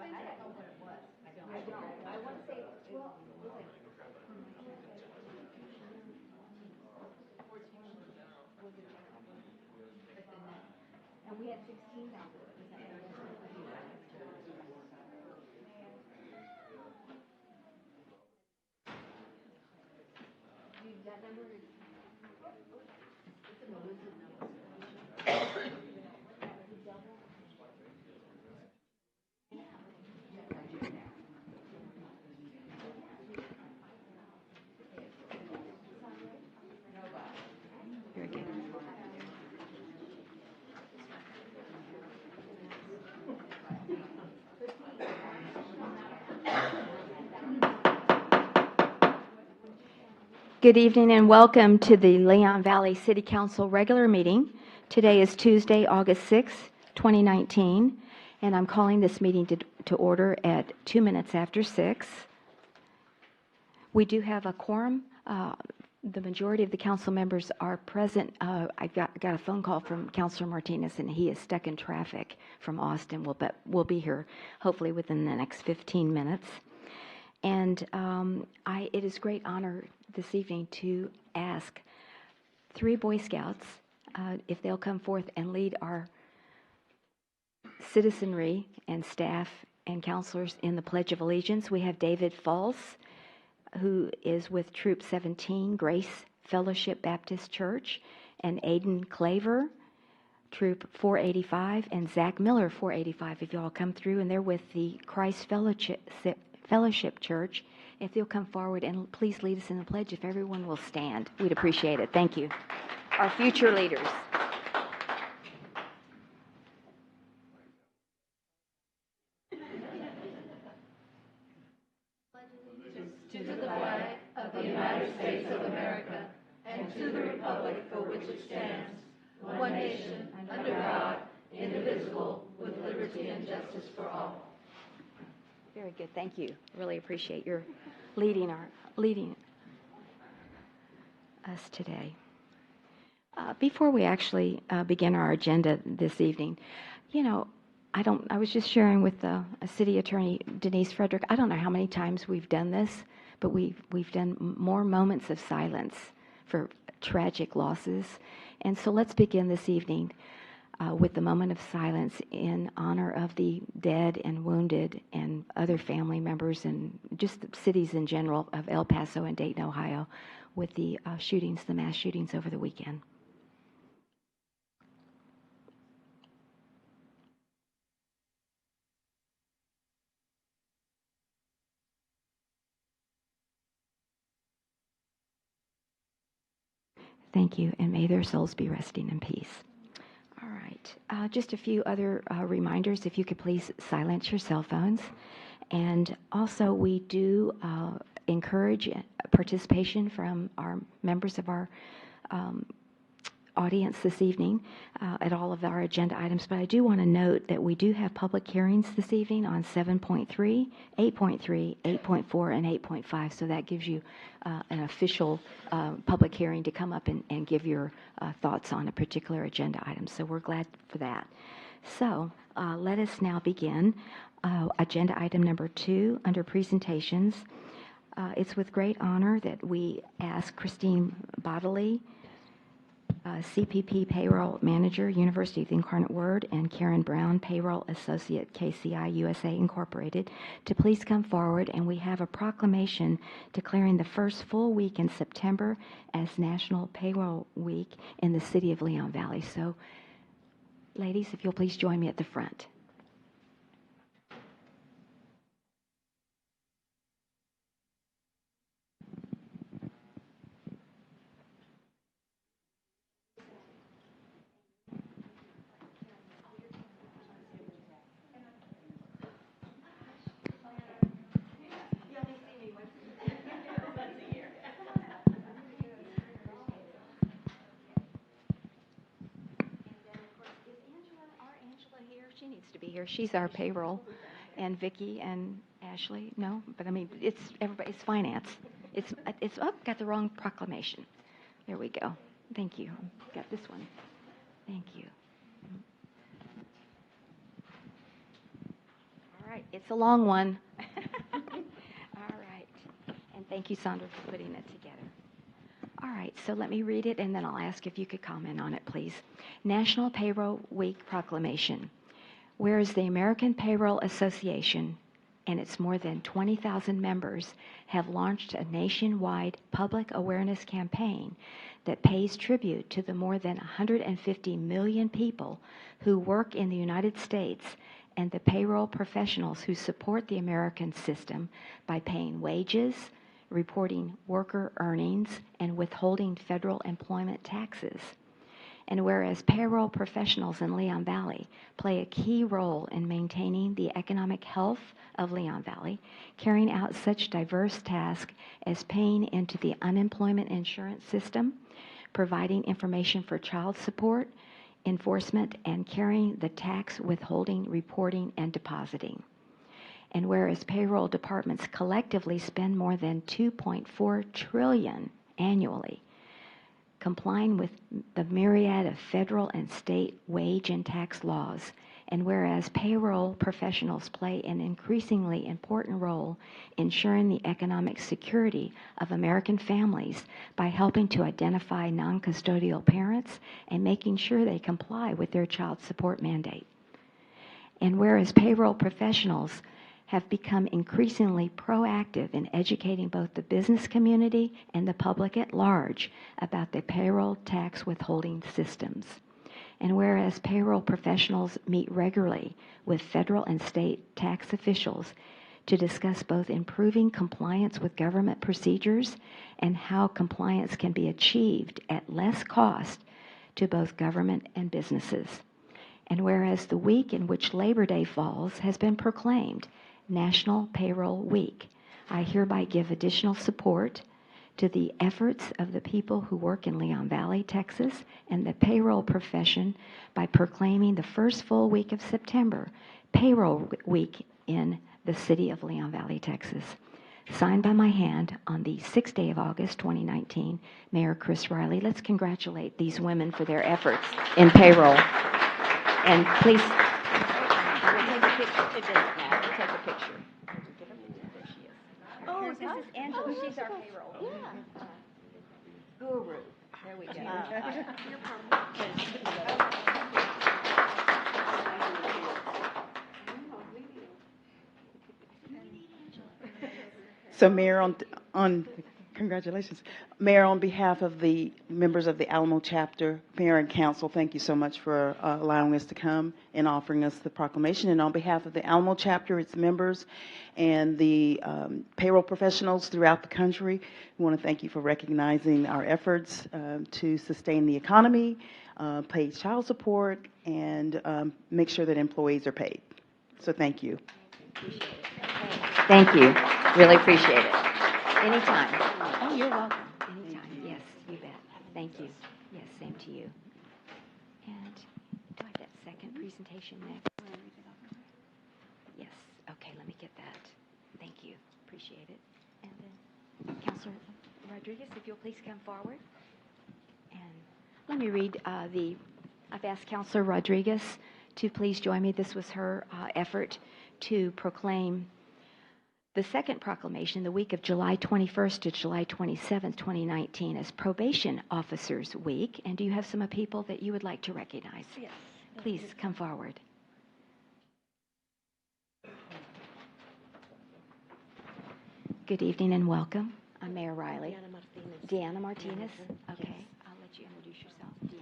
And we had 16 down there. That number is very good. Good evening and welcome to the Leon Valley City Council regular meeting. Today is Tuesday, August 6, 2019, and I'm calling this meeting to order at 2 minutes after 6. We do have a quorum. The majority of the council members are present. I got a phone call from Councilor Martinez, and he is stuck in traffic from Austin. We'll be here hopefully within the next 15 minutes. And it is great honor this evening to ask 3 Boy Scouts if they'll come forth and lead our citizenry and staff and counselors in the Pledge of Allegiance. We have David Falls, who is with Troop 17, Grace Fellowship Baptist Church, and Aiden Claver, Troop 485, and Zach Miller, 485, if y'all come through, and they're with the Christ Fellowship Church. If you'll come forward and please lead us in the pledge, if everyone will stand, we'd appreciate it. Thank you. Our future leaders. To the flag of the United States of America and to the republic for which it stands, one nation, under God, indivisible, with liberty and justice for all. Very good. Thank you. Really appreciate your leading us today. Before we actually begin our agenda this evening, I was just sharing with City Attorney Denise Frederick. I don't know how many times we've done this, but we've done more moments of silence for tragic losses. And so let's begin this evening with the moment of silence in honor of the dead and wounded and other family members and just the cities in general of El Paso and Dayton, Ohio, with the mass shootings over the weekend. Thank you, and may their souls be resting in peace. All right, just a few other reminders. If you could please silence your cell phones. And also, we do encourage participation from our members of our audience this evening at all of our agenda items. But I do want to note that we do have public hearings this evening on 7.3, 8.3, 8.4, and 8.5. So that gives you an official public hearing to come up and give your thoughts on a particular agenda item. So we're glad for that. So let us now begin. Agenda item number 2 under presentations. It's with great honor that we ask Christine Bodley, CPP Payroll Manager, University of the Incarnate Word, and Karen Brown, Payroll Associate, KCI USA Incorporated, to please come forward. And we have a proclamation declaring the first full week in September as National Payroll Week in the city of Leon Valley. So, ladies, if you'll please join me at the front. She needs to be here. She's our payroll, and Vicki and Ashley. No, but I mean, it's everybody. It's finance. It's got the wrong proclamation. There we go. Thank you. Got this one. Thank you. All right, it's a long one. All right. And thank you, Sandra, for putting it together. All right, so let me read it, and then I'll ask if you could comment on it, please. National Payroll Week Proclamation. Whereas the American Payroll Association and its more than 20,000 members have launched a nationwide public awareness campaign that pays tribute to the more than 150 million people who work in the United States and the payroll professionals who support the American system by paying wages, reporting worker earnings, and withholding federal employment taxes. And whereas payroll professionals in Leon Valley play a key role in maintaining the economic health of Leon Valley, carrying out such diverse tasks as paying into the unemployment insurance system, providing information for child support, enforcement, and carrying the tax withholding, reporting, and depositing. And whereas payroll departments collectively spend more than $2.4 trillion annually complying with the myriad of federal and state wage and tax laws, and whereas payroll professionals play an increasingly important role ensuring the economic security of American families by helping to identify non-custodial parents and making sure they comply with their child support mandate. And whereas payroll professionals have become increasingly proactive in educating both the business community and the public at large about the payroll tax withholding systems. And whereas payroll professionals meet regularly with federal and state tax officials to discuss both improving compliance with government procedures and how compliance can be achieved at less cost to both government and businesses. And whereas the week in which Labor Day falls has been proclaimed National Payroll Week, I hereby give additional support to the efforts of the people who work in Leon Valley, Texas, and the payroll profession by proclaiming the first full week of September Payroll Week in the city of Leon Valley, Texas. Signed by my hand on the 6th day of August, 2019, Mayor Chris Riley. Let's congratulate these women for their efforts in payroll. And please, we'll take a picture today now. We'll take a picture. There she is. Oh, this is Angela. She's our payroll guru. There we go. So, Mayor, on congratulations, Mayor, on behalf of the members of the Alamo chapter, Mayor and Council, thank you so much for allowing us to come and offering us the proclamation. And on behalf of the Alamo chapter, its members, and the payroll professionals throughout the country, we want to thank you for recognizing our efforts to sustain the economy, pay child support, and make sure that employees are paid. So, thank you. Thank you. Really appreciate it. Anytime. Oh, you're welcome. Anytime. Yes, you bet. Thank you. Yes, same to you. And do I have that second presentation next? Yes. Okay, let me get that. Thank you. Appreciate it. And then Councilor Rodriguez, if you'll please come forward. And let me read I've asked Councilor Rodriguez to please join me. This was her effort to proclaim the second proclamation, the week of July 21st to July 27th, 2019, as Probation Officers Week. And do you have some people that you would like to recognize? Yes. Please come forward. Good evening and welcome. I'm Mayor Riley. Deanna Martinez. Okay, I'll let you introduce yourself. Deanna.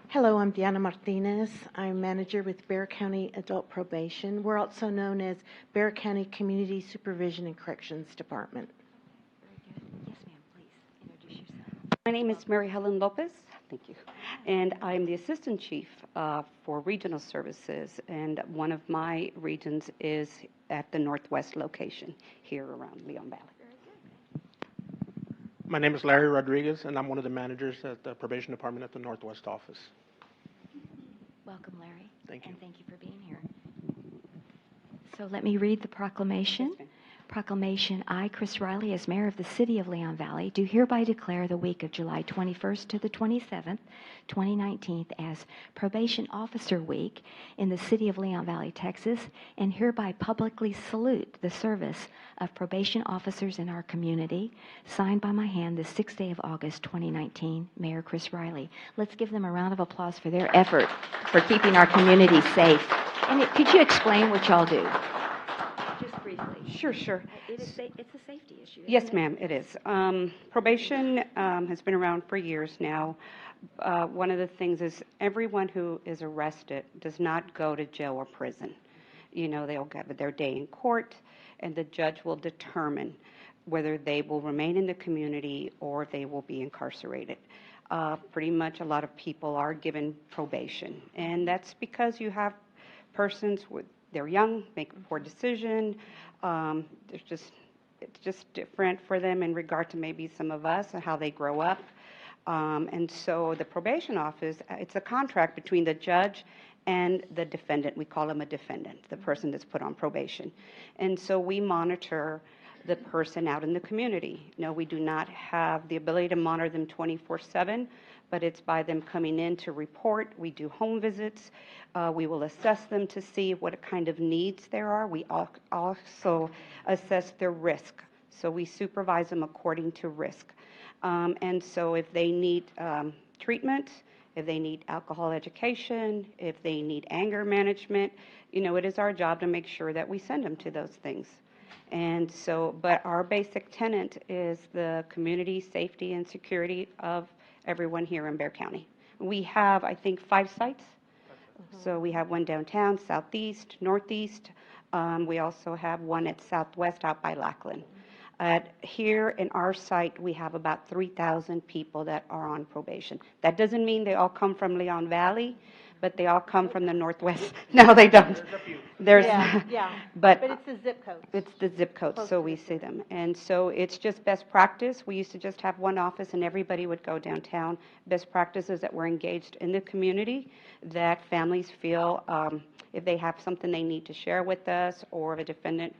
Hello, I'm Deanna Martinez. I'm manager with Bexar County Adult Probation. We're also known as Bexar County Community Supervision and Corrections Department. Very good. Yes, ma'am. Please introduce yourself. My name is Mary Helen Lopez. Thank you. And I'm the Assistant Chief for Regional Services. And one of my regions is at the Northwest location here around Leon Valley. My name is Larry Rodriguez, and I'm one of the managers at the Probation Department at the Northwest office. Welcome, Larry. Thank you. And thank you for being here. So let me read the proclamation. Yes, ma'am. Proclamation. I, Chris Riley, as Mayor of the City of Leon Valley, do hereby declare the week of July 21st to the 27th, 2019 as Probation Officer Week in the City of Leon Valley, Texas, and hereby publicly salute the service of probation officers in our community. Signed by my hand this 6th day of August, 2019, Mayor Chris Riley. Let's give them a round of applause for their effort for keeping our community safe. And could you explain what y'all do? Just briefly. Sure. It's a safety issue. isn't Yes, it? ma'am, it is. Probation has been around for years now. One of the things is everyone who is arrested does not go to jail or prison. You know, they'll have their day in court, and the judge will determine whether they will remain in the community or they will be incarcerated. Pretty much a lot of people are given probation, and that's because you have persons they're young, make a poor decision. It's just different for them in regard to maybe some of us and how they grow up. And so the probation office, it's a contract between the judge and the defendant. We call him a defendant, the person that's put on probation. And so we monitor the person out in the community. No, we do not have the ability to monitor them 24/7, but it's by them coming in to report. We do home visits. We will assess them to see what kind of needs there are. We also assess their risk. So we supervise them according to risk. And so if they need treatment, if they need alcohol education, if they need anger management, you know, it is our job to make sure that we send them to those things. And so, but our basic tenet is the community safety and security of everyone here in Bexar County. We have, I think, 5 sites. So we have one downtown, southeast, northeast. We also have one at southwest out by Lackland. Here in our site, we have about 3,000 people that are on probation. That doesn't mean they all come from Leon Valley, but they all come from the Northwest. No, they don't. There's, Yeah, but but it's the zip code. it's the zip code, Close so to we the see them. And so it's just best practice. We used to just have one office and everybody would go downtown. Best practices that we're engaged in the community, that families feel if they have something they need to share with us, or if a defendant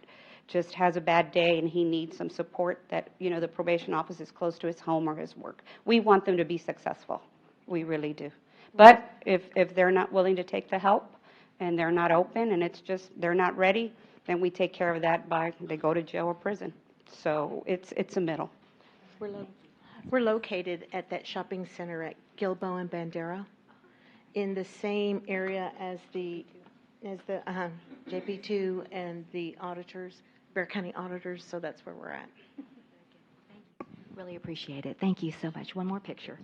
just has a bad day and he needs some support, that, you know, the probation office is close to his home or his work. We want them to be successful. We really do. But if they're not willing to take the help and they're not open and it's just they're not ready, then we take care of that by they go to jail or prison. So it's a middle. We're located at that shopping center at Gilboa and Bandera, in the same area as the JP2 and the auditors, Bexar County auditors, so that's where we're at. Really appreciate it. Thank you so much. One more picture.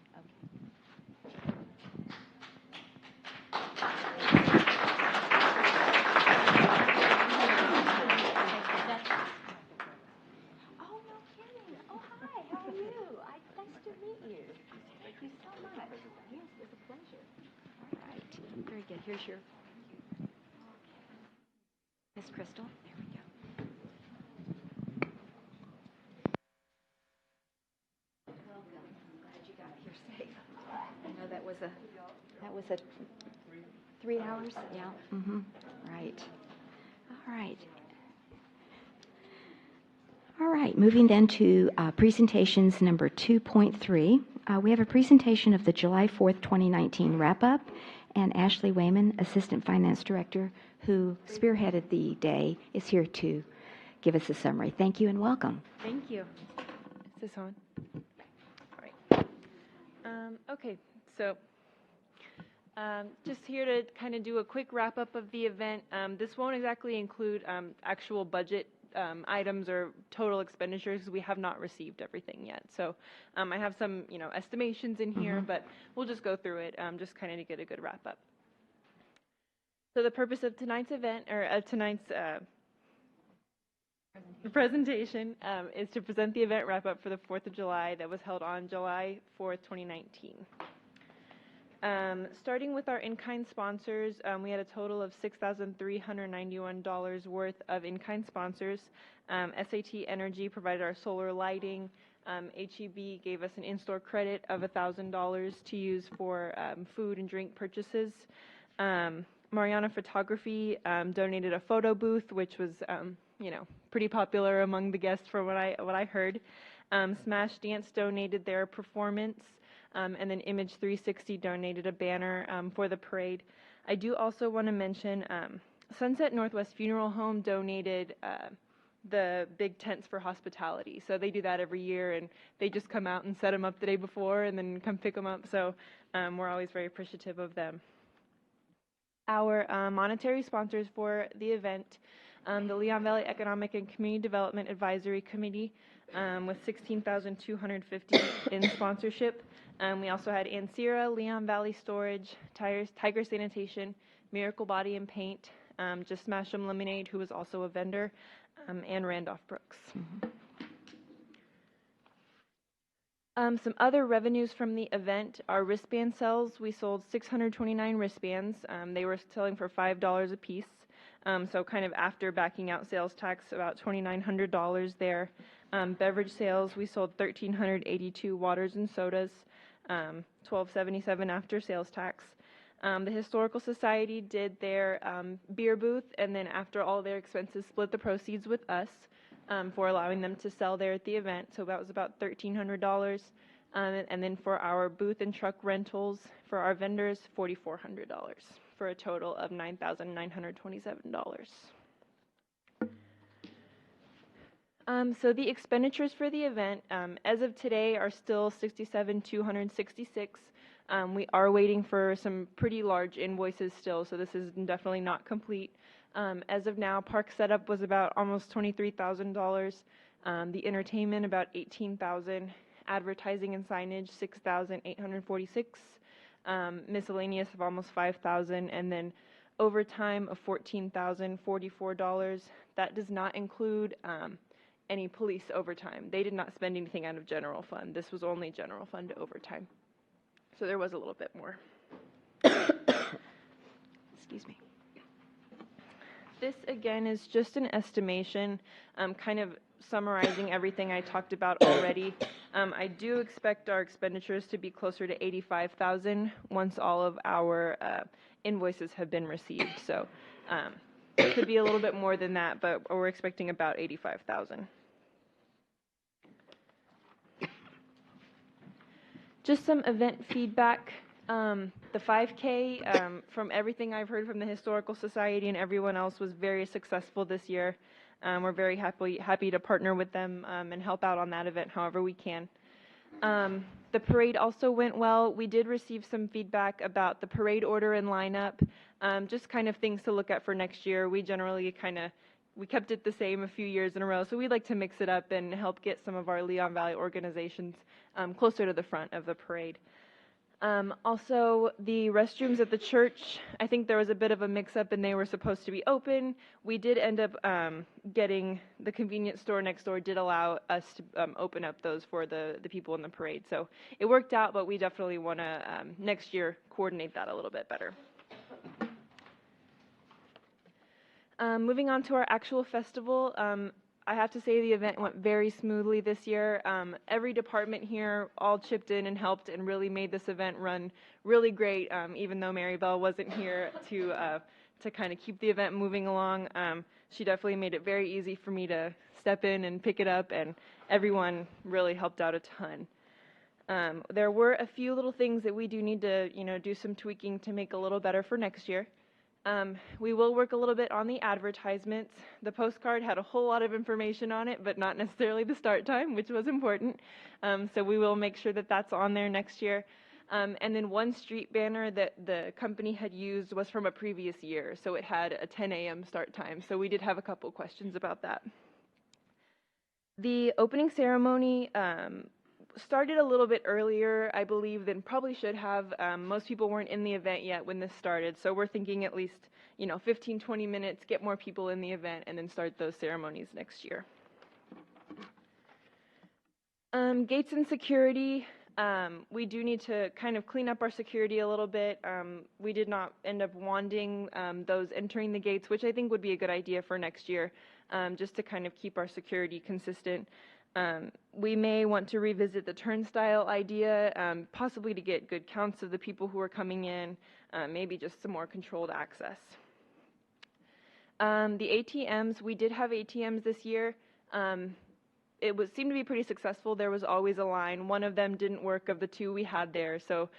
Oh, no kidding. Oh, hi. How are you? Nice to meet you. Thank you so much. Yes, it was a pleasure. All right. Very good. Here's your Miss Crystal. There we go. Welcome. I'm glad you got here safe. I know that was a 3 hours. Yeah. Mm-hmm. Right. All right. All right, moving then to presentations number 2.3. We have a presentation of the July 4th, 2019 wrap-up, and Ashley Wayman, Assistant Finance Director, who spearheaded the day, is here to give us a summary. Thank you and welcome. Thank you. Is this on? All right. Okay, so just here to kind of do a quick wrap-up of the event. This won't exactly include actual budget items or total expenditures, because we have not received everything yet. So I have some, estimations in here, but we'll just go through it just kind of to get a good wrap-up. So the purpose of tonight's event, or tonight's presentation, is to present the event wrap-up for the 4th of July that was held on July 4th, 2019. Starting with our in-kind sponsors, we had a total of $6,391 worth of in-kind sponsors. SAT Energy provided our solar lighting. HEB gave us an in-store credit of $1,000 to use for food and drink purchases. Mariana Photography donated a photo booth, which was pretty popular among the guests from what I heard. Smash Dance donated their performance, and then Image 360 donated a banner for the parade. I do also want to mention Sunset Northwest Funeral Home donated the big tents for hospitality. So they do that every year, and they just come out and set them up the day before and then come pick them up. So we're always very appreciative of them. Our monetary sponsors for the event, the Leon Valley Economic and Community Development Advisory Committee with $16,250 in sponsorship. We also had Ancira, Leon Valley Storage, Tiger Sanitation, Miracle Body and Paint, Just Smash 'em Lemonade, who was also a vendor, and Randolph Brooks. Some other revenues from the event are wristband sales. We sold 629 wristbands. They were selling for $5 a piece. So kind of after backing out sales tax, about $2,900 there. Beverage sales, we sold 1,382 waters and sodas, $1,277 after sales tax. The Historical Society did their beer booth, and then after all their expenses, split the proceeds with us for allowing them to sell there at the event. So that was about $1,300. And then for our booth and truck rentals for our vendors, $4,400 for a total of $9,927. So the expenditures for the event, as of today, are still $67,266. We are waiting for some pretty large invoices still, so this is definitely not complete. As of now, park setup was about almost $23,000. The entertainment about $18,000. Advertising and signage $6,846. Miscellaneous of almost $5,000, and then overtime of $14,044. That does not include any police overtime. They did not spend anything out of general fund. This was only general fund overtime. So there was a little bit more. Excuse me. This again is just an estimation, kind of summarizing everything I talked about already. I do expect our expenditures to be closer to $85,000 once all of our invoices have been received. So it could be a little bit more than that, but we're expecting about $85,000. Just some event feedback. The 5K, from everything I've heard from the Historical Society and everyone else, was very successful this year. We're very happy to partner with them and help out on that event however we can. The parade also went well. We did receive some feedback about the parade order and lineup, just kind of things to look at for next year. We generally we kept it the same a few years in a row, so we'd like to mix it up and help get some of our Leon Valley organizations closer to the front of the parade. Also, the restrooms at the church, I think there was a bit of a mix-up and they were supposed to be open. We did end up getting the convenience store next door did allow us to open up those for the people in the parade. So it worked out, but we definitely want to next year coordinate that a little bit better. Moving on to our actual festival, I have to say the event went very smoothly this year. Every department here all chipped in and helped and really made this event run really great, even though Mary Bell wasn't here to kind of keep the event moving along. She definitely made it very easy for me to step in and pick it up, and everyone really helped out a ton. There were a few little things that we do need to, do some tweaking to make a little better for next year. We will work a little bit on the advertisements. The postcard had a whole lot of information on it, but not necessarily the start time, which was important. So we will make sure that that's on there next year. And then one street banner that the company had used was from a previous year, so it had a 10 a.m. start time. So we did have a couple questions about that. The opening ceremony started a little bit earlier, I believe, than probably should have. Most people weren't in the event yet when this started, so we're thinking at least 15, 20 minutes, get more people in the event, and then start those ceremonies next year. Gates and security, we do need to kind of clean up our security a little bit. We did not end up wanding those entering the gates, which I think would be a good idea for next year, just to kind of keep our security consistent. We may want to revisit the turnstile idea, possibly to get good counts of the people who are coming in, maybe just some more controlled access. The ATMs, we did have ATMs this year. Seemed to be pretty successful. There was always a line. One of them didn't work of the two we had there, so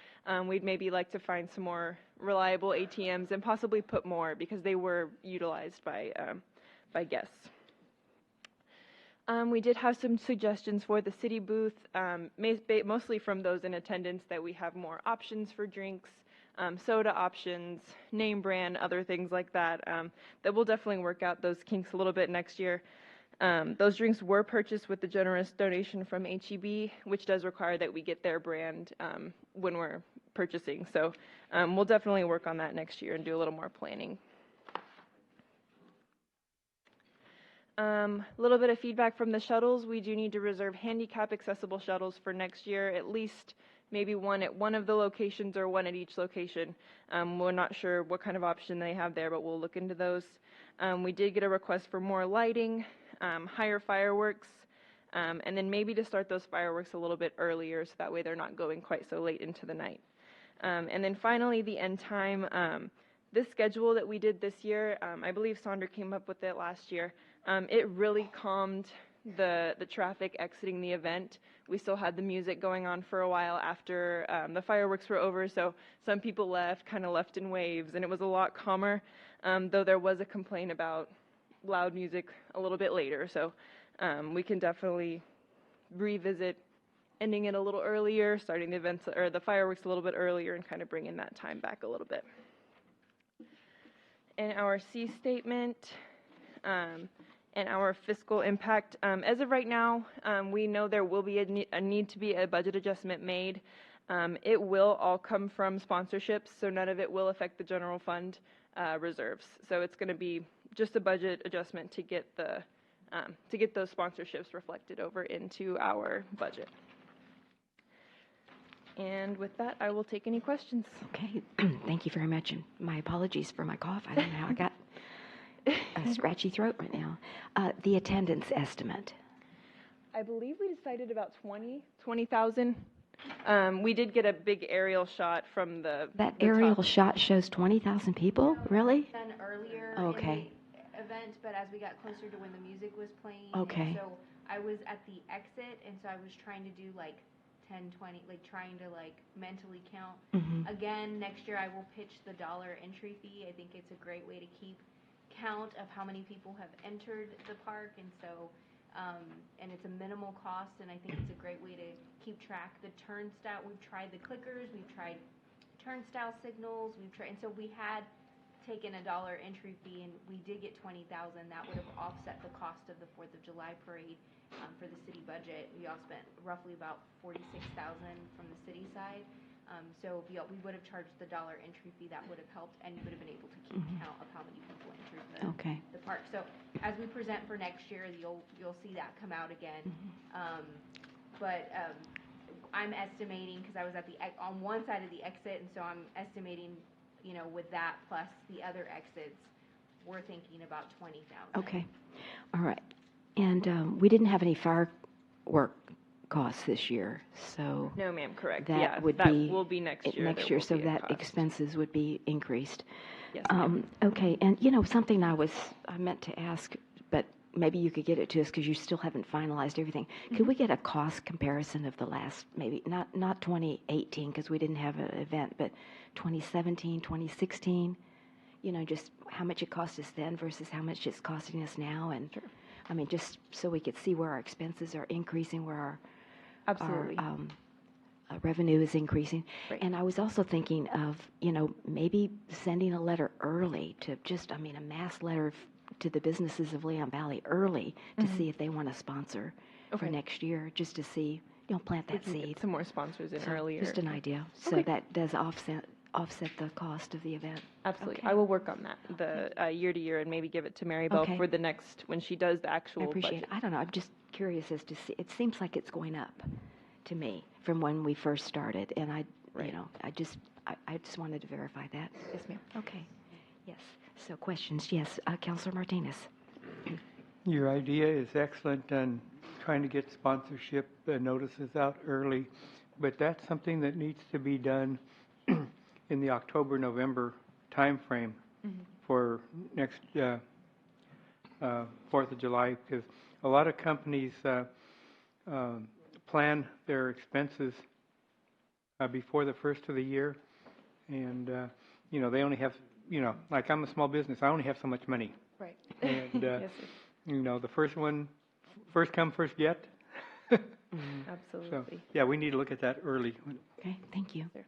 we'd maybe like to find some more reliable ATMs and possibly put more because they were utilized by guests. We did have some suggestions for the city booth, mostly from those in attendance, that we have more options for drinks, soda options, name brand, other things like that. That will definitely work out those kinks a little bit next year. Those drinks were purchased with the generous donation from HEB, which does require that we get their brand when we're purchasing. So we'll definitely work on that next year and do a little more planning. A little bit of feedback from the shuttles. We do need to reserve handicap accessible shuttles for next year, at least maybe one at one of the locations or one at each location. We're not sure what kind of option they have there, but we'll look into those. We did get a request for more lighting, higher fireworks, and then maybe to start those fireworks a little bit earlier so that way they're not going quite so late into the night. And then finally, the end time. This schedule that we did this year, I believe Sandra came up with it last year. It really calmed the traffic exiting the event. We still had the music going on for a while after the fireworks were over, so some people kind of left in waves, and it was a lot calmer, though there was a complaint about loud music a little bit later, so we can definitely revisit ending it a little earlier, starting the events or the fireworks a little bit earlier, and kind of bringing that time back a little bit. In our C statement, and our fiscal impact. As of right now, we know there will be a need to be a budget adjustment made. It will all come from sponsorships, so none of it will affect the general fund reserves. So it's going to be just a budget adjustment to get those sponsorships reflected over into our budget. And with that, I will take any questions. Okay, thank you very much, and my apologies for my cough. I don't know how I got a scratchy throat right now. The attendance estimate. I believe we decided about 20,000. We did get a big aerial shot from the That the aerial top. shot shows 20,000 people? Really? Done earlier Okay. in the event, but as we got closer to when the music was playing. Okay. And so I was at the exit, and so I was trying to do like 10, 20, like trying to like mentally count. Mhm. Again, next year I will pitch the dollar entry fee. I think it's a great way to keep count of how many people have entered the park, and so and it's a minimal cost, and I think it's a great way to keep track. The turnstile, we've tried the clickers, we've tried turnstile signals, and so we had taken a dollar entry fee, and we did get 20,000. That would have offset the cost of the 4th of July parade for the city budget. We all spent roughly about 46,000 from the city side. So if we would have charged the dollar entry fee, that would have helped, and you would have been able to keep count of how many people entered the park. So as we present for next year, you'll see that come out again. But I'm estimating, because I was on one side of the exit, and so I'm estimating, with that plus the other exits, we're thinking about 20,000. Okay. All right. And we didn't have any firework costs this year, so No, ma'am, correct. that Yeah, would that be will be next year. next There year, will so be a that cost. expenses would be increased. Yes, ma'am. Okay, and something I meant to ask, but maybe you could get it to us because you still haven't finalized everything. Could we get a cost comparison of the last, maybe not 2018 because we didn't have an event, but 2017, 2016? Just how much it cost us then versus how much it's costing us now, and I mean, just so we could see where our expenses are increasing, where our Absolutely. revenue is increasing. Right. And I was also thinking of, maybe sending a letter early to a mass letter to the businesses of Leon Valley early to see if they want to sponsor for Okay. next year, just to see, plant We that can get seed. some more sponsors in So, earlier. just an idea. So Okay. that does offset the cost of the event. Absolutely. Okay. I will work on that, the year to year, and maybe give it to Mary Belle Okay. for the next, when she does the actual I appreciate budget. it. I don't know. I'm just curious as to see. It seems like it's going up to me from when we first started, and Right. I just wanted to verify that. Yes, ma'am. Okay. Yes. So questions? Yes, Councilor Martinez. Your idea is excellent on trying to get sponsorship notices out early, but that's something that needs to be done in the October-November timeframe for next 4th of July, because a lot of companies plan their expenses before the first of the year, and they only have, like I'm a small business, I only have so much money, Right. and Yes, sir. the first come, first get. So, Absolutely. yeah, we need to look at that early. Okay, thank you. Sure.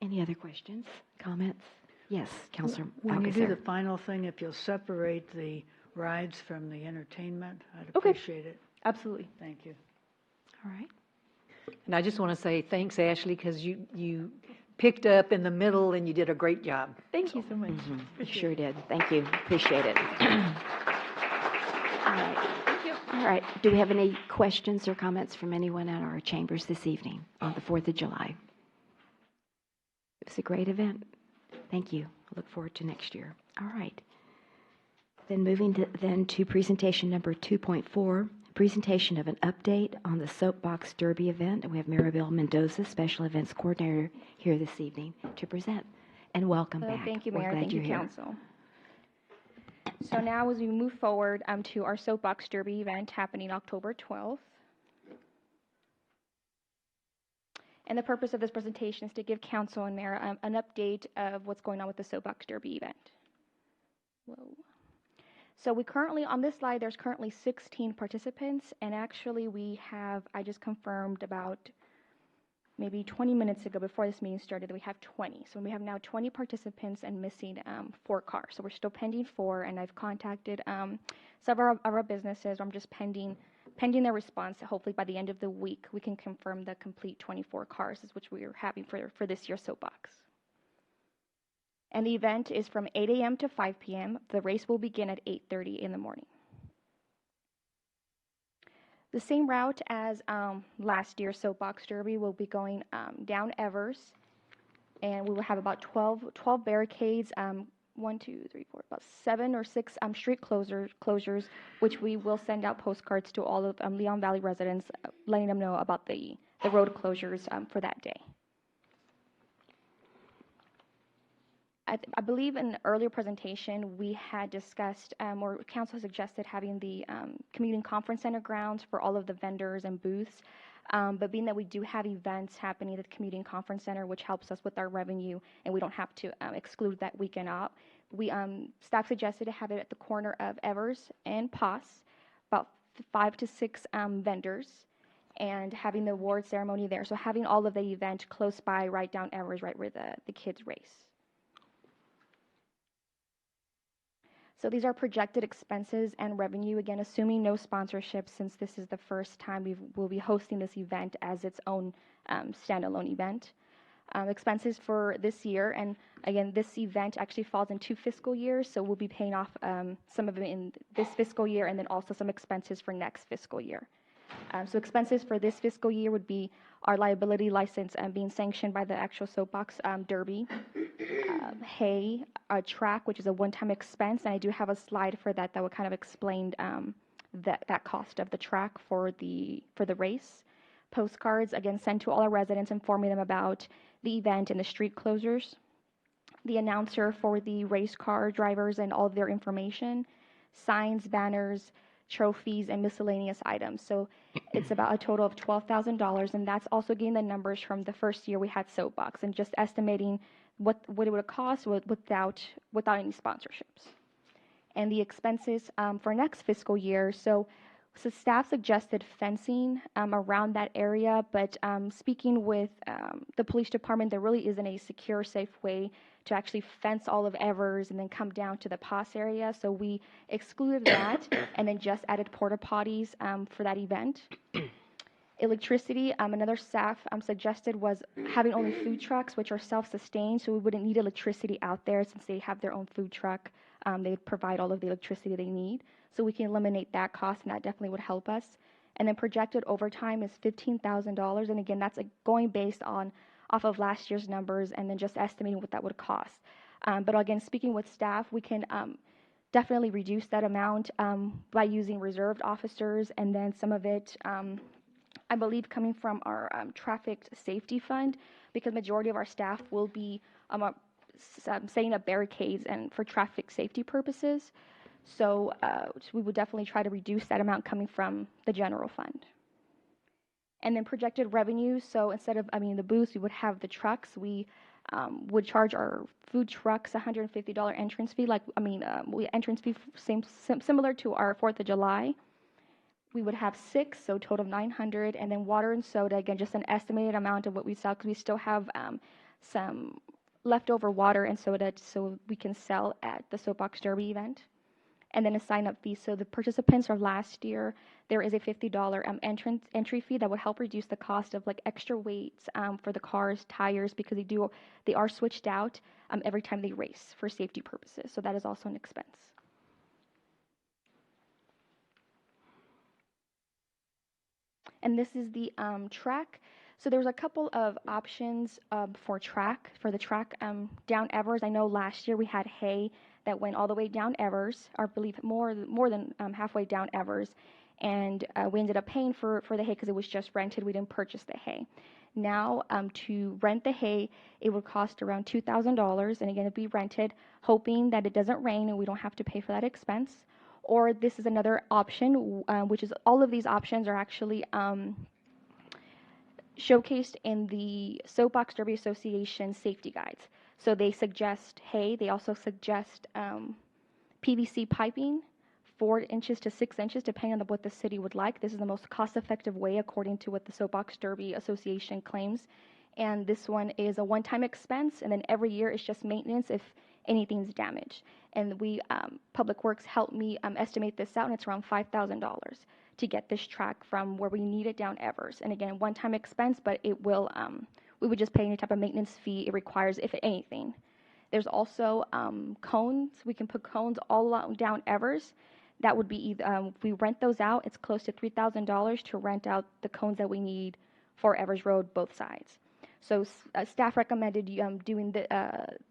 Any other questions, comments? Yes, Counselor When you do the Alcacer. final thing, if you'll separate the rides from the entertainment, I'd Okay. appreciate it. Absolutely. Thank you. All right. And I just want to say thanks, Ashley, because you picked up in the middle and you did a great job. Thank you so much. You sure did. Thank you. Appreciate it. All right. Thank you. All right. Do we have any questions or comments from anyone at our chambers this evening on the 4th of July? It was a great event. Thank you. I look forward to next year. All right. Then moving to presentation number 2.4, presentation of an update on the Soapbox Derby event. And we have Maribel Mendoza, Special Events Coordinator, here this evening to present. And welcome back. Thank you, We're Mayor. glad Thank you, you're here. Council. So now as we move forward to our Soapbox Derby event happening October 12th. And the purpose of this presentation is to give Council and Mayor an update of what's going on with the Soapbox Derby event. Whoa. So we currently, on this slide, there's currently 16 participants, and actually I just confirmed about maybe 20 minutes ago before this meeting started that we have 20. So we have now 20 participants and missing 4 cars. So we're still pending 4, and I've contacted several of our businesses. I'm just pending their response. Hopefully by the end of the week, we can confirm the complete 24 cars, which we are having for this year's Soapbox. And the event is from 8 a.m. to 5 p.m. The race will begin at 8:30 in the morning. The same route as last year's Soapbox Derby will be going down Evers, and we will have about 12 barricades, 1, 2, 3, 4, about 7 or 6 street closures, which we will send out postcards to all of Leon Valley residents, letting them know about the road closures for that day. I believe in an earlier presentation, we had discussed, or council suggested having the community conference center grounds for all of the vendors and booths. But being that we do have events happening at the community conference center, which helps us with our revenue, and we don't have to exclude that weekend out, staff suggested to have it at the corner of Evers and Poss, about 5 to 6 vendors, and having the award ceremony there. So having all of the event close by, right down Evers, right where the kids race. So these are projected expenses and revenue, again, assuming no sponsorship, since this is the first time we'll be hosting this event as its own standalone event. Expenses for this year, and again, this event actually falls in 2 fiscal years, so we'll be paying off some of it in this fiscal year, and then also some expenses for next fiscal year. So expenses for this fiscal year would be our liability license being sanctioned by the actual Soapbox Derby, hay, a track, which is a one-time expense, and I do have a slide for that would kind of explain that cost of the track for the race. Postcards, again, sent to all our residents, informing them about the event and the street closures. The announcer for the race car drivers and all of their information. Signs, banners, trophies, and miscellaneous items. So it's about a total of $12,000, and that's also getting the numbers from the first year we had Soapbox, and just estimating what it would cost without any sponsorships. And the expenses for next fiscal year, so staff suggested fencing around that area, but speaking with the police department, there really isn't a secure, safe way to actually fence all of Evers and then come down to the Poss area. So we excluded that and then just added porta potties for that event. Electricity, another staff suggested was having only food trucks, which are self-sustained, so we wouldn't need electricity out there since they have their own food truck. They provide all of the electricity they need. So we can eliminate that cost, and that definitely would help us. And then projected overtime is $15,000, and again, that's going based off of last year's numbers and then just estimating what that would cost. But again, speaking with staff, we can definitely reduce that amount by using reserved officers, and then some of it, I believe, coming from our traffic safety fund, because majority of our staff will be setting up barricades and for traffic safety purposes. So we would definitely try to reduce that amount coming from the general fund. And then projected revenue, so instead of, the booths, we would have the trucks. We would charge our food trucks $150 entrance fee, entrance fee similar to our 4th of July. We would have 6, so total of 900, and then water and soda, again, just an estimated amount of what we sell, because we still have some leftover water and soda so we can sell at the Soapbox Derby event. And then a sign-up fee. So the participants of last year, there is a $50 entry fee that would help reduce the cost of like extra weights for the cars, tires, because they are switched out every time they race for safety purposes. So that is also an expense. And this is the track. So there's a couple of options for the track down Evers. I know last year we had hay that went all the way down Evers, or I believe more than halfway down Evers, and we ended up paying for the hay because it was just rented. We didn't purchase the hay. Now to rent the hay, it would cost around $2,000, and again, it'd be rented, hoping that it doesn't rain and we don't have to pay for that expense. Or this is another option, which is all of these options are actually showcased in the Soapbox Derby Association safety guides. So they suggest hay. They also suggest PVC piping, 4 inches to 6 inches, depending on what the city would like. This is the most cost-effective way, according to what the Soapbox Derby Association claims. And this one is a one-time expense, and then every year it's just maintenance if anything's damaged. And Public Works helped me estimate this out, and it's around $5,000 to get this track from where we need it down Evers. And again, one-time expense, but it will, we would just pay any type of maintenance fee it requires, if anything. There's also cones. We can put cones all down Evers. That would be either, if we rent those out, it's close to $3,000 to rent out the cones that we need for Evers Road, both sides. So staff recommended doing the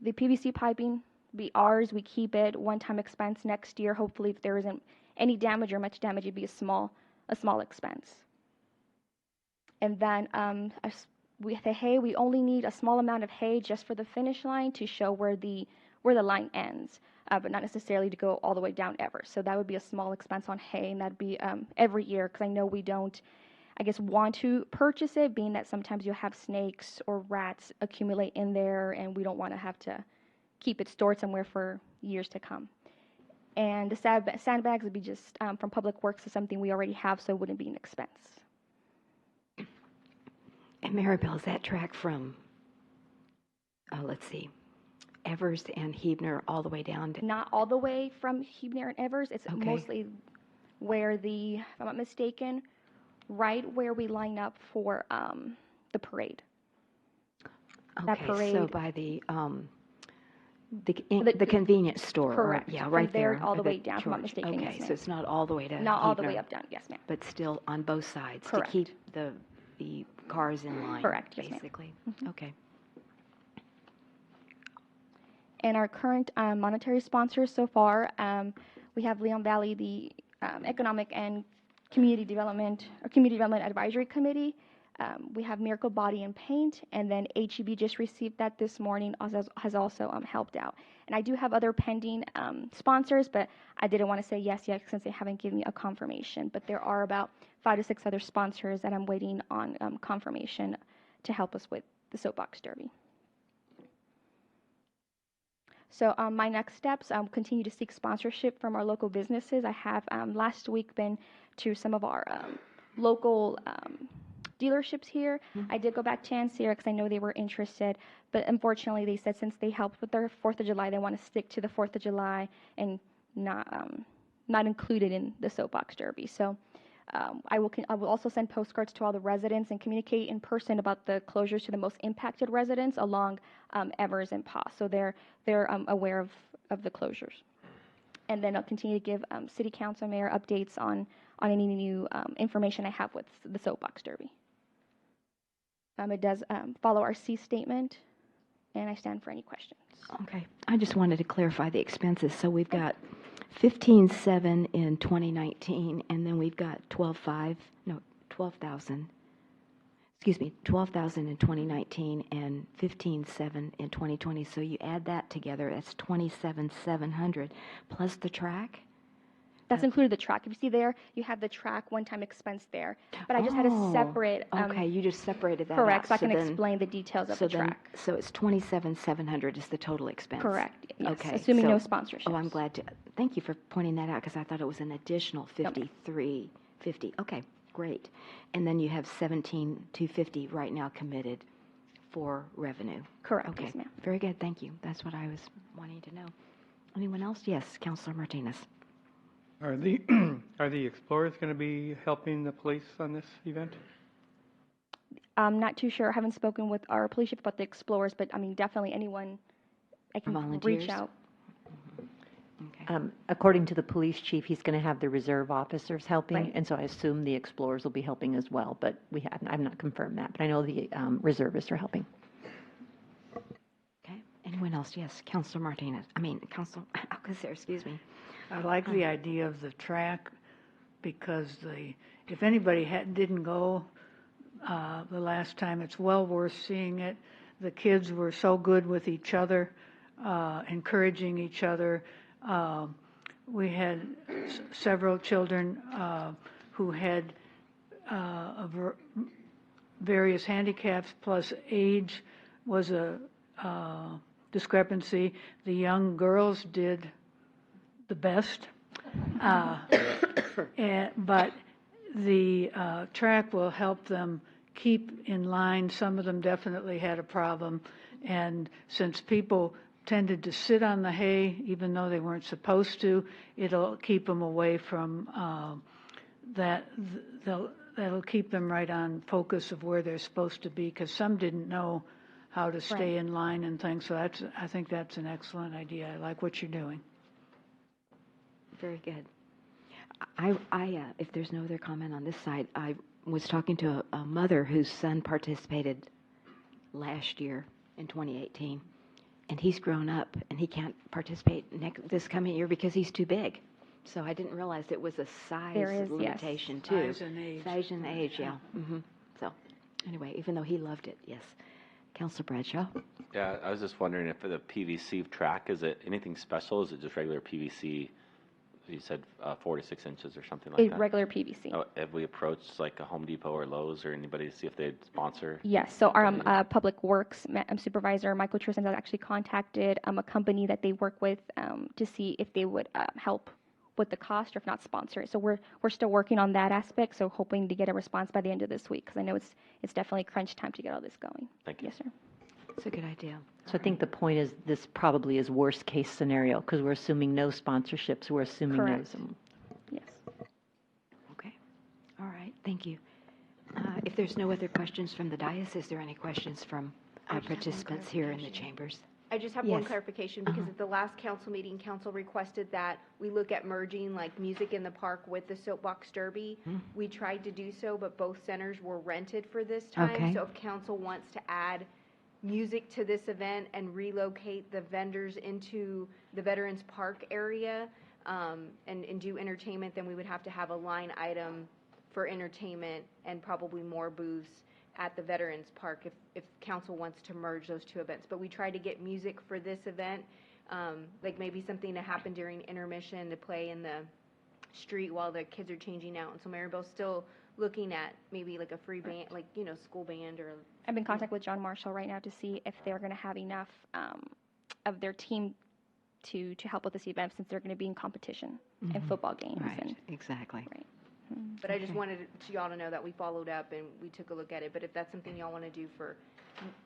PVC piping be ours. We keep it, one-time expense. Next year, hopefully, if there isn't any damage or much damage, it'd be a small expense. And then with the hay, we only need a small amount of hay just for the finish line to show where the line ends, but not necessarily to go all the way down Evers. So that would be a small expense on hay, and that'd be every year, because I know we don't, want to purchase it, being that sometimes you'll have snakes or rats accumulate in there, and we don't want to have to keep it stored somewhere for years to come. And the sandbags would be just from Public Works, is something we already have, so it wouldn't be an expense. And Maribel, is that track from, let's see, Evers and Huebner all the way down to... Not all the way from Huebner and Evers. It's Okay. mostly where if I'm not mistaken, right where we line up for the parade. That Okay, parade. so by the convenience store. Correct. Yeah, From right there there. all the at the way down, if I'm not church. mistaken, Okay, yes, so ma'am. it's not all the way to Not all the Huebner, way up down, yes, ma'am. but still on both sides Correct. to keep the cars in line. Correct, yes, ma'am. Basically. Mhm. Okay. And our current monetary sponsors so far, we have Leon Valley, the Economic and Community Development Advisory Committee. We have Miracle Body and Paint, and then HEB just received that this morning, has also helped out. And I do have other pending sponsors, but I didn't want to say yes yet since they haven't given me a confirmation. But there are about 5 to 6 other sponsors that I'm waiting on confirmation to help us with the Soapbox Derby. So my next steps, continue to seek sponsorship from our local businesses. I have last week been to some of our local dealerships here. Mm-hmm. I did go back to Ancira because I know they were interested, but unfortunately they said since they helped with their 4th of July, they want to stick to the 4th of July and not included in the Soapbox Derby. So I will also send postcards to all the residents and communicate in person about the closures to the most impacted residents along Evers and Pa. So they're aware of the closures. And then I'll continue to give City Council Mayor updates on any new information I have with the Soapbox Derby. It does follow our C statement, and I stand for any questions. Okay. I just wanted to clarify the expenses. So we've got 15,700 in 2019, and then we've got 12,000. Excuse me, 12,000 in 2019 and 15,700 in 2020. So you add that together, that's 27,700 plus the track. That's included the track. If you see there, you have the track one-time expense there. But I just had a separate. Okay, you just separated that out. Correct, so I can then- explain the details of so the then- track. So it's 27,700 is the total expense? Correct, yes, Okay. assuming no so- sponsorships. Oh, I'm glad to, thank you for pointing that out, because I thought it was an additional 5350. Okay, great. And then you have 17,250 right now committed for revenue? Correct, Okay, yes, ma'am. very good, thank you. That's what I was wanting to know. Anyone else? Yes, Counselor Martinez. Are the, are the Explorers going to be helping the police on this event? I'm not too sure. I haven't spoken with our police chief about the Explorers, but I mean, definitely anyone I can Volunteers? reach out. Okay. According to the police chief, he's going to have the reserve officers helping, Right. and so I assume the Explorers will be helping as well, but I've not confirmed that, but I know the reservists are helping. Okay, anyone else? Yes, Counselor Martinez, Counselor Alcacer, excuse me. I like the idea of the track because if anybody didn't go the last time, it's well worth seeing it. The kids were so good with each other, encouraging each other. We had several children who had various handicaps, plus age was a discrepancy. The young girls did the best, but the track will help them keep in line. Some of them definitely had a problem, and since people tended to sit on the hay even though they weren't supposed to, it'll keep them away from that. That'll keep them right on focus of where they're supposed to be, because some didn't know how to stay in line and things. So I think that's an excellent idea. I like what you're doing. Very good. If there's no other comment on this side, I was talking to a mother whose son participated last year in 2018, and he's grown up, and he can't participate this coming year because he's too big. So I didn't realize it was a size There is, yes. limitation too. Size and age. Size and age, yeah. So anyway, even though he loved it, yes. Councilor Bradshaw? Yeah, I was just wondering if the PVC track, is it anything special? Is it just regular PVC? You said 4 to 6 inches or something like that? Regular PVC. Oh, have we approached like a Home Depot or Lowe's or anybody to see if they'd sponsor? Yes, so our Public Works Supervisor, Michael Tristan, has actually contacted a company that they work with to see if they would help with the cost, or if not sponsor it. So we're still working on that aspect, so hoping to get a response by the end of this week, because I know it's definitely crunch time to get all this going. Thank you. Yes, sir. It's a good idea. So I think the point is this probably is worst case scenario, because we're assuming no sponsorships, we're assuming Correct. there's Yes. Okay. All right, thank you. If there's no other questions from the dais, is there any questions from our participants here in the chambers? I just have one Yes. clarification, because at the last council meeting, council requested that we look at merging like music in the park with the soapbox derby. We tried to do so, but both centers were rented for this time. Okay. So if council wants to add music to this event and relocate the vendors into the Veterans Park area, and do entertainment, then we would have to have a line item for entertainment and probably more booths at the Veterans Park if council wants to merge those two events. But we tried to get music for this event, like maybe something to happen during intermission to play in the street while the kids are changing out. And so Maribel's still looking at maybe like a free band, like, school band or. I'm in contact with John Marshall right now to see if they're going to have enough of their team to help with this event, since they're going to be in competition and football games. Right, And, exactly. right. But I just wanted y'all to know that we followed up and we took a look at it. But if that's something y'all want to do for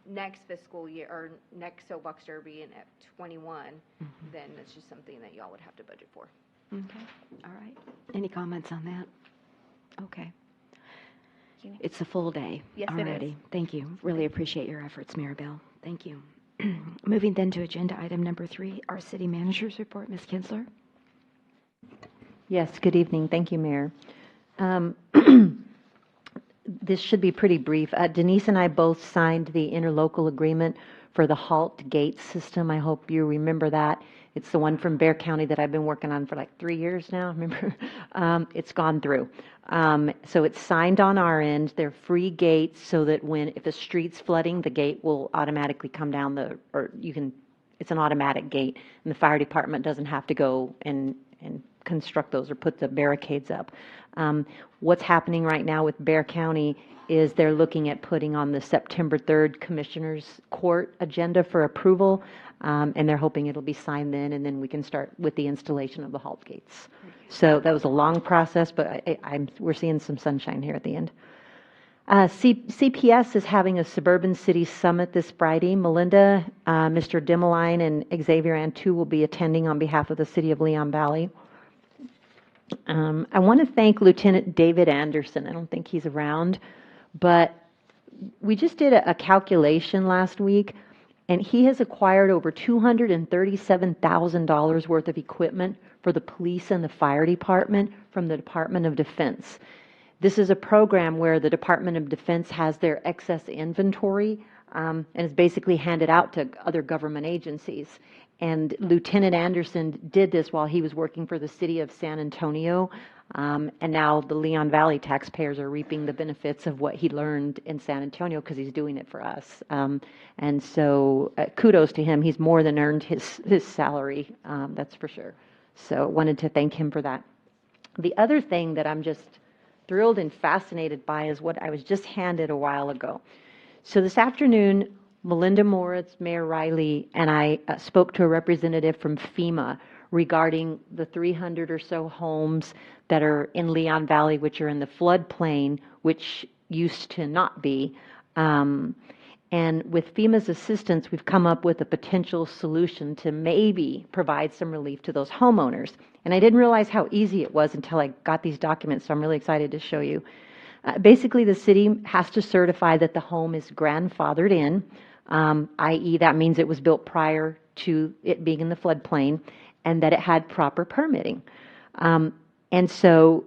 next fiscal year or next soapbox derby in F21, then that's just something that y'all would have to budget for. Okay, all right. Any comments on that? Okay. Thank you. It's a full day Yes, it is. already. Thank you. Really appreciate your efforts, Maribel. Thank you. Moving then to agenda item number 3, our city manager's report. Ms. Kinsler? Yes, good evening. Thank you, Mayor. This should be pretty brief. Denise and I both signed the interlocal agreement for the halt gate system. I hope you remember that. It's the one from Bexar County that I've been working on for like 3 years now, remember? It's gone through. So it's signed on our end. They're free gates so that if a street's flooding, the gate will automatically come down it's an automatic gate, and the fire department doesn't have to go and construct those or put the barricades up. What's happening right now with Bear County is they're looking at putting on the September 3rd Commissioners Court agenda for approval, and they're hoping it'll be signed then, and then we can start with the installation of the halt gates. So that was a long process, but we're seeing some sunshine here at the end. CPS is having a Suburban City Summit this Friday. Melinda, Mr. Dimmeline, and Xavier Antu will be attending on behalf of the City of Leon Valley. I want to thank Lieutenant David Anderson. I don't think he's around, but we just did a calculation last week, and he has acquired over $237,000 worth of equipment for the police and the fire department from the Department of Defense. This is a program where the Department of Defense has their excess inventory and is basically handed out to other government agencies. And Lieutenant Anderson did this while he was working for the city of San Antonio. And now the Leon Valley taxpayers are reaping the benefits of what he learned in San Antonio because he's doing it for us. And so kudos to him. He's more than earned his salary, that's for sure. So wanted to thank him for that. The other thing that I'm just thrilled and fascinated by is what I was just handed a while ago. So this afternoon, Melinda Moritz, Mayor Riley, and I spoke to a representative from FEMA regarding the 300 or so homes that are in Leon Valley, which are in the floodplain, which used to not be. And with FEMA's assistance, we've come up with a potential solution to maybe provide some relief to those homeowners. And I didn't realize how easy it was until I got these documents, so I'm really excited to show you. Basically, the city has to certify that the home is grandfathered in, i.e. that means it was built prior to it being in the floodplain, and that it had proper permitting. And so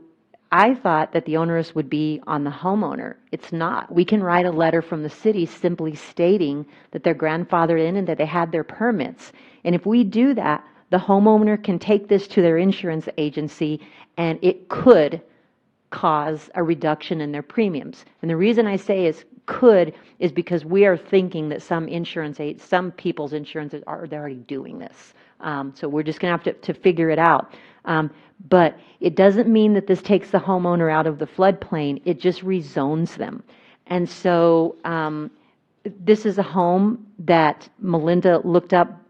I thought that the onus would be on the homeowner. It's not. We can write a letter from the city simply stating that they're grandfathered in and that they had their permits. And if we do that, the homeowner can take this to their insurance agency, and it could cause a reduction in their premiums. And the reason I say is could is because we are thinking that some people's insurances are already doing this. So we're just going to have to figure it out. But it doesn't mean that this takes the homeowner out of the floodplain. It just rezones them. And so this is a home that Melinda looked up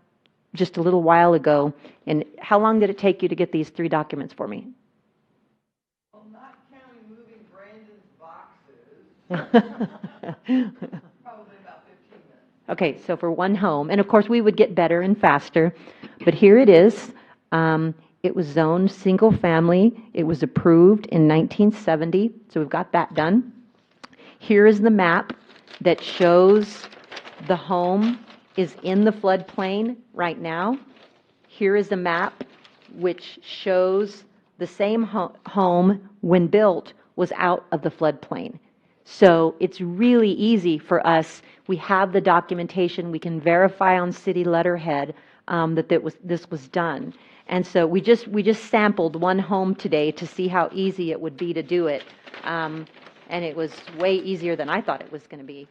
just a little while ago. And how long did it take you to get these 3 documents for me? Well, not counting moving Brandon's boxes, probably about 15 minutes. Okay, so for one home, and of course we would get better and faster, but here it is. It was zoned single family. It was approved in 1970, so we've got that done. Here is the map that shows the home is in the floodplain right now. Here is a map which shows the same home, when built, was out of the floodplain. So it's really easy for us. We have the documentation. We can verify on city letterhead that this was done. And so we just sampled one home today to see how easy it would be to do it. And it was way easier than I thought it was going to be.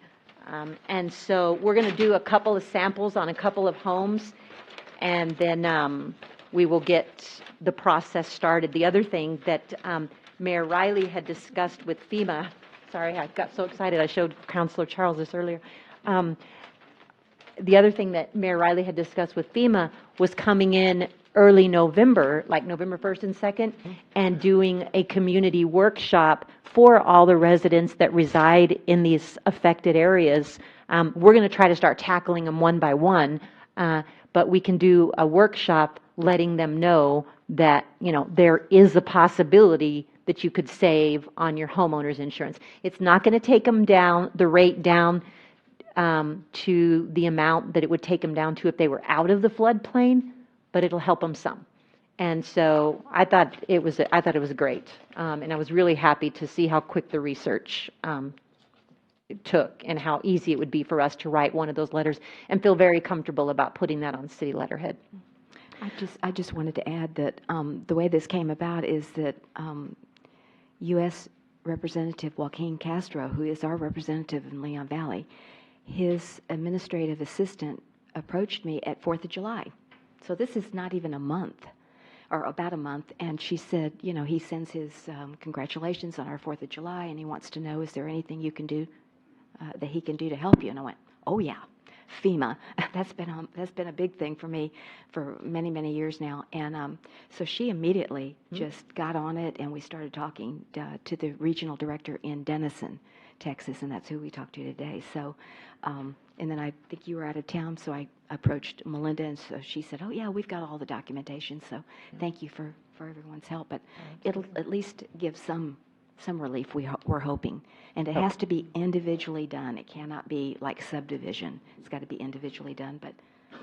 And so we're going to do a couple of samples on a couple of homes, and then we will get the process started. The other thing that Mayor Riley had discussed with FEMA, sorry, I got so excited, I showed Councilor Charles this earlier. The other thing that Mayor Riley had discussed with FEMA was coming in early November, like November 1st and 2nd, and doing a community workshop for all the residents that reside in these affected areas. We're going to try to start tackling them one by one, but we can do a workshop letting them know that, there is a possibility that you could save on your homeowner's insurance. It's not going to take them down, the rate down to the amount that it would take them down to if they were out of the floodplain, but it'll help them some. And so I thought it was great, and I was really happy to see how quick the research it took and how easy it would be for us to write one of those letters and feel very comfortable about putting that on city letterhead. I just wanted to add that the way this came about is that U.S. Representative Joaquin Castro, who is our representative in Leon Valley, his administrative assistant approached me at 4th of July. So this is not even a month, or about a month, and she said, you know, he sends his congratulations on our 4th of July, and he wants to know, is there anything you can do, that he can do to help you? And I went, oh yeah, FEMA. That's been a big thing for me for many, many years now. And so she immediately just got on it, and we started talking to the regional director in Denison, Texas, and that's who we talked to today. So, and then I think you were out of town, so I approached Melinda, and so she said, oh yeah, we've got all the documentation, so thank you for everyone's help. But it'll at least give some relief, we're hoping. And it has to be individually done. It cannot be like subdivision. It's got to be individually done, but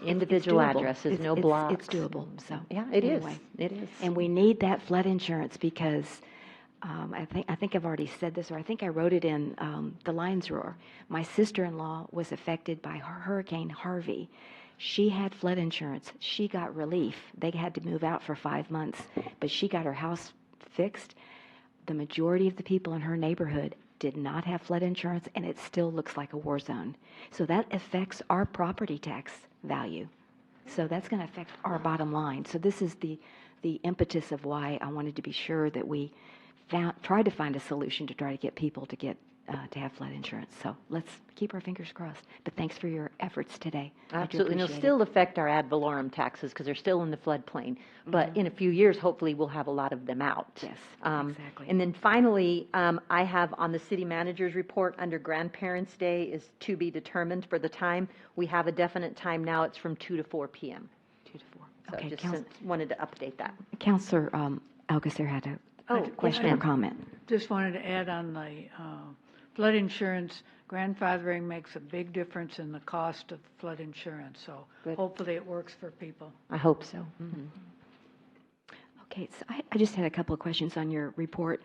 Individual it's doable. addresses, no It's blocks. doable, so. Yeah, it is. anyway. It is. And we need that flood insurance because I think I've already said this, or I think I wrote it in the Lions Roar. My sister-in-law was affected by Hurricane Harvey. She had flood insurance. She got relief. They had to move out for 5 months, but she got her house fixed. The majority of the people in her neighborhood did not have flood insurance, and it still looks like a war zone. So that affects our property tax value. So that's going to affect our bottom line. So this is the impetus of why I wanted to be sure that we tried to find a solution to try to get people to get to have flood insurance. So let's keep our fingers crossed. But thanks for your efforts today. Absolutely. And it'll I do still affect our ad valorem taxes because they're still in the floodplain. But in a few years, hopefully, we'll have a lot of them out. Yes, exactly. And then finally, I have on the city manager's report under Grandparents' Day is to be determined for the time. We have a definite time now. It's from 2 to 4 p.m. 2 to 4. So Okay, just wanted to update that. Councilor Alcacer had a question or comment. Just wanted to add on the flood insurance, grandfathering makes a big difference in the cost of flood insurance, so hopefully it works for people. I hope so. Mm-hmm. Okay, so I just had a couple of questions on your report.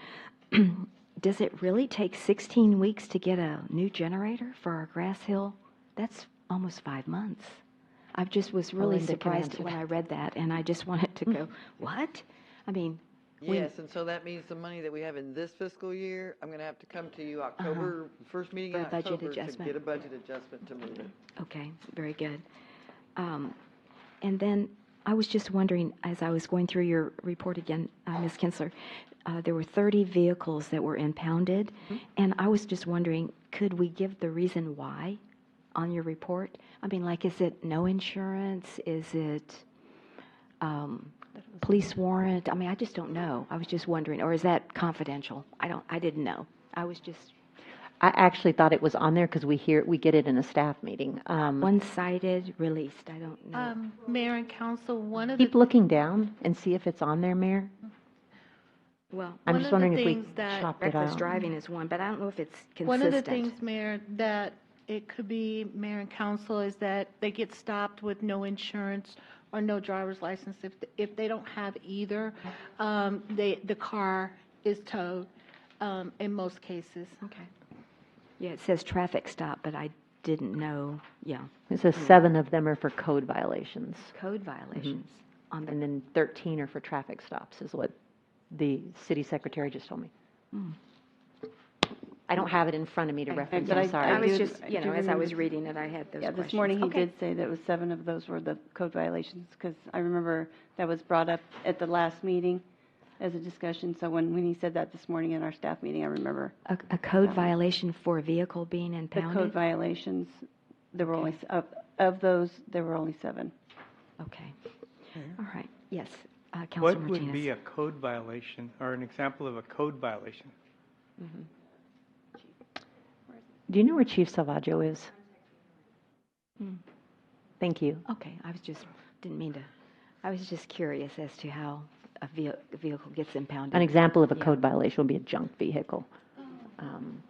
Does it really take 16 weeks to get a new generator for our Grass Hill? That's almost 5 months. I just was really Linda can surprised answer when that. I read that, and I just wanted to go, what? I mean, Yes, and so that means the money that we have in this fiscal year, I'm going to have to come to you October, first meeting For in a budget October to adjustment. get a budget adjustment to move it. Okay, very good. And then I was just wondering, as I was going through your report again, Ms. Kinsler, there were 30 vehicles that were impounded, and I was just wondering, could we give the reason why on your report? I mean, like, is it no insurance? Is it police warrant? I mean, I just don't know. I was just wondering, or is that confidential? I didn't know. I was just I actually thought it was on there because we get it in a staff meeting. one-sided released. I don't know. Mayor and council, one of Keep looking down and see if it's on there, Mayor. Well, I'm just wondering if we things that chopped it reckless out. driving is one, but I don't know if it's consistent. One of the things, Mayor, that it could be, Mayor and Council, is that they get stopped with no insurance or no driver's license. If they don't have either, the car is towed in most cases. Okay. Yeah, it says traffic stop, but I didn't know, yeah. It says 7 of them are for code violations. Code violations. On the, And then 13 are for traffic stops, is what the city secretary just told me. I don't have it in front of me to reference, but I'm sorry. I was do- just, I you do know, as I remember was this- reading it, I had those Yeah, questions. this morning he Okay. did say that was 7 of those were the code violations, because I remember that was brought up at the last meeting as a discussion. So when he said that this morning in our staff meeting, I remember A code violation for a vehicle being the impounded? code violations. There were only, of those, there were only 7. Okay. All right. Yes, Councilor What Martinez. would be a code violation or an example of a code violation? Do you know where Chief Salvaggio is? Thank you. Okay, didn't mean to, I was just curious as to how a vehicle gets impounded. An example of a Yeah. code violation would be a junk vehicle. I'm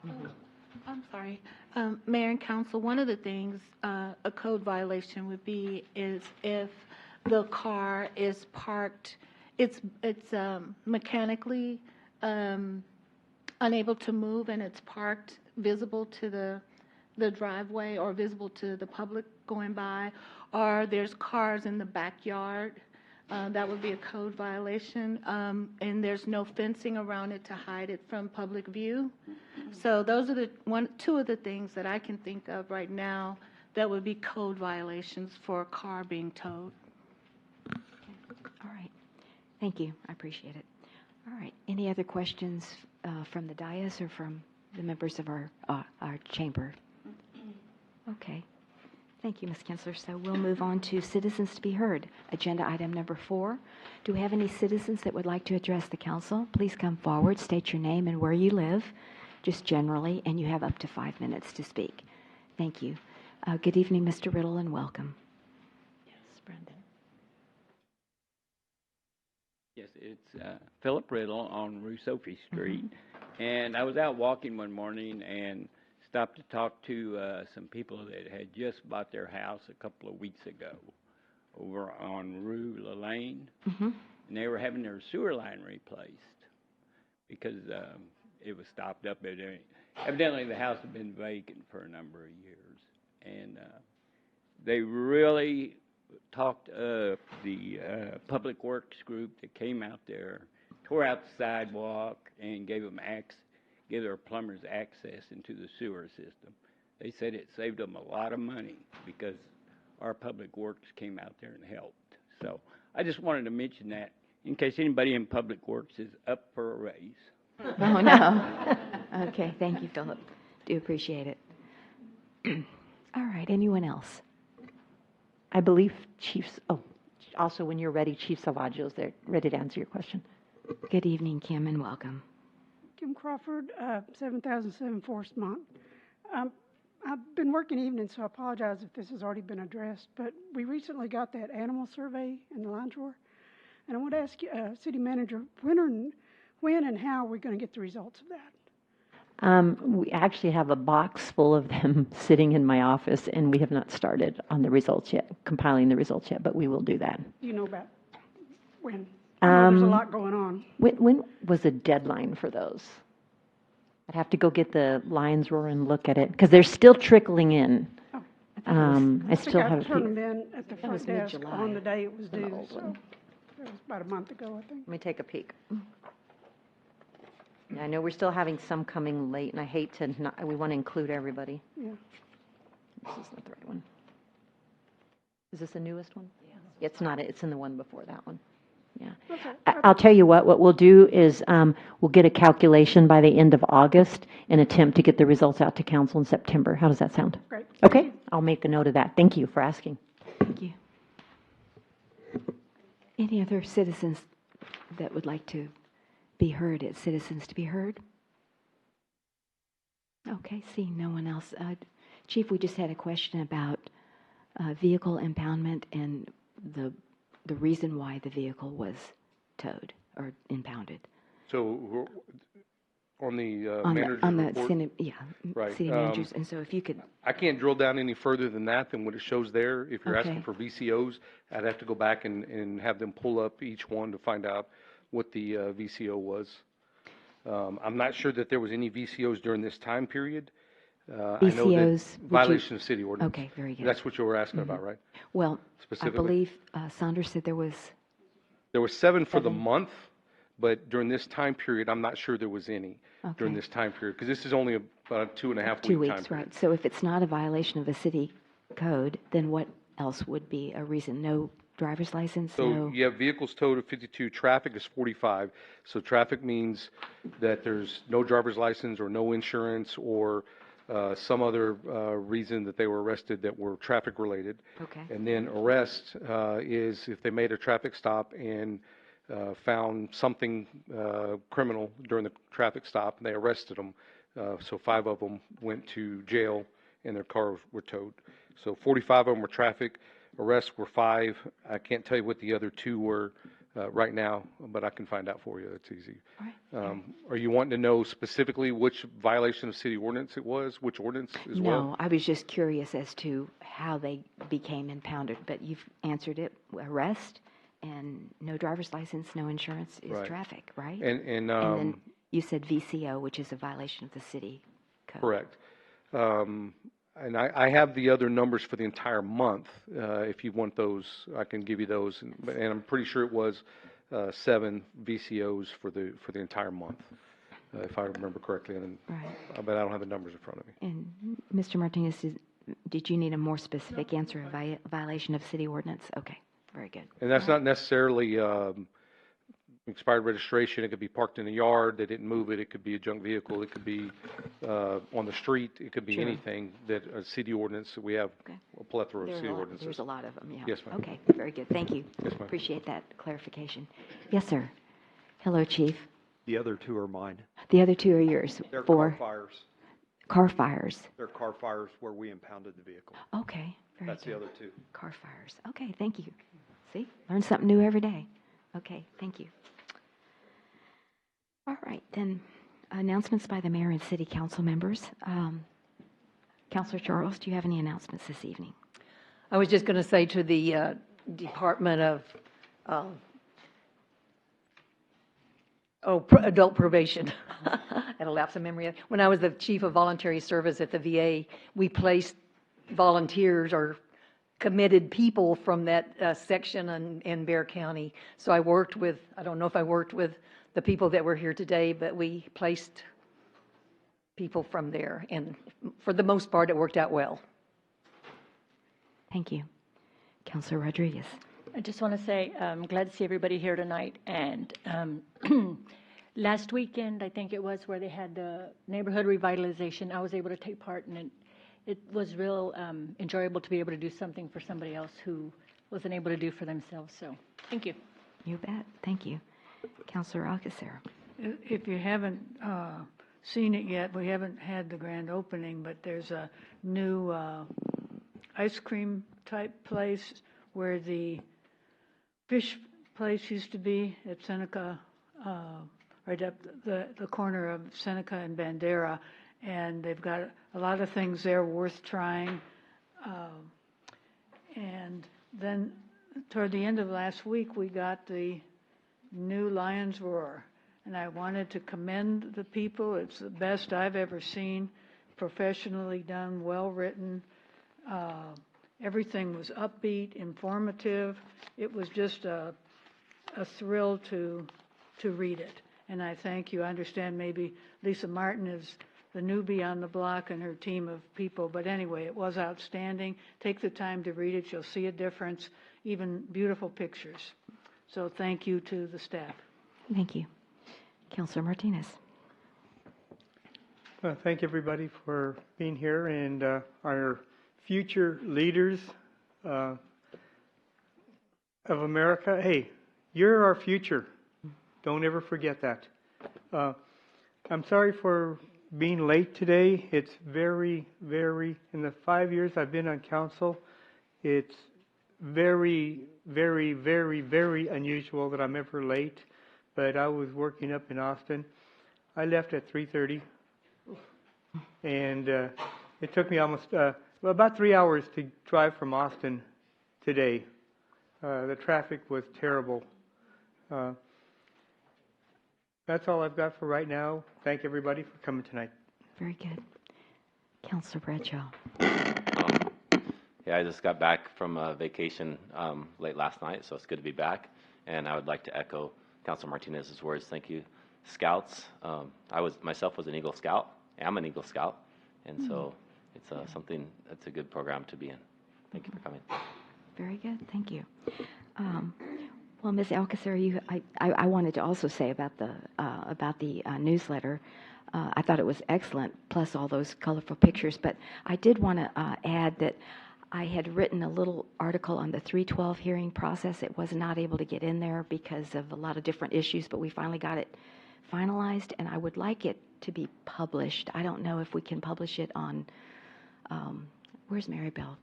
sorry. Mayor and council, one of the things a code violation would be is if the car is parked, it's mechanically unable to move and it's parked visible to the driveway or visible to the public going by, or there's cars in the backyard. That would be a code violation, and there's no fencing around it to hide it from public view. So those are two of the things that I can think of right now that would be code violations for a car being towed. All right. Thank you. I appreciate it. All right. Any other questions from the dais or from the members of our chamber? Okay. Thank you, Ms. Kinsler. So we'll move on to citizens to be heard. Agenda item number 4. Do we have any citizens that would like to address the council? Please come forward, state your name and where you live, just generally, and you have up to 5 minutes to speak. Thank you. Good evening, Mr. Riddle, and welcome. Yes, Brandon. Yes, it's Philip Riddle on Rousseau Street. And I was out walking one morning and stopped to talk to some people that had just bought their house a couple of weeks ago over on Rue La Lane. And they were having their sewer line replaced because it was stopped up. Evidently, the house had been vacant for a number of years. And they really talked up the public works group that came out there, tore out the sidewalk, and gave their plumbers access into the sewer system. They said it saved them a lot of money because our public works came out there and helped. So I just wanted to mention that in case anybody in public works is up for a raise. Oh, no. Okay, thank you, Philip. Do appreciate it. All right, anyone else? I believe also when you're ready, Chief Salvaggio is there, ready to answer your question. Good evening, Kim, and welcome. Kim Crawford, 7007 Forestmont. I've been working evenings, so I apologize if this has already been addressed, but we recently got that animal survey in the line drawer, and I want to ask you, City Manager, when and how are we going to get the results of that? We actually have a box full of them sitting in my office, and we have not started on the results yet, compiling the results yet, but we will do that. Do you know about when? I know there's a lot going on. When was the deadline for those? I'd have to go get the lines roar and look at it, because they're still trickling in. Oh, I still have I a turned them few. in at the front desk on the day it was due, so it was about a month ago, I think. Let me take a peek. Yeah, I know we're still having some coming late, and I hate to not, we want to include everybody. Yeah. This is not the right one. Is this the newest one? Yeah. It's not, it's in the one before that one. Yeah. Okay. I'll tell you what we'll do is we'll get a calculation by the end of August and attempt to get the results out to council in September. How does that sound? Great. Okay, I'll make a note of that. Thank you for asking. Thank you. Any other citizens that would like to be heard at Citizens to be Heard? Okay, seeing no one else. Chief, we just had a question about vehicle impoundment and the reason why the vehicle was towed or impounded. So on the On manager's the report? Right. city managers. And so if you could, I can't drill down any further than that than what it shows there. If you're asking Okay. for VCOs, I'd have to go back and have them pull up each one to find out what the VCO was. I'm not sure that there was any VCOs during this time period. I know that VCOs, violation of city ordinance. Okay, very good. That's what you were asking about, right? well, I Specifically? believe Saunders said there was, There were 7 for the month, but during this time period, I'm not sure there was any during Okay. this time period, because this is only about a 2.5 2 week time weeks, period. right? So if it's not a violation of a city code, then what else would be a reason? No driver's license? So No. you have vehicles towed at 52, traffic is 45. So traffic means that there's no driver's license or no insurance or some other reason that they were arrested that were traffic related. Okay. And then arrest is if they made a traffic stop and found something criminal during the traffic stop, and they arrested them. So 5 of them went to jail and their cars were towed. So 45 of them were traffic. Arrests were 5. I can't tell you what the other 2 were right now, but I can find out for you. It's easy. Are you wanting to know specifically which violation of city ordinance it was, which ordinance as well? No, I was just curious as to how they became impounded, but you've answered it. Arrest and no driver's license, no insurance is Right. traffic, right? And then you said VCO, which is a violation of the city code. correct. And I have the other numbers for the entire month. If you want those, I can give you those. And I'm pretty sure it was 7 VCOs for the entire month, if I remember correctly. And but I don't have the numbers in front of me. And Mr. Martinez, did you need a more specific answer, a violation of city ordinance? Okay, very good. And that's not necessarily expired registration. It could be parked in the yard, they didn't move it, it could be a junk vehicle, it could be on the street, it could be Sure. anything that a city ordinance, that we have a plethora of city ordinances. There's a lot of them, yeah. Yes, ma'am. Okay, very good, thank you. Yes, ma'am. Appreciate that clarification. Yes, sir. Hello, Chief. The other two are mine. The other two are yours. They're For car fires. car fires. They're car fires where we impounded the vehicle. Okay, very That's good. the other two. Car fires. Okay, thank you. See, learn something new every day. Okay, thank you. All right, then, announcements by the mayor and city council members. Councilor Charles, do you have any announcements this evening? I was just going to say to the Department of adult probation, at a lapse of memory. When I was the chief of voluntary service at the VA, we placed volunteers or committed people from that section in Bexar County. So I worked with, I don't know if I worked with the people that were here today, but we placed people from there. And for the most part, it worked out well. Thank you. Councilor Rodriguez. I just want to say I'm glad to see everybody here tonight. And last weekend, I think it was, where they had the neighborhood revitalization, I was able to take part in it. It was real enjoyable to be able to do something for somebody else who wasn't able to do for themselves. So thank you. You bet. Thank you. Councilor Alcacer. If you haven't seen it yet, we haven't had the grand opening, but there's a new ice cream type place where the fish place used to be at Seneca, right up the corner of Seneca and Bandera, and they've got a lot of things there worth trying. And then toward the end of last week, we got the new Lion's Roar, and I wanted to commend the people. It's the best I've ever seen, professionally done, well written. Everything was upbeat, informative. It was just a thrill to read it. And I thank you. I understand maybe Lisa Martin is the newbie on the block and her team of people. But anyway, it was outstanding. Take the time to read it. You'll see a difference, even beautiful pictures. So thank you to the staff. Thank you. Councilor Martinez. Thank everybody for being here, and our future leaders of America. Hey, you're our future. Don't ever forget that. I'm sorry for being late today. It's very, very, in the 5 years I've been on council, it's very, very, very, very unusual that I'm ever late. But I was working up in Austin. I left at 3:30, and it took me almost about 3 hours to drive from Austin today. The traffic was terrible. That's all I've got for right now. Thank everybody for coming tonight. Very good. Councilor Bradshaw. Yeah, I just got back from a vacation late last night, so it's good to be back. And I would like to echo Councilor Martinez's words. Thank you, Scouts. I was myself was an Eagle Scout. I'm an Eagle Scout, and so it's something that's a good program to be in. Thank you for coming. Very good. Thank you. Well, Ms. Alcacer, I wanted to also say about the newsletter. I thought it was excellent, plus all those colorful pictures. But I did want to add that I had written a little article on the 312 hearing process. It was not able to get in there because of a lot of different issues, but we finally got it finalized, and I would like it to be published. I don't know if we can publish it on, where's Maribel?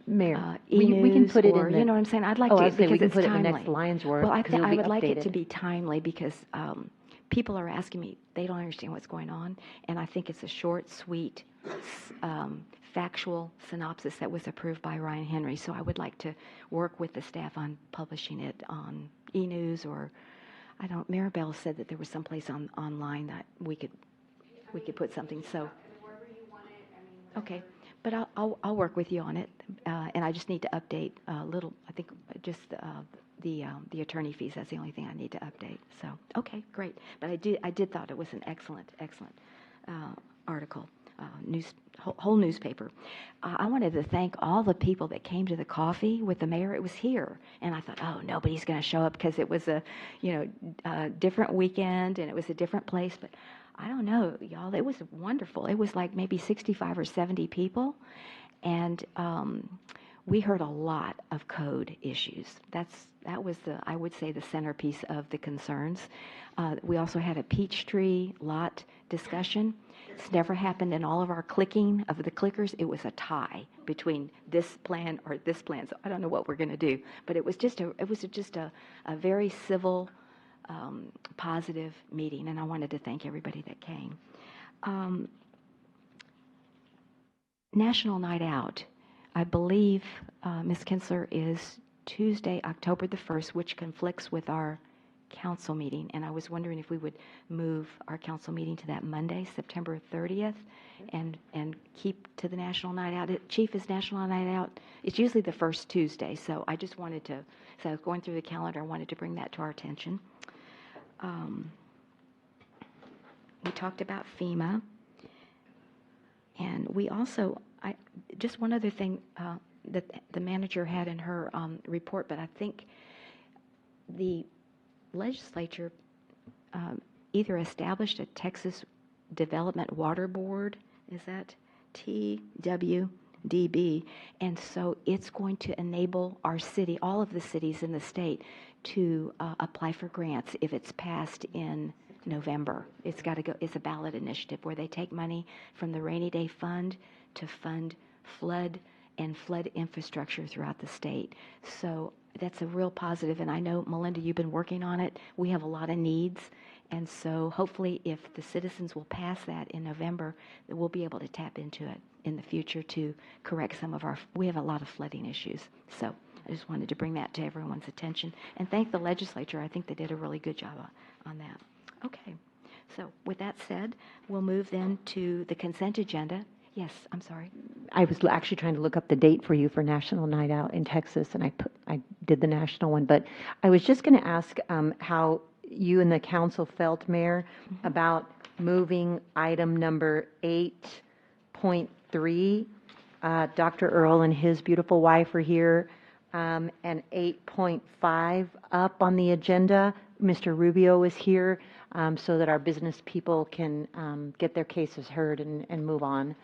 Mayor, E-News, we can put it or, in the, you know what I'm saying? I'd like oh, to, I was saying because we can it's put it in timely. the next Lions Roar. Well, I would like it update to be timely because people are asking me, they don't understand what's going on, and I think it's a short, sweet, factual synopsis that was approved by Ryan Henry. So I would like to work with the staff on publishing it on E-News, or I don't. Maribel said that there was someplace online that we could put something. So okay, but I'll work with you on it, and I just need to update a little. I think just the attorney fees. That's the only thing I need to update. So okay, great. But I did thought it was an excellent article, news whole newspaper. I wanted to thank all the people that came to the coffee with the mayor. It was here, and I thought, oh, nobody's going to show up because it was a, different weekend and it was a different place. But I don't know, y'all. It was wonderful. It was like maybe 65 or 70 people, and we heard a lot of code issues. That was I would say, the centerpiece of the concerns. We also had a Peachtree lot discussion. It's never happened in all of our clicking of the clickers. It was a tie between this plan or this plan. So I don't know what we're going to do, but it was just a very civil, positive meeting, and I wanted to thank everybody that came. National Night Out, I believe, Ms. Kinsler, is Tuesday, October the 1st, which conflicts with our council meeting, and I was wondering if we would move our council meeting to that Monday, September 30th, and keep to the National Night Out. Chief, is National Night Out, it's usually the first Tuesday, so I just wanted to, so I was going through the calendar, I wanted to bring that to our attention. We talked about FEMA, and we also, just one other thing that the manager had in her report, but I think the legislature either established a Texas Development Water Board, is that TWDB, and so it's going to enable our city, all of the cities in the state, to apply for grants if it's passed in November. It's got to go, it's a ballot initiative where they take money from the rainy day fund to fund flood and flood infrastructure throughout the state. So that's a real positive, and I know, Melinda, you've been working on it. We have a lot of needs, and so hopefully if the citizens will pass that in November, that we'll be able to tap into it in the future to correct some of we have a lot of flooding issues. So I just wanted to bring that to everyone's attention and thank the legislature. I think they did a really good job on that. Okay, so with that said, we'll move then to the consent agenda. Yes, I'm sorry. I was actually trying to look up the date for you for National Night Out in Texas, and I did the national one. But I was just going to ask how you and the council felt, Mayor, about moving item number 8.3. Dr. Earl and his beautiful wife are here, and 8.5 up on the agenda. Mr. Rubio is here so that our business people can get their cases heard and move on.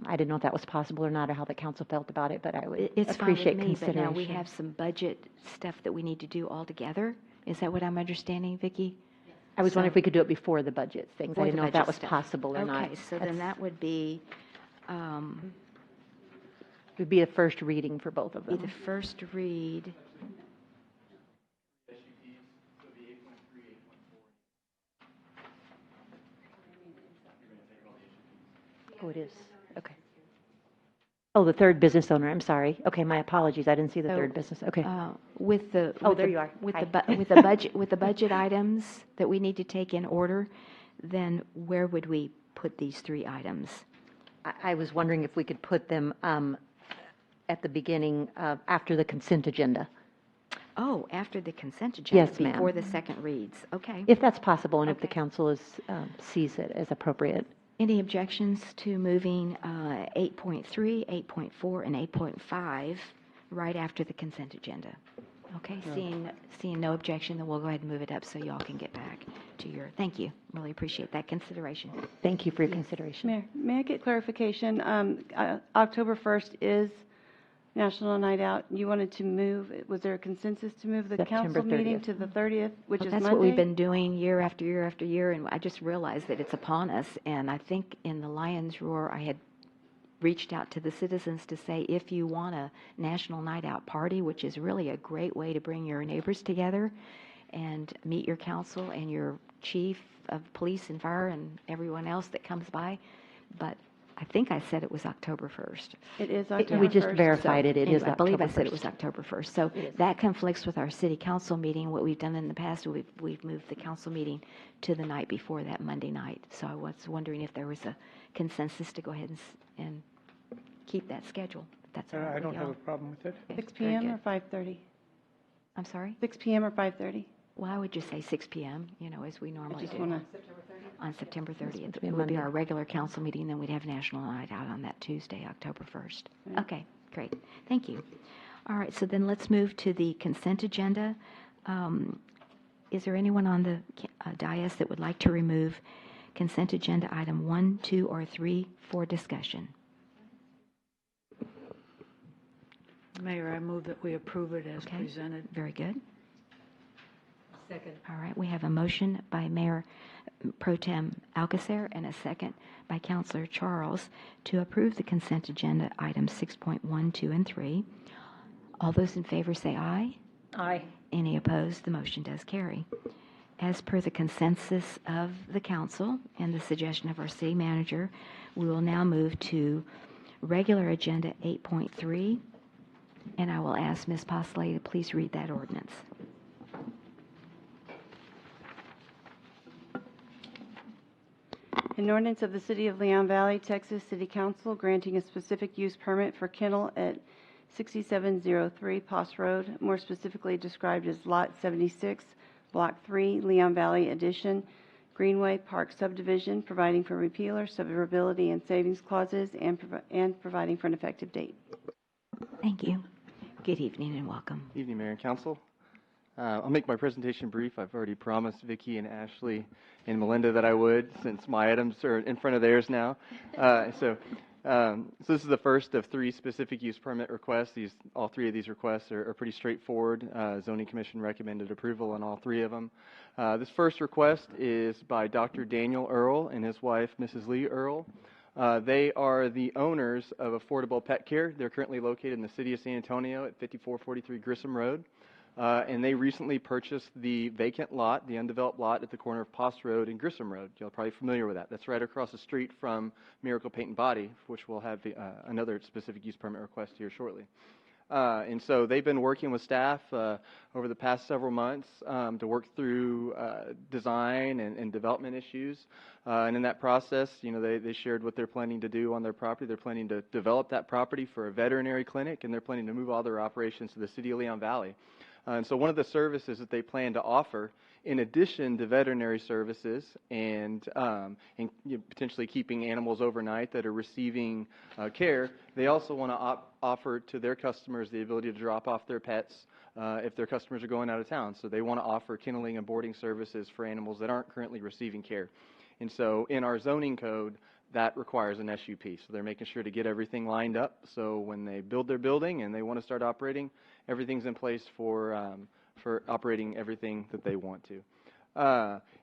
I didn't know if that was possible or not, or how the council felt about it, but I would it's appreciate fine with me, consideration. But now we have some budget stuff that we need to do all together. Is that what I'm understanding, Vicki? I was wondering if we could do it before the budget things. I didn't know if that was possible or not. Okay, so then that would be... It would be a first reading for both of them. Be the first read. Oh, it is. Okay. Oh, the third business owner. I'm sorry. Okay, my apologies. I didn't see the third business. Okay. With the there you are. With Hi. with the budget items that we need to take in order, then where would we put these three items? I was wondering if we could put them at the beginning after the consent agenda. Oh, after the consent agenda. Yes, ma'am. Before the second reads. Okay. If that's possible, and if the council sees it as appropriate. Any objections to moving 8.3, 8.4, and 8.5 right after the consent agenda? Okay, seeing no objection, then we'll go ahead and move it up so y'all can get back to your, thank you. Really appreciate that consideration. Thank you for your consideration. Mayor, may I get clarification? October 1st is National Night Out. You wanted to move, was there a consensus to move the September council meeting 30th. to the 30th, which is That's Monday? what we've been doing year after year after year, and I just realized that it's upon us. And I think in the Lion's Roar, I had reached out to the citizens to say, if you want a National Night Out party, which is really a great way to bring your neighbors together and meet your council and your chief of police and fire and everyone else that comes by. But I think I said it was October 1st. It is October We just 1st. verified it. It is Anyway, I believe I October said it 1st. was October 1st. So that conflicts with our city council meeting. What we've done in the past, we've moved the council meeting to the night before that Monday night. So I was wondering if there was a consensus to go ahead and keep that schedule. If that's all right I with don't have y'all. a problem with it. Okay, 6 very p.m. good. or 5:30? I'm sorry? 6 p.m. or 5:30? Well, I would just say 6 p.m., as we normally just do. wanna- on September 30th. be It would be Monday. our regular council meeting, then we'd have National Night Out on that Tuesday, October 1st. Okay, great. Thank you. All right, so then let's move to the consent agenda. Is there anyone on the dais that would like to remove consent agenda item 1, 2, or 3 for discussion? Mayor, I move that we approve it as presented. Very good. Second. All right, we have a motion by Mayor Pro Tem Alcacer and a second by Councilor Charles to approve the consent agenda items 6.1, 2, and 3. All those in favor say aye. Aye. Any opposed? The motion does carry. As per the consensus of the council and the suggestion of our city manager, we will now move to regular agenda 8.3, and I will ask Ms. Posley to please read that ordinance. An ordinance of the City of Leon Valley, Texas City Council granting a specific use permit for kennel at 6703 Post Road, more specifically described as Lot 76, Block 3, Leon Valley Addition, Greenway Park Subdivision, providing for repeal or severability and savings clauses, and providing for an effective date. Thank you. Good evening and welcome. Evening, Mayor and Council. I'll make my presentation brief. I've already promised Vicki and Ashley and Melinda that I would, since my items are in front of theirs now. So this is the first of 3 specific use permit requests. All 3 of these requests are pretty straightforward. Zoning Commission recommended approval on all 3 of them. This first request is by Dr. Daniel Earl and his wife, Mrs. Lee Earl. They are the owners of Affordable Pet Care. They're currently located in the city of San Antonio at 5443 Grissom Road. And they recently purchased the vacant lot, the undeveloped lot at the corner of Post Road and Grissom Road. You're probably familiar with that. That's right across the street from Miracle Paint and Body, which will have another specific use permit request here shortly. And so they've been working with staff over the past several months to work through design and development issues. And in that process, they shared what they're planning to do on their property. They're planning to develop that property for a veterinary clinic, and they're planning to move all their operations to the city of Leon Valley. And so one of the services that they plan to offer, in addition to veterinary services and potentially keeping animals overnight that are receiving care, they also want to offer to their customers the ability to drop off their pets if their customers are going out of town. So they want to offer kenneling and boarding services for animals that aren't currently receiving care. And so in our zoning code, that requires an SUP. So they're making sure to get everything lined up. So when they build their building and they want to start operating, everything's in place for operating everything that they want to.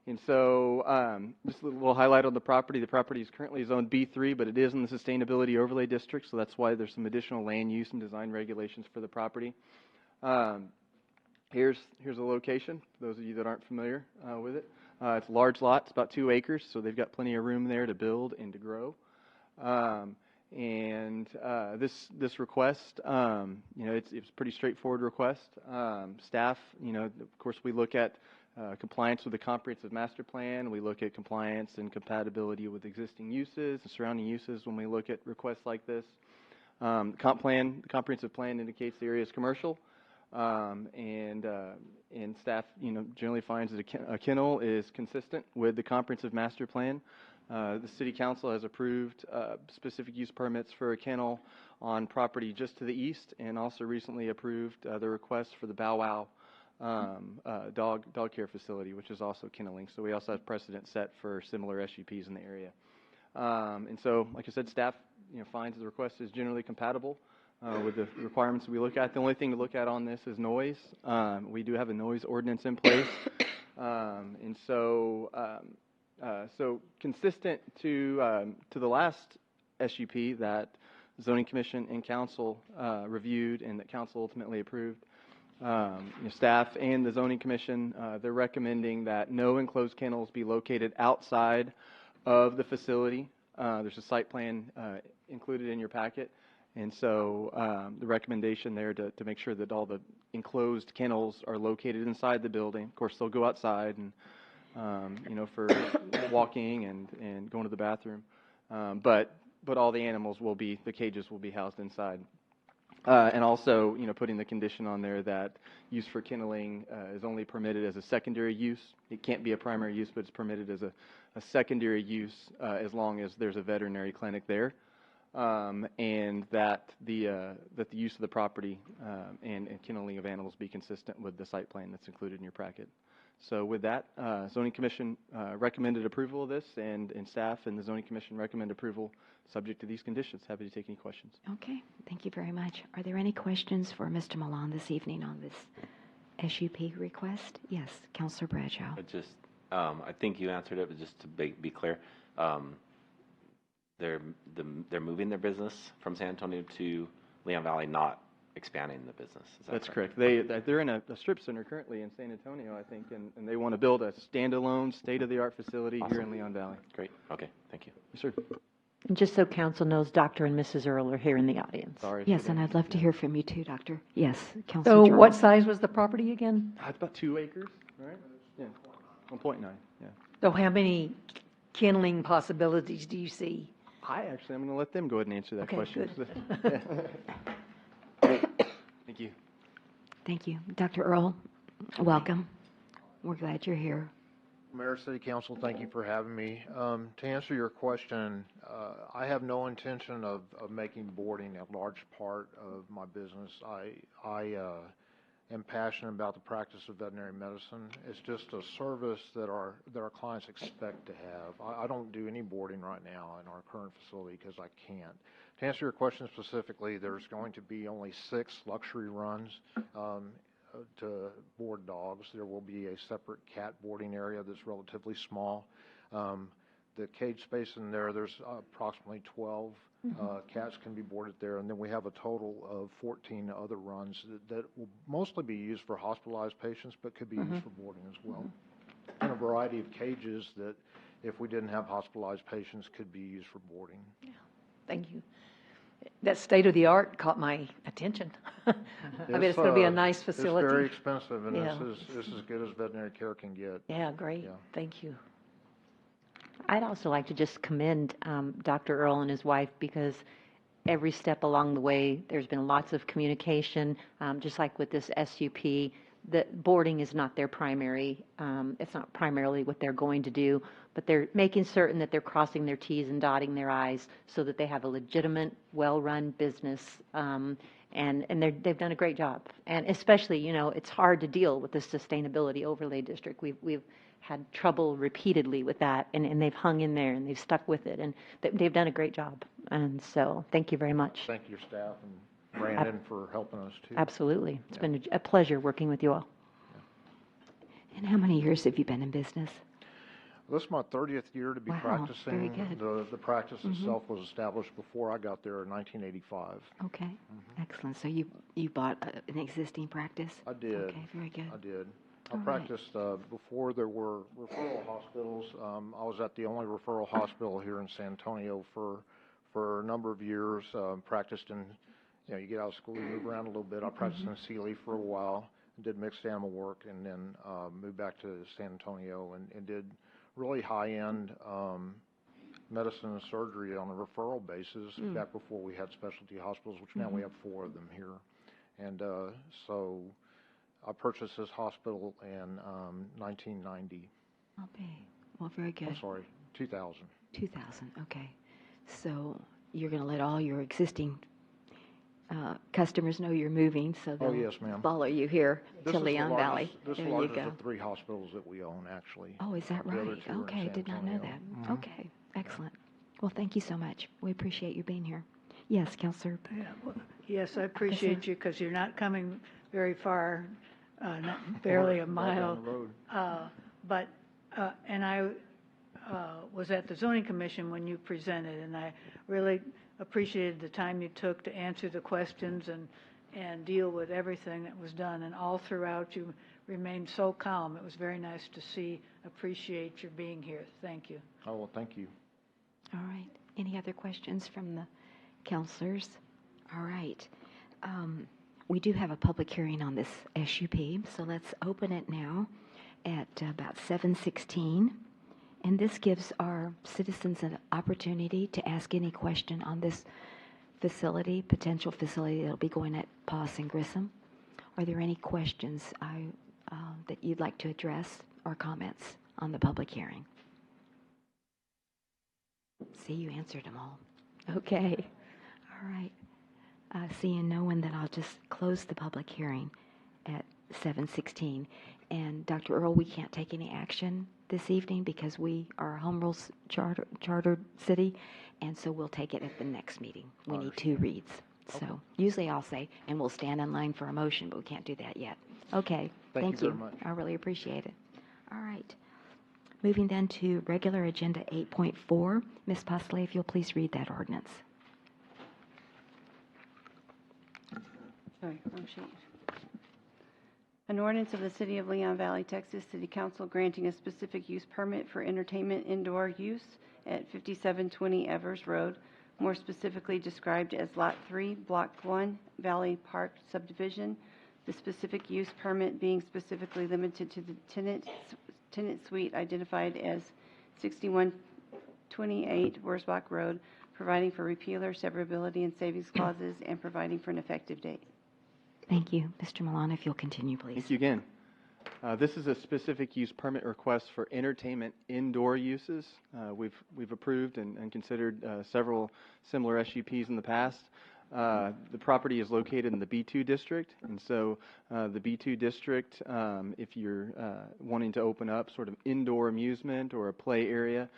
And so just a little highlight on the property. The property is currently zoned B3, but it is in the Sustainability Overlay District, so that's why there's some additional land use and design regulations for the property. Here's a location, for those of you that aren't familiar with it. It's a large lot. It's about 2 acres, so they've got plenty of room there to build and to grow. This request, it's a pretty straightforward request. Staff, of course, we look at compliance with the comprehensive master plan. We look at compliance and compatibility with existing uses and surrounding uses when we look at requests like this. The comprehensive plan indicates the area is commercial. And staff, generally finds that a kennel is consistent with the comprehensive master plan. The City Council has approved specific use permits for a kennel on property just to the east, and also recently approved the request for the Bow Wow dog care facility, which is also kenneling. So we also have precedent set for similar SUPs in the area. And so, like I said, staff finds the request is generally compatible with the requirements we look at. The only thing to look at on this is noise. We do have a noise ordinance in place. And so consistent to the last SUP that Zoning Commission and Council reviewed and that Council ultimately approved, staff and the Zoning Commission, they're recommending that no enclosed kennels be located outside of the facility. There's a site plan included in your packet. And so the recommendation there to make sure that all the enclosed kennels are located inside the building. Of course, they'll go outside and, for walking and going to the bathroom. But all the animals the cages will be housed inside. And also, putting the condition on there that use for kindling is only permitted as a secondary use. It can't be a primary use, but it's permitted as a secondary use as long as there's a veterinary clinic there. And that the use of the property and kindling of animals be consistent with the site plan that's included in your packet. So with that, Zoning Commission recommended approval of this, and staff and the Zoning Commission recommend approval subject to these conditions. Happy to take any questions. Okay, thank you very much. Are there any questions for Mr. Milan this evening on this SUP request? Yes, Councilor Bradshaw. I think you answered it, but just to be clear, they're moving their business from San Antonio to Leon Valley, not expanding the business. Is that That's correct. They're in a strip center currently in San Antonio, I think, and they want to build a standalone, state-of-the-art facility here in Leon Valley. Great. Okay. Thank you. Yes, sir. And just so council knows, Dr. and Mrs. Earl are here in the audience. Sorry. Yes, and I'd love to hear from you too, Doctor. Yes, So Councilor. what size was the property again? It's about 2 acres, right? Yeah, 1.9, yeah. So how many kindling possibilities do you see? I'm going to let them go ahead and answer that Okay, question. good. Thank you. Thank you. Dr. Earl, welcome. We're glad you're here. Mayor, City Council, thank you for having me. To answer your question, I have no intention of making boarding a large part of my business. I am passionate about the practice of veterinary medicine. It's just a service that our clients expect to have. I don't do any boarding right now in our current facility because I can't. To answer your question specifically, there's going to be only 6 luxury runs to board dogs. There will be a separate cat boarding area that's relatively small. The cage space in there's approximately 12 cats can be boarded there, and then we have a total of 14 other runs that will mostly be used for hospitalized patients, but could be used for boarding as well. And a variety of cages that, if we didn't have hospitalized patients, could be used for boarding. Yeah. Thank you. That state-of-the-art caught my attention. I bet it's going to be a nice facility. It's very expensive, and Yeah. this is as good as veterinary care can get. Yeah, great. Yeah. Thank you. I'd also like to just commend Dr. Earl and his wife, because every step along the way, there's been lots of communication, just like with this SUP. The boarding is not their primary, it's not primarily what they're going to do, but they're making certain that they're crossing their T's and dotting their I's so that they have a legitimate, well-run business, and they've done a great job. And especially, it's hard to deal with the sustainability overlay district. We've had trouble repeatedly with that, and they've hung in there, and they've stuck with it, and they've done a great job. And so, thank you very much. Thank your staff and Brandon for helping us too. Absolutely. It's been a pleasure working with you all. And how many years have you been in business? This is my 30th year to be Wow, practicing. very good. The practice itself was established before I got there in 1985. Okay, excellent. So you bought an existing practice? I did. Okay, very good. I did. All I practiced before there were referral hospitals. I was at the only referral hospital here in San Antonio for a number of years. Practiced in, you get out of school, you move around a little bit. I practiced in Sealy for a while, did mixed animal work, and then moved back to San Antonio and did really high-end medicine and surgery on a referral basis back before we had specialty hospitals, which now we have 4 of them here. And so I purchased this hospital in 1990. Okay, well, very good. I'm sorry, 2000. 2000, okay. So you're going to let all your existing customers know you're moving, so they'll yes, ma'am. follow you here to Leon Valley. This is There the you largest go. of 3 hospitals that we own, actually. Oh, is that The other right? 2 are in Okay, San did not know Antonio. that. Okay, excellent. Well, thank you so much. We appreciate you being here. Yes, Councilor. Yeah, well, yes, I appreciate you, because you're not coming very far, barely a mile. Right down the road. And I was at the zoning commission when you presented, and I really appreciated the time you took to answer the questions and deal with everything that was done. And all throughout, you remained so calm. It was very nice to see, appreciate your being here. Thank you. Oh, well, thank you. All right. Any other questions from the counselors? All right. We do have a public hearing on this SUP, so let's open it now at about 7:16. And this gives our citizens an opportunity to ask any question on this facility, potential facility that'll be going at Poss and Grissom. Are there any questions that you'd like to address or comments on the public hearing? See, you answered them all. Okay. All right. Seeing no one, then I'll just close the public hearing at 7:16. And Dr. Earl, we can't take any action this evening because we are a home rules chartered city, and so we'll take it at the next meeting. We need 2 reads. So usually I'll say, and we'll stand in line for a motion, but we can't do that yet. Okay. Thank you very much. I really appreciate it. All right. Moving then to regular agenda 8.4. Ms. Pusley, if you'll please read that ordinance. Sorry, wrong sheet. An ordinance of the City of Leon Valley, Texas City Council granting a specific use permit for entertainment indoor use at 5720 Evers Road, more specifically described as Lot 3, Block 1, Valley Park Subdivision. The specific use permit being specifically limited to the tenant suite identified as 6128 Wurzbach Road, providing for repeal or severability and savings clauses, and providing for an effective date. Thank you. Mr. Milan, if you'll continue, please. Thank you again. This is a specific use permit request for entertainment indoor uses. We've approved and considered several similar SUPs in the past. The property is located in the B2 district, and so the B2 district, if you're wanting to open up sort of indoor amusement or a play area,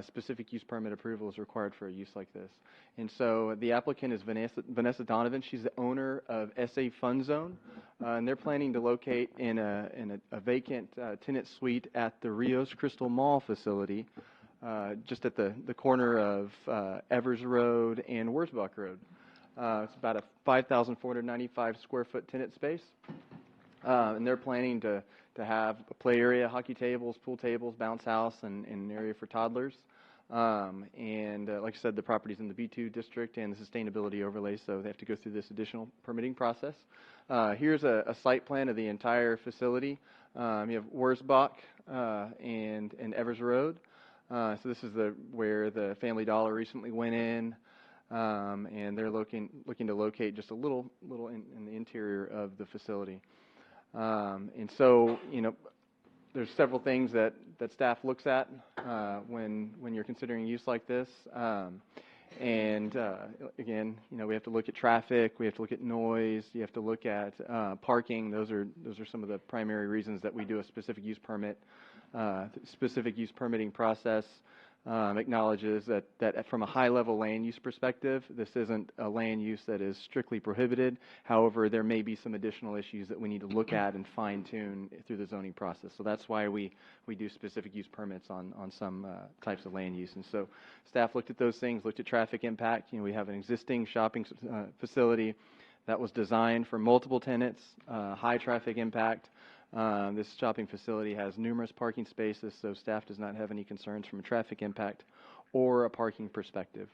specific use permit approval is required for a use like this. And so the applicant is Vanessa Donovan. She's the owner of SA Fun Zone, and they're planning to locate in a vacant tenant suite at the Rios Crystal Mall facility, just at the corner of Evers Road and Wurzbach Road. It's about a 5,495 square foot tenant space, and they're planning to have a play area, hockey tables, pool tables, bounce house, and an area for toddlers. Like I said, the property's in the B2 district and the sustainability overlay, so they have to go through this additional permitting process. Here's a site plan of the entire facility. You have Wurzbach and Evers Road. So this is where the Family Dollar recently went in. And they're looking to locate just a little in the interior of the facility. And so, there's several things that staff looks at when you're considering use like this. Again, we have to look at traffic, we have to look at noise, you have to look at parking. Those are some of the primary reasons that we do a specific use permit. Specific use permitting process acknowledges that from a high-level land use perspective, this isn't a land use that is strictly prohibited. However, there may be some additional issues that we need to look at and fine-tune through the zoning process. So that's why we do specific use permits on some types of land use. And so staff looked at those things, looked at traffic impact. We have an existing shopping facility that was designed for multiple tenants, high traffic impact. This shopping facility has numerous parking spaces, so staff does not have any concerns from a traffic impact or a parking perspective.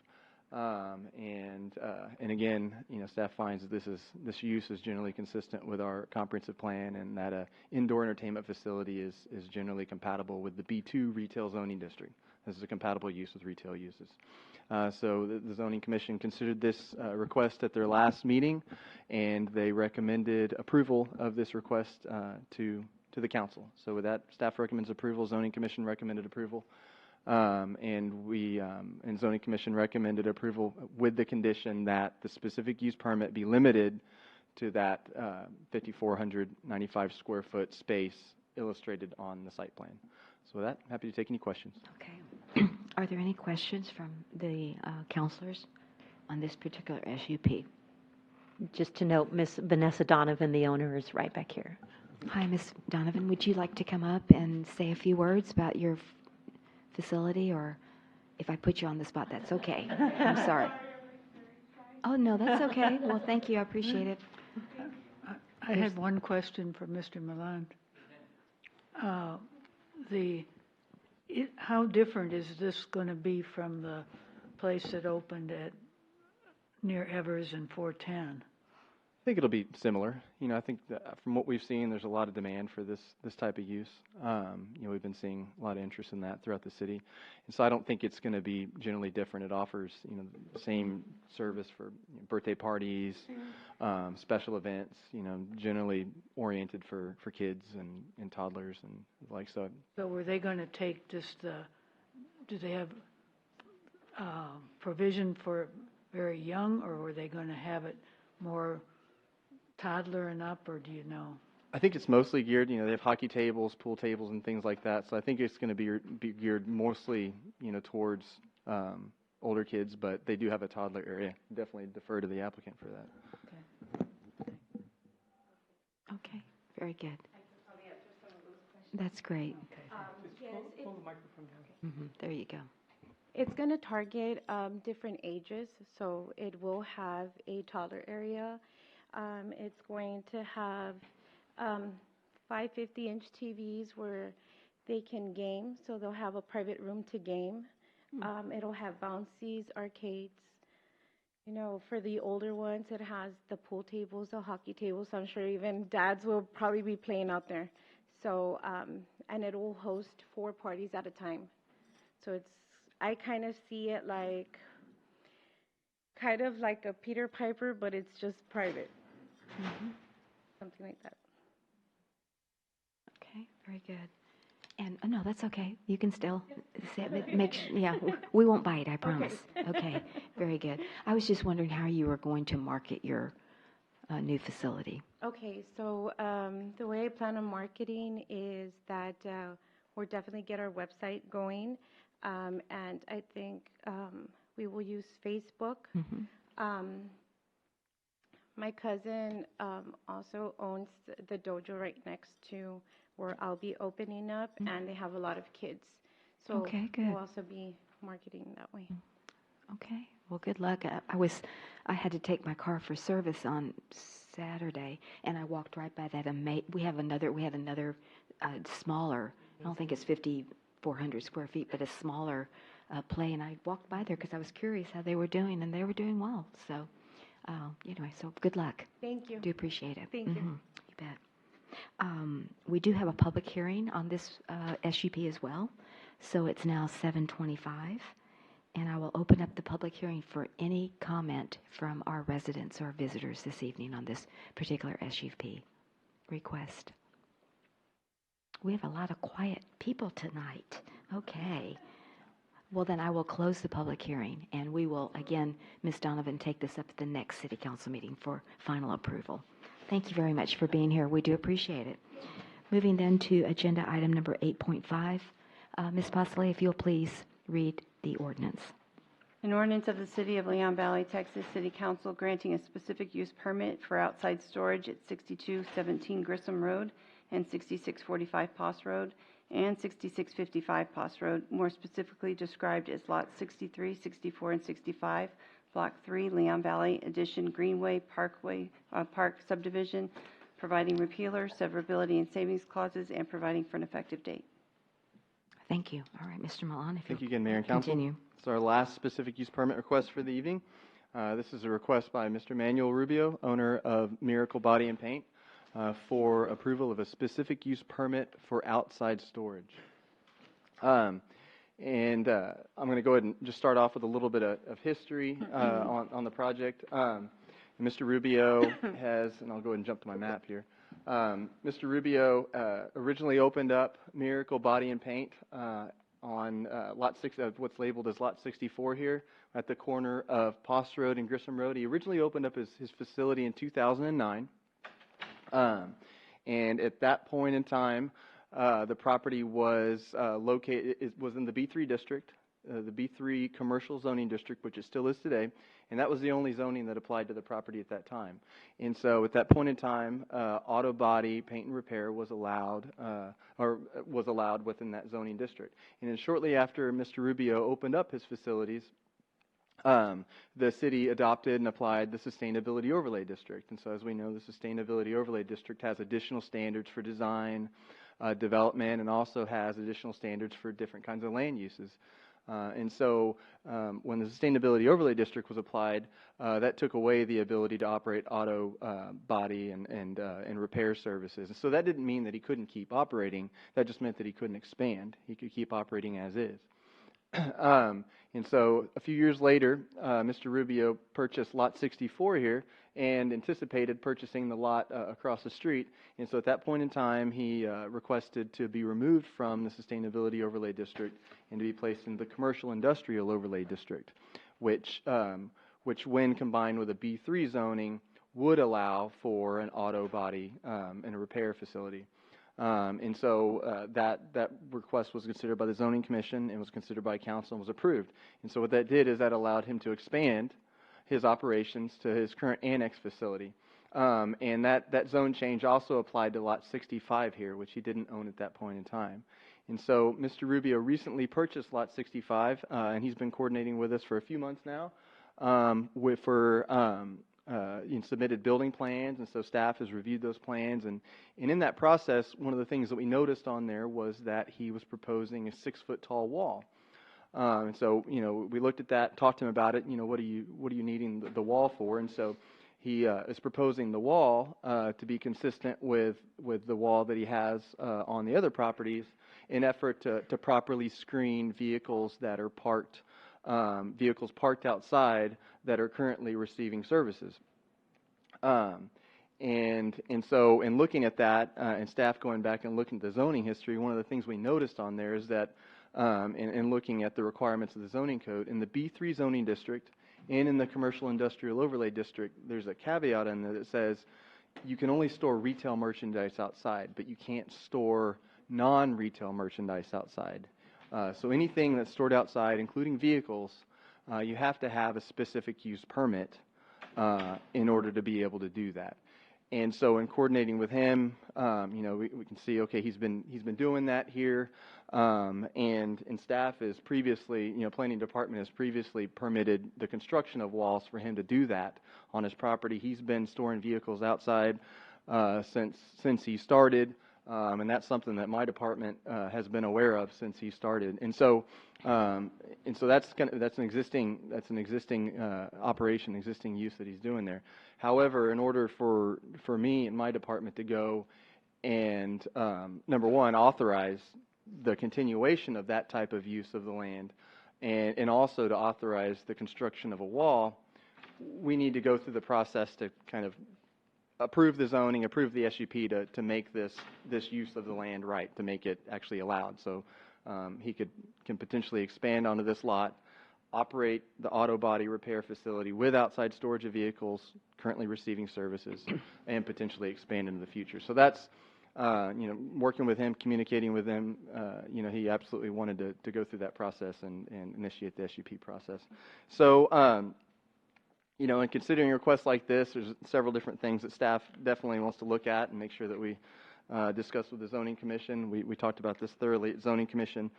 And again, staff finds that this use is generally consistent with our comprehensive plan, and that an indoor entertainment facility is generally compatible with the B2 retail zoning district. This is a compatible use with retail uses. So the Zoning Commission considered this request at their last meeting, and they recommended approval of this request to the council. So with that, staff recommends approval, Zoning Commission recommended approval, and Zoning Commission recommended approval with the condition that the specific use permit be limited to that 5,495 square foot space illustrated on the site plan. So with that, I'm happy to take any questions. Okay. Are there any questions from the counselors on this particular SUP? Just to note, Miss Vanessa Donovan, the owner, is right back here. Hi, Ms. Donovan. Would you like to come up and say a few words about your facility, or if I put you on the spot, that's okay. I'm sorry. Oh, no, that's okay. Well, thank you. I appreciate it. I had one question for Mr. Milan. How different is this going to be from the place that opened near Evers and 410? I think it'll be similar. I think that from what we've seen, there's a lot of demand for this type of use. We've been seeing a lot of interest in that throughout the city, and so I don't think it's going to be generally different. It offers the same service for birthday parties, special events. Generally oriented for kids and toddlers and like so. So were they going to take just do they have provision for very young, or were they going to have it more toddler and up, or do you know? I think it's mostly geared, they have hockey tables, pool tables, and things like that. So I think it's going to be geared mostly, towards older kids, but they do have a toddler area. Definitely defer to the applicant for that. Okay, very good. That's great. Hold the microphone down. There you go. It's going to target different ages, so it will have a toddler area. It's going to have 5 50-inch TVs where they can game, so they'll have a private room to game. It'll have bouncies, arcades. For the older ones, it has the pool tables, the hockey tables. I'm sure even dads will probably be playing out there. So, and it will host 4 parties at a time. So I kind of see it kind of like a Peter Piper, but it's just private. Something like that. Okay, very good. And no, that's okay. You can still say it. Make sure, yeah, we won't bite, I promise. Okay, very good. I was just wondering how you were going to market your new facility. Okay, so the way I plan on marketing is that we'll definitely get our website going, and I think we will use Facebook. My cousin also owns the dojo right next to where I'll be opening up, and they have a lot of kids. So Okay, good. we'll also be marketing that way. Okay. Well, good luck. I had to take my car for service on Saturday, and I walked right by that. We have another smaller. I don't think it's 5,400 square feet, but a smaller play. And I walked by there because I was curious how they were doing, and they were doing well. So, anyway, so good luck. Thank you. Do appreciate it. Thank you. You bet. We do have a public hearing on this SUP as well. So it's now 7:25. And I will open up the public hearing for any comment from our residents or visitors this evening on this particular SUP request. We have a lot of quiet people tonight. Okay. Well, then I will close the public hearing, and we will, again, Ms. Donovan, take this up at the next City Council meeting for final approval. Thank you very much for being here. We do appreciate it. Moving then to agenda item number 8.5. Ms. Bosley, if you'll please read the ordinance. An ordinance of the City of Leon Valley, Texas City Council granting a specific use permit for outside storage at 6217 Grissom Road and 6645 Poss Road and 6655 Poss Road, more specifically described as lots 63, 64, and 65, Block 3, Leon Valley Addition Greenway Park Subdivision, providing repealer, severability, and savings clauses, and providing for an effective date. Thank you. All right, Mr. Milan, if Thank you you'll again, Mayor and Council. continue. It's our last specific use permit request for the evening. This is a request by Mr. Manuel Rubio, owner of Miracle Body and Paint, for approval of a specific use permit for outside storage. I'm going to go ahead and just start off with a little bit of history on the project. Mr. Rubio has, and I'll go ahead and jump to my map here. Mr. Rubio originally opened up Miracle Body and Paint on lot 6 of what's labeled as lot 64 here at the corner of Poss Road and Grissom Road. He originally opened up his facility in 2009. And at that point in time, the property was located, it was in the B3 district, the B3 commercial zoning district, which it still is today, and that was the only zoning that applied to the property at that time. And so at that point in time, auto body paint and repair was allowed, within that zoning district. And then shortly after Mr. Rubio opened up his facilities, the city adopted and applied the Sustainability Overlay District. And so as we know, the Sustainability Overlay District has additional standards for design, development, and also has additional standards for different kinds of land uses. And so when the Sustainability Overlay District was applied, that took away the ability to operate auto body and repair services. And so that didn't mean that he couldn't keep operating. That just meant that he couldn't expand. He could keep operating as is. And so a few years later, Mr. Rubio purchased Lot 64 here and anticipated purchasing the lot across the street. And so at that point in time, he requested to be removed from the Sustainability Overlay District and to be placed in the Commercial Industrial Overlay District, which when combined with a B3 zoning, would allow for an auto body and a repair facility. And so that request was considered by the Zoning Commission and was considered by Council and was approved. And so what that did is that allowed him to expand his operations to his current annex facility. And that zone change also applied to Lot 65 here, which he didn't own at that point in time. And so Mr. Rubio recently purchased Lot 65, and he's been coordinating with us for a few months now submitted building plans, and so staff has reviewed those plans. And in that process, one of the things that we noticed on there was that he was proposing a 6-foot tall wall. And so, we looked at that, talked to him about it. What are you needing the wall for? And so he is proposing the wall to be consistent with the wall that he has on the other properties in effort to properly screen vehicles that are parked outside that are currently receiving services. And so in looking at that, and staff going back and looking at the zoning history, one of the things we noticed on there is that in looking at the requirements of the zoning code, in the B3 zoning district and in the Commercial Industrial Overlay District, there's a caveat in there that says you can only store retail merchandise outside, but you can't store non-retail merchandise outside. So anything that's stored outside, including vehicles, you have to have a specific use permit in order to be able to do that. And so in coordinating with him, we can see, okay, he's been doing that here, and staff is previously, planning department has previously permitted the construction of walls for him to do that on his property. He's been storing vehicles outside since he started. And that's something that my department has been aware of since he started. And so that's an existing operation, existing use that he's doing there. However, in order for me and my department to go and number one, authorize the continuation of that type of use of the land, and also to authorize the construction of a wall, we need to go through the process to kind of approve the zoning, approve the SUP to make this use of the land right, to make it actually allowed. So he can potentially expand onto this lot, operate the auto body repair facility with outside storage of vehicles currently receiving services, and potentially expand into the future. So that's working with him, communicating with him. He absolutely wanted to go through that process and initiate the SUP process. So. In considering requests like this, there's several different things that staff definitely wants to look at and make sure that we discuss with the Zoning Commission. We talked about this thoroughly at Zoning Commission.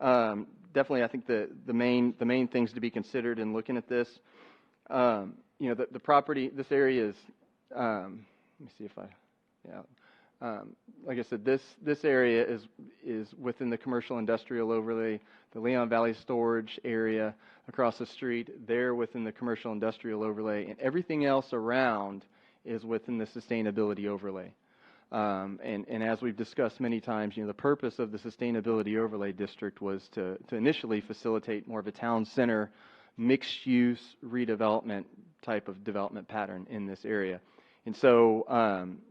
Definitely, I think the main things to be considered in looking at this, the property, this area is, let me see if like I said, this area is within the Commercial Industrial Overlay, the Leon Valley Storage area across the street. They're within the Commercial Industrial Overlay, and everything else around is within the Sustainability Overlay. And as we've discussed many times, the purpose of the Sustainability Overlay District was to initially facilitate more of a town center, mixed-use redevelopment type of development pattern in this area. And so,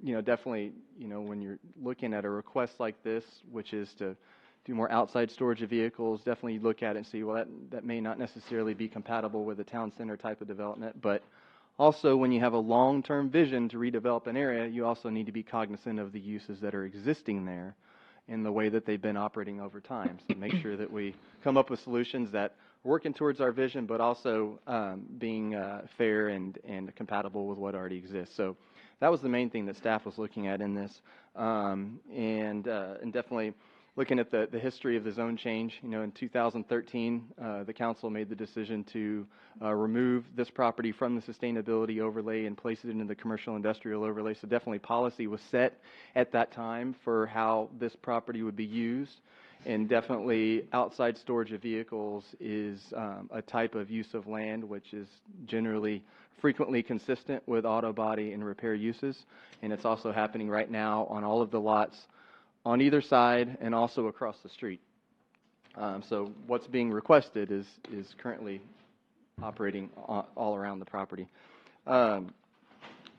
definitely, when you're looking at a request like this, which is to do more outside storage of vehicles, definitely look at it and see, well, that may not necessarily be compatible with a town center type of development. But also, when you have a long-term vision to redevelop an area, you also need to be cognizant of the uses that are existing there and the way that they've been operating over time. So make sure that we come up with solutions that are working towards our vision, but also being fair and compatible with what already exists. So that was the main thing that staff was looking at in this, and definitely looking at the history of the zone change. In 2013, the council made the decision to remove this property from the Sustainability Overlay and place it into the Commercial Industrial Overlay. So definitely policy was set at that time for how this property would be used. And definitely outside storage of vehicles is a type of use of land which is generally frequently consistent with auto body and repair uses. And it's also happening right now on all of the lots on either side and also across the street. So what's being requested is currently operating all around the property.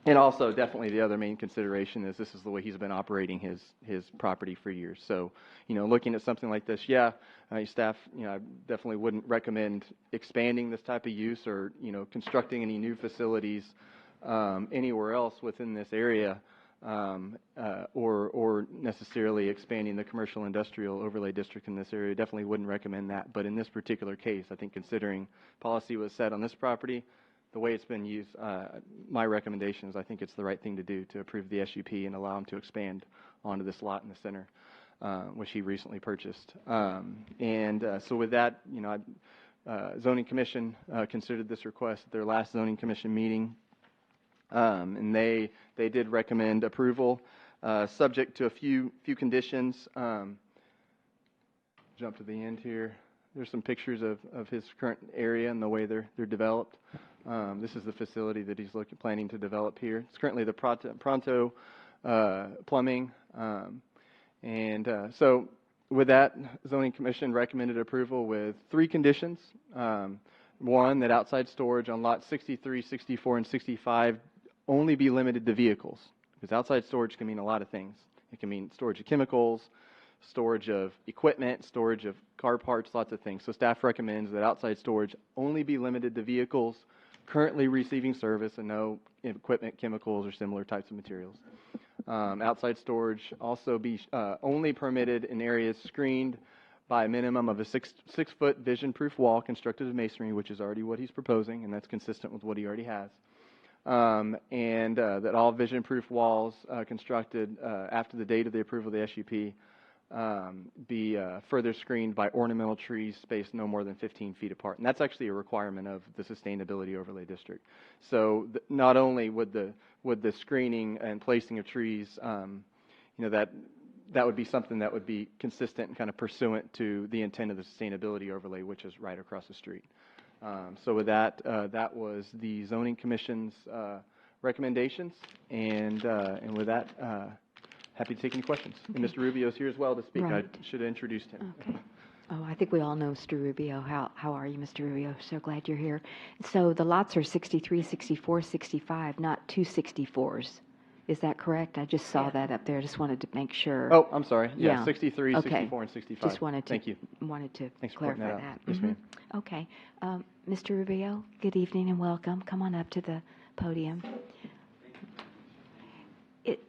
And also, definitely the other main consideration is this is the way he's been operating his property for years. So, looking at something like this, staff, I definitely wouldn't recommend expanding this type of use or, constructing any new facilities anywhere else within this area, or necessarily expanding the commercial industrial overlay district in this area. Definitely wouldn't recommend that. But in this particular case, I think considering policy was set on this property, the way it's been used, my recommendation is I think it's the right thing to do to approve the SUP and allow him to expand onto this lot in the center, which he recently purchased. So with that, Zoning Commission considered this request at their last Zoning Commission meeting, and they did recommend approval, subject to a few conditions. Jump to the end here. There's some pictures of his current area and the way they're developed. This is the facility that he's planning to develop here. It's currently the Pronto Plumbing. So with that, Zoning Commission recommended approval with 3 conditions. One, that outside storage on lots 63, 64, and 65 only be limited to vehicles, because outside storage can mean a lot of things. It can mean storage of chemicals, storage of equipment, storage of car parts, lots of things. So staff recommends that outside storage only be limited to vehicles currently receiving service and no equipment, chemicals, or similar types of materials. Outside storage also be only permitted in areas screened by a minimum of a 6-foot vision-proof wall constructed of masonry, which is already what he's proposing, and that's consistent with what he already has. That all vision-proof walls constructed after the date of the approval of the SUP be further screened by ornamental trees spaced no more than 15 feet apart. And that's actually a requirement of the Sustainability Overlay District. So not only would the screening and placing of trees, that would be something that would be consistent and kind of pursuant to the intent of the Sustainability Overlay, which is right across the street. So with that, that was the Zoning Commission's recommendations. And with that, happy to take any questions. Okay. And Mr. Rubio's here as well to speak. Right. I should have introduced him. Okay. Oh, I think we all know Mr. Rubio. How are you, Mr. Rubio? So glad you're here. So the lots are 63, 64, 65, not 2 64s. Is that correct? I just saw that up there. I just wanted to make sure. Oh, I'm sorry. Yeah, Yeah. 63, Okay. 64, and 65. Just wanted to, Thank you. Wanted to Thanks for pointing clarify that out. that. Yes, ma'am. Okay. Mr. Rubio, good evening and welcome. Come on up to the podium.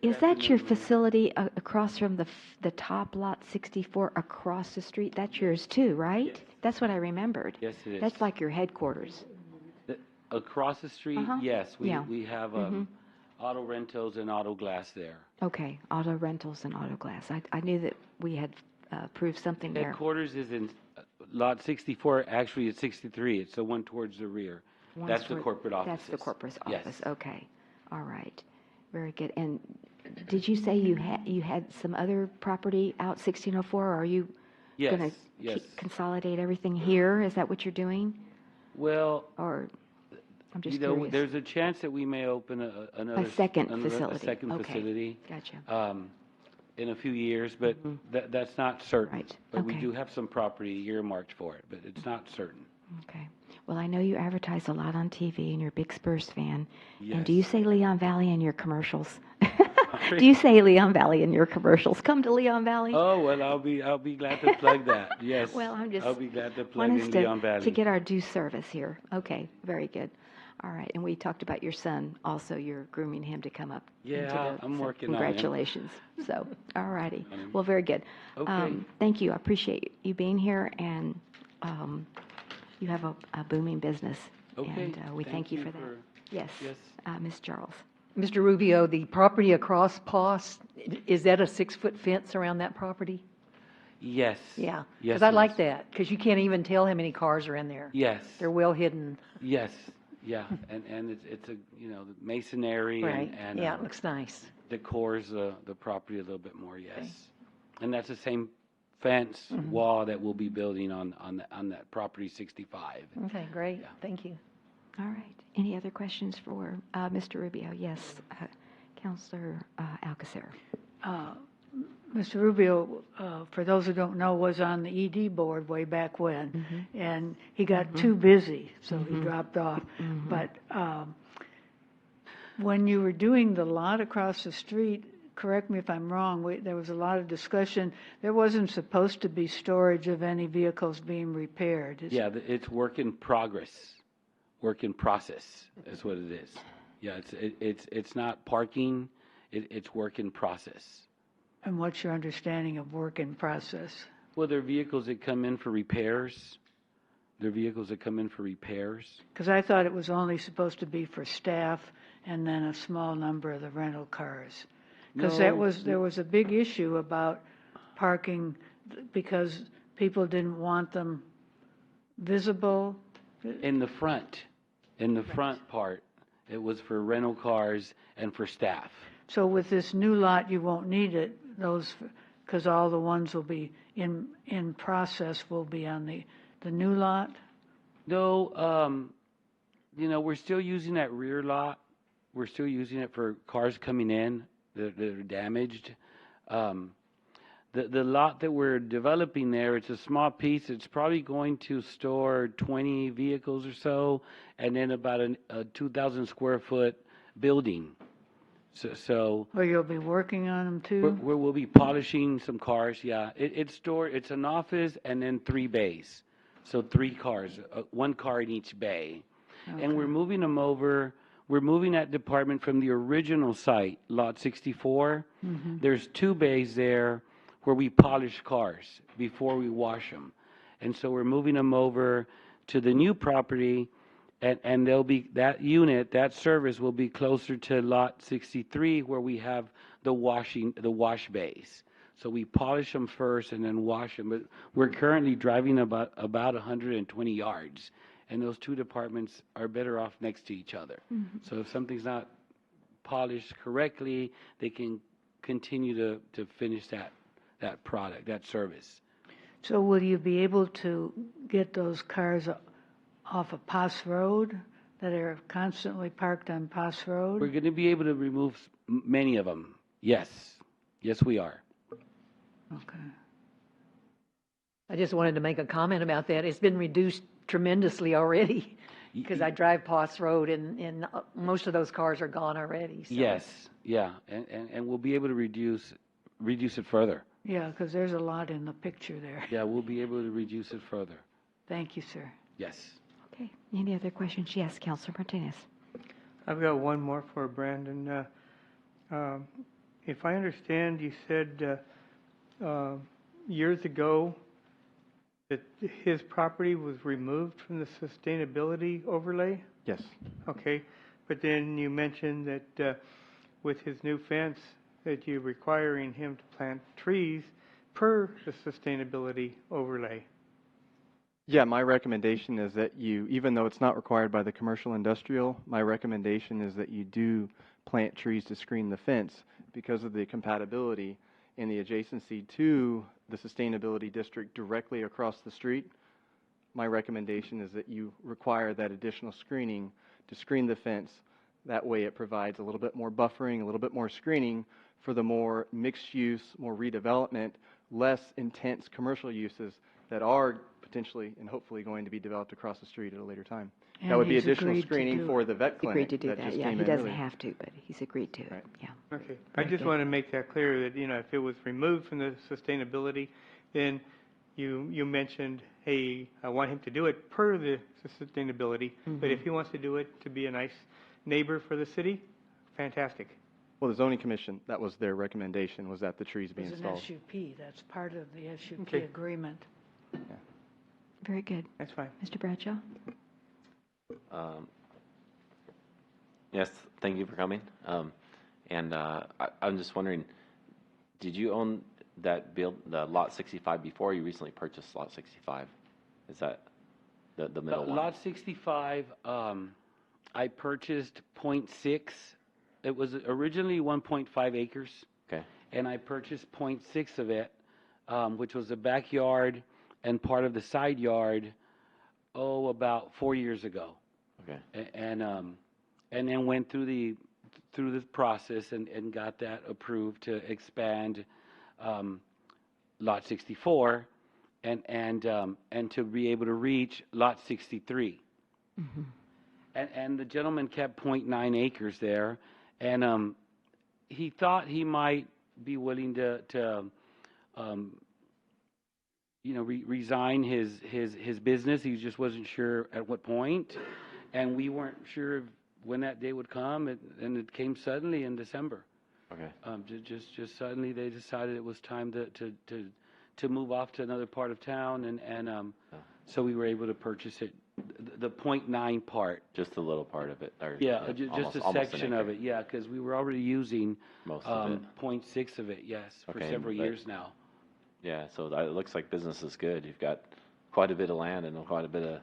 Is that your facility across from the top lot 64 across the street? That's yours too, right? Yes. That's what I remembered. Yes, it is. That's like your headquarters. Across the street, Uh-huh. yes, we Yeah. we have Mhm. auto rentals and auto glass there. Okay, auto rentals and auto glass. I knew that we had approved something there. Headquarters is in lot 64, actually it's 63, it's the one towards the rear. One's That's the for- corporate office. That's the corporate Yes. office. Okay, all right, very good. And did you say you had some other property out 1604? Or are you Yes, going to yes. consolidate everything here? Is that what you're doing? Well, Or I'm just you know, curious. there's a chance that we may open another second another- facility. A second Okay. facility. Gotcha. In a few years, but that's not certain. Right. But we Okay. do have some property earmarked for it, but it's not certain. Okay. Well, I know you advertise a lot on TV, and you're a big Spurs fan. And Yes. do you say Leon Valley in your commercials? Do you say Leon Valley in your commercials? Come to Leon Valley. Oh, well, I'll be glad to plug that. Yes. Well, I'm just I'll be glad to plug want us in to, Leon Valley. to get our due service here. Okay, very good. All right, and we talked about your son. Also, you're grooming him to come up. Yeah, into the, I'm so working on him. Congratulations. So, all righty. On him. Well, very good. Okay. Thank you. I appreciate you being here, and you have a booming business. Okay. And we thank you for that. Yes. Yes. Ms. Charles. Mr. Rubio, the property across Poss, is that a 6-foot fence around that property? Yes. Yeah. Yes. Because I it like is. that, because you can't even tell how many cars are in there. Yes. They're well hidden. Yes. Yeah. And it's a the masonry Right. and Yeah, it looks nice. decors the property a little bit more. Yes. And that's the same fence wall that we'll be building on that property 65. Okay, great, thank you. All right. Any other questions for Mr. Rubio? Yes, Counselor Alcacer. Mr. Rubio, for those who don't know, was on the ED board way back when, and he got too busy, so he dropped off. But when you were doing the lot across the street, correct me if I'm wrong, there was a lot of discussion. There wasn't supposed to be storage of any vehicles being repaired. Yeah, it's work in progress, work in process is what it is. Yeah, it's not parking, it's work in process. And what's your understanding of work in process? Well, there are vehicles that come in for repairs. Because I thought it was only supposed to be for staff and then a small number of the rental cars. Because there was a big issue about parking because people didn't want them visible. In the front part, it was for rental cars and for staff. So with this new lot, you won't need it, because all the ones will be in process will be on the new lot? No, we're still using that rear lot. We're still using it for cars coming in that are damaged. The lot that we're developing there, it's a small piece. It's probably going to store 20 vehicles or so, and then about a 2,000 square foot building. So Or you'll be working on them too? we'll be polishing some cars. Yeah, it's an office and then 3 bays, so 3 cars, 1 car in each bay, and we're moving them over. We're moving that department from the original site, lot 64. There's 2 bays there where we polish cars before we wash them, and so we're moving them over to the new property. And they'll be that service will be closer to lot 63 where we have the wash bays. So we polish them first and then wash them. But we're currently driving about 120 yards, and those 2 departments are better off next to each other. So if something's not polished correctly, they can continue to finish that product, that service. So will you be able to get those cars off of Pass Road that are constantly parked on Pass Road? We're going to be able to remove many of them. Yes, we are. Okay. I just wanted to make a comment about that. It's been reduced tremendously already, because I drive Pass Road and most of those cars are gone already. So. Yes, yeah, and we'll be able to reduce it further. Yeah, because there's a lot in the picture there. Yeah, we'll be able to reduce it further. Thank you, sir. Yes. Okay. Any other questions? Yes, Counselor Martinez. I've got one more for Brandon. If I understand, you said years ago that his property was removed from the sustainability overlay? Yes. Okay. But then you mentioned that with his new fence, that you're requiring him to plant trees per the sustainability overlay. Yeah, my recommendation is that even though it's not required by the commercial industrial, my recommendation is that you do plant trees to screen the fence because of the compatibility in the adjacency to the sustainability district directly across the street. My recommendation is that you require that additional screening to screen the fence. That way it provides a little bit more buffering, a little bit more screening for the more mixed use, more redevelopment, less intense commercial uses that are potentially and hopefully going to be developed across the street at a later time. And that would be he's additional agreed to screening do for it. the vet clinic. Agreed to do that. just Yeah, came he in doesn't earlier. have to, but he's agreed to. Right. Yeah. Okay. I Very just good. want to make that clear that, if it was removed from the sustainability, then you mentioned, hey, I want him to do it per the sustainability, but if he wants to do it to be a nice neighbor for the city, fantastic. Well, the zoning commission, that was their recommendation, was that the trees be It's an installed. SUP. That's part of the SUP Okay. agreement. Very good. That's fine. Mr. Bradshaw? Yes, thank you for coming. I'm just wondering, did you own the lot 65 before? You recently purchased lot 65. Is that the middle one? Lot 65, I purchased 0.6. It was originally 1.5 acres. Okay. And I purchased 0.6 of it which was the backyard and part of the side yard, about 4 years ago. Okay. And then went through the process and got that approved to expand lot 64 and to be able to reach lot 63. Mhm. And the gentleman kept 0.9 acres there, and he thought he might be willing to resign his business. He just wasn't sure at what point, and we weren't sure when that day would come, and it came suddenly in December. Okay. Just suddenly they decided it was time to move off to another part of town, and so we were able to purchase it, the 0.9 part. Just a little part of it. Or, Yeah, just almost- a almost an section acre. of it, yeah, because we were already using Most of it. 0.6 of it, yes, for Okay, several but- years now. Yeah, so it looks like business is good. You've got quite a bit of land and quite a bit of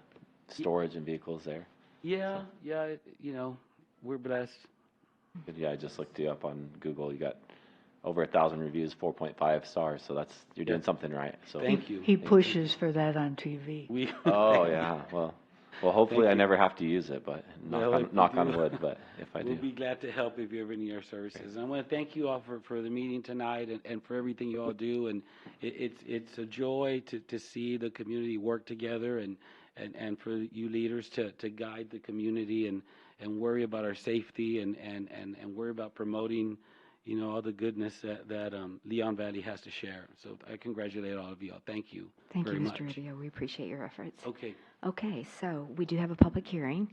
storage and vehicles there. Yeah, yeah, we're blessed. But yeah, I just looked you up on Google. You got over 1,000 reviews, 4.5 stars. So you're doing something right. So Thank you. He pushes for that on TV. Oh yeah, well, hopefully Thank I you. never have to use it, but Well, if you knock do, on wood. But if I We'll do, be glad to help if you ever need our services. And I want to thank you all for the meeting tonight and for everything you all do. And it's a joy to see the community work together and for you leaders to guide the community and worry about our safety and worry about promoting, all the goodness that Leon Valley has to share. So I congratulate all of you all. Thank you Thank you, very Mr. much. Rubio. We appreciate your efforts. Okay. Okay, so we do have a public hearing.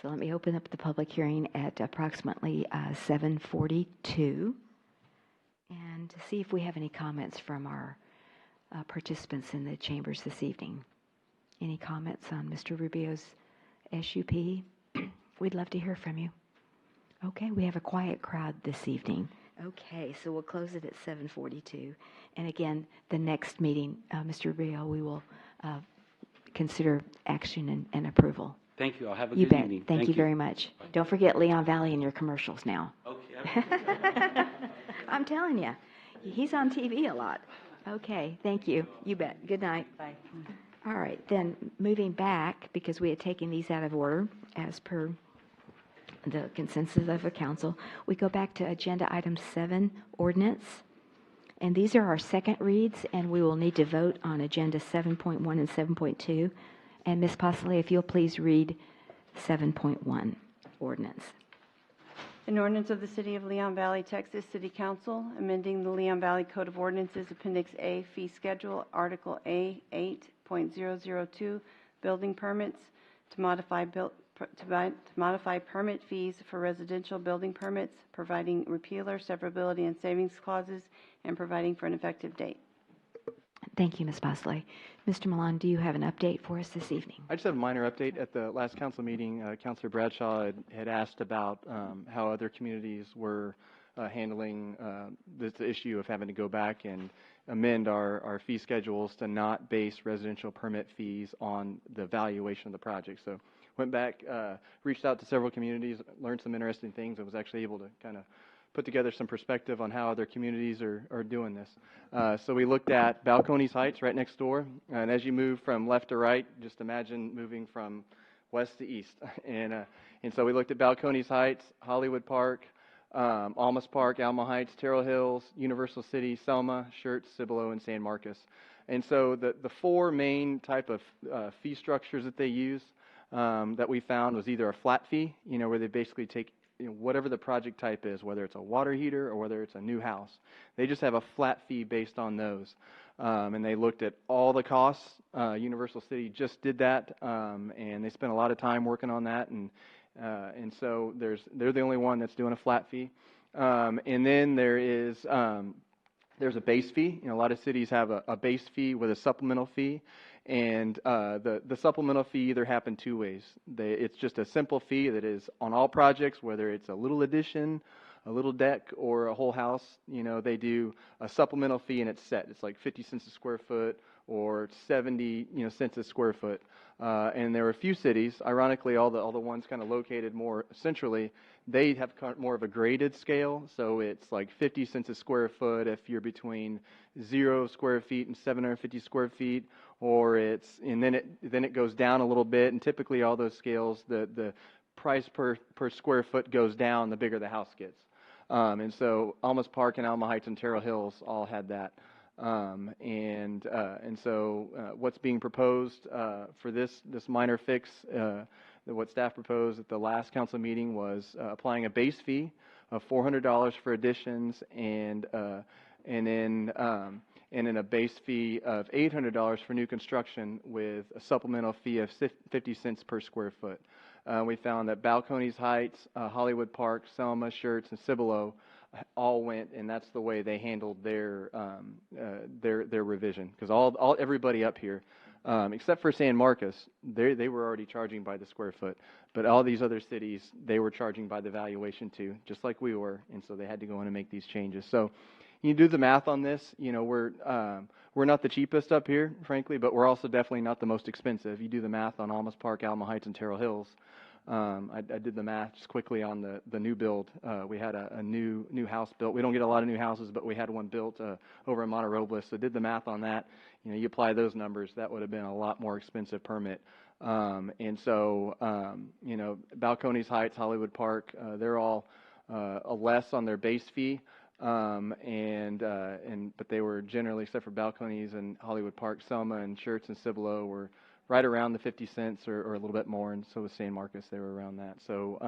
So let me open up the public hearing at approximately 7:42 and to see if we have any comments from our participants in the chambers this evening. Any comments on Mr. Rubio's SUP? We'd love to hear from you. Okay, we have a quiet crowd this evening. Okay, so we'll close it at 7:42. And again, the next meeting, Mr. Rubio, we will consider action and approval. Thank you all. Have a You good bet. evening. Thank you very much. Don't forget Leon Valley in your commercials now. Okay. I'm telling you, he's on TV a lot. Okay, thank you. You bet. Good night. Bye. All right, then moving back, because we had taken these out of order as per the consensus of the council, we go back to agenda item 7, ordinance. And these are our second reads, and we will need to vote on agenda 7.1 and 7.2. And Ms. Postley, if you'll please read 7.1, ordinance. An ordinance of the City of Leon Valley, Texas City Council, amending the Leon Valley Code of Ordinances, Appendix A, Fee Schedule, Article A, 8.002, Building Permits, to modify permit fees for residential building permits, providing repealer, severability, and savings clauses, and providing for an effective date. Thank you, Ms. Postley. Mr. Milan, do you have an update for us this evening? I just have a minor update. At the last council meeting, Councilor Bradshaw had asked about how other communities were handling this issue of having to go back and amend our fee schedules to not base residential permit fees on the valuation of the project. So went back, reached out to several communities, learned some interesting things, and was actually able to kind of put together some perspective on how other communities are doing this. So we looked at Balcones Heights right next door, and as you move from left to right, just imagine moving from west to east. And so we looked at Balcones Heights, Hollywood Park, Almas Park, Alma Heights, Terrell Hills, Universal City, Selma, Schertz, Cibolo, and San Marcos. And so the four main type of fee structures that they use that we found was either a flat fee, where they basically take whatever the project type is, whether it's a water heater or whether it's a new house. They just have a flat fee based on those. And they looked at all the costs. Universal City just did that, and they spent a lot of time working on that. And so they're the only one that's doing a flat fee. And then there's a base fee. A lot of cities have a base fee with a supplemental fee. And the supplemental fee either happen two ways. It's just a simple fee that is on all projects, whether it's a little addition, a little deck, or a whole house. They do a supplemental fee and it's set. It's like 50 cents a square foot or 70 cents a square foot. And there were a few cities, ironically, all the ones kind of located more centrally, they have more of a graded scale. So it's like 50 cents a square foot if you're between 0 square feet and 750 square feet, and then it goes down a little bit. And typically, all those scales, the price per square foot goes down the bigger the house gets. And so Almas Park and Alma Heights and Terrell Hills all had that. And so what's being proposed for this minor fix, what staff proposed at the last council meeting was applying a base fee of $400 for additions and then a base fee of $800 for new construction with a supplemental fee of 50 cents per square foot. We found that Balcones Heights, Hollywood Park, Selma, Schertz, and Cibolo all went, and that's the way they handled their revision. Because everybody up here, except for San Marcos, they were already charging by the square foot. But all these other cities, they were charging by the valuation too, just like we were, and so they had to go in and make these changes. So you do the math on this. We're not the cheapest up here, frankly, but we're also definitely not the most expensive. You do the math on Almas Park, Alma Heights, and Terrell Hills. I did the math just quickly on the new build. We had a new house built. We don't get a lot of new houses, but we had one built over in Monte Robles. So did the math on that. You apply those numbers, that would have been a lot more expensive permit. And so, Balcones Heights, Hollywood Park, they're all less on their base fee. But they were generally, except for Balcones and Hollywood Park, Selma and Schertz and Cibolo were right around the 50 cents or a little bit more, and so was San Marcos. They were around that. So,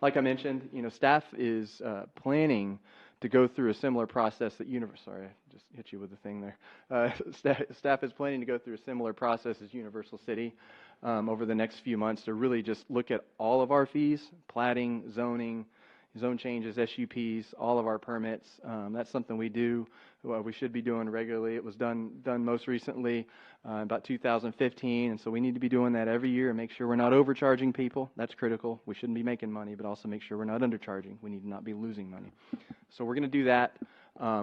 like I mentioned, staff is planning to go through a similar process that sorry, I just hit you with the thing there. Staff is planning to go through a similar process as Universal City over the next few months to really just look at all of our fees, platting, zoning, zone changes, SUPs, all of our permits. That's something we do. We should be doing regularly. It was done most recently about 2015, and so we need to be doing that every year and make sure we're not overcharging people. That's critical. We shouldn't be making money, but also make sure we're not undercharging. We need to not be losing money. So we're going to do that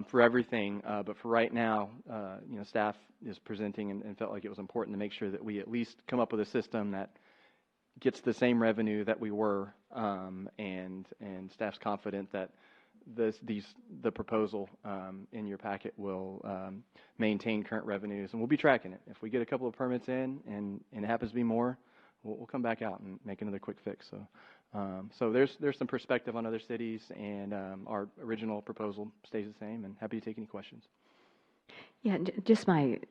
for everything. But for right now, staff is presenting and felt like it was important to make sure that we at least come up with a system that gets the same revenue that we were, and staff's confident that the proposal in your packet will maintain current revenues, and we'll be tracking it. If we get a couple of permits in and it happens to be more, we'll come back out and make another quick fix. So there's some perspective on other cities, and our original proposal stays the same, and happy to take any questions. Yeah,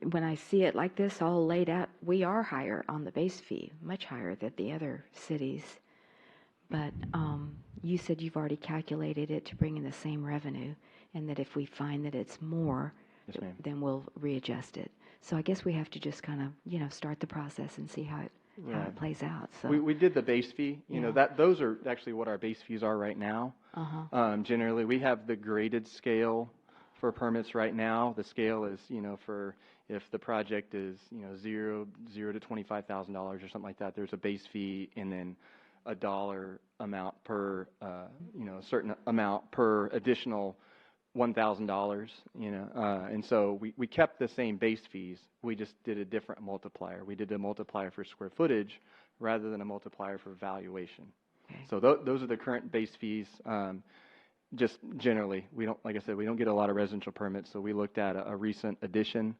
when I see it like this, all laid out, we are higher on the base fee, much higher than the other cities. But you said you've already calculated it to bring in the same revenue, and that if we find that it's more, yes, ma'am, then we'll readjust it. So I guess we have to just kind of, start the process and see how it plays out. So we did the base fee. Those are actually what our base fees are right now. Generally, we have the graded scale for permits right now. The scale is, for if the project is, zero to $25,000 or something like that, there's a base fee and then a dollar amount per, a certain amount per additional $1,000, and so we kept the same base fees. We just did a different multiplier. We did a multiplier for square footage rather than a multiplier for valuation. Okay. So those are the current base fees. Just generally, like I said, we don't get a lot of residential permits, so we looked at a recent addition,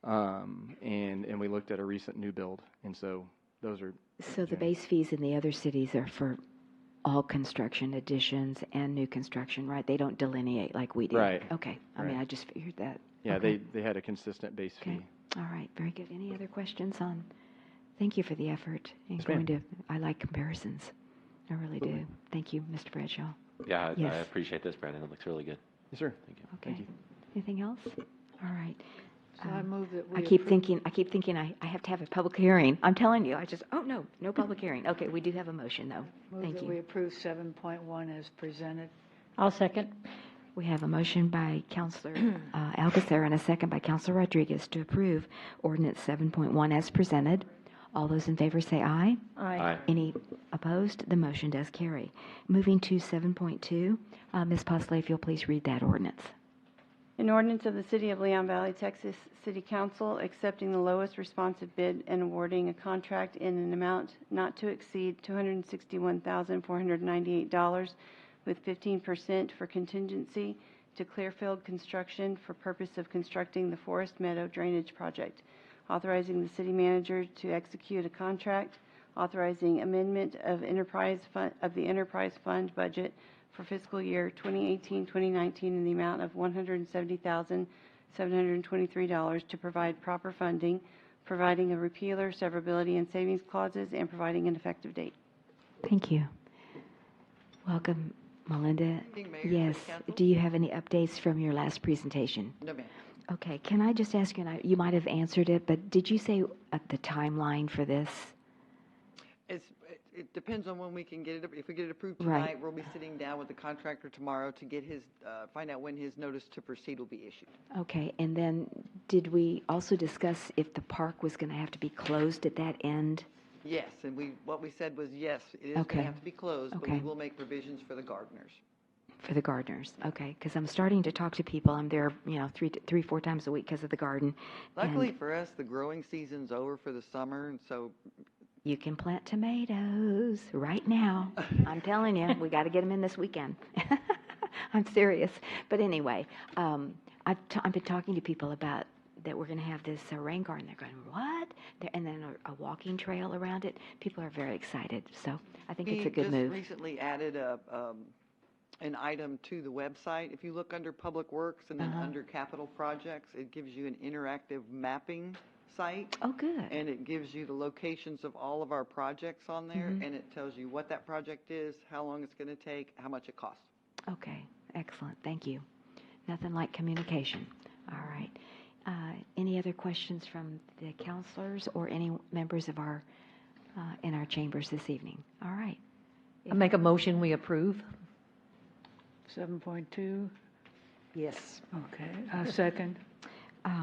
and we looked at a recent new build, and so those are. So the base fees in the other cities are for all construction additions and new construction, right? They don't delineate like we do. Right. Okay. I mean, I just figured that. Yeah, okay. they had a consistent base fee. All right. Very good. Any other questions on? Thank you for the effort in Yes, going to. I like comparisons. I really do. Thank you, Mr. Bradshaw. Yeah, Yes. I appreciate this, Brandon. It looks really good. Yes, sir. Thank you. Okay. Thank you. Anything else? All right. So I move that we I keep approve- thinking I have to have a public hearing. I'm telling you, no public hearing. Okay, we do have a motion though. Move Thank that you. we approve 7.1 as presented. I'll second. We have a motion by Councilor Alcacer and a second by Councilor Rodriguez to approve ordinance 7.1 as presented. All those in favor say aye. Aye. Any opposed? The motion does carry. Moving to 7.2, Ms. Posley, if you'll please read that ordinance. An ordinance of the City of Leon Valley, Texas City Council accepting the lowest responsive bid and awarding a contract in an amount not to exceed $261,498 with 15% for contingency to Clearfield Construction for purpose of constructing the Forest Meadow Drainage Project, authorizing the city manager to execute a contract, authorizing amendment of the enterprise fund budget for fiscal year 2018-2019 in the amount of $170,723 to provide proper funding, providing a repealer, severability, and savings clauses, and providing an effective date. Thank you. Welcome, Melinda. Evening, Mayor, Yes. City Council. Do you have any updates from your last presentation? No, ma'am. Okay. Can I just ask you, and you might have answered it, but did you say the timeline for this? It depends on when we can get it. If we get it approved Right. tonight, we'll be sitting down with the contractor tomorrow to get his, find out when his notice to proceed will be issued. Okay. And then did we also discuss if the park was going to have to be closed at that end? Yes, and what we said was, yes, it is going Okay. to have to be closed, but we Okay. will make provisions for the gardeners. For the gardeners, okay, because I'm starting to talk to people. I'm there, 4 times a week because of the garden. Luckily and for us, the growing season's over for the summer, and so you can plant tomatoes right now. I'm telling you, we got to get them in this weekend. I'm serious. But anyway, I've been talking to people about that we're going to have this rain garden. They're going, what? And then a walking trail around it. People are very excited. So I think it's a good move. We just recently added an item to the website. If you look under Public Works and then under Capital Projects, it gives you an interactive mapping site. Oh, good. And it gives you the locations of all of our projects on there, and it tells you what that project is, how long it's going to take, how much it costs. Okay, excellent. Thank you. Nothing like communication. All right. Any other questions from the counselors or any members of our in our chambers this evening? All right. I make a motion, we approve. 7.2, Yes. okay, second.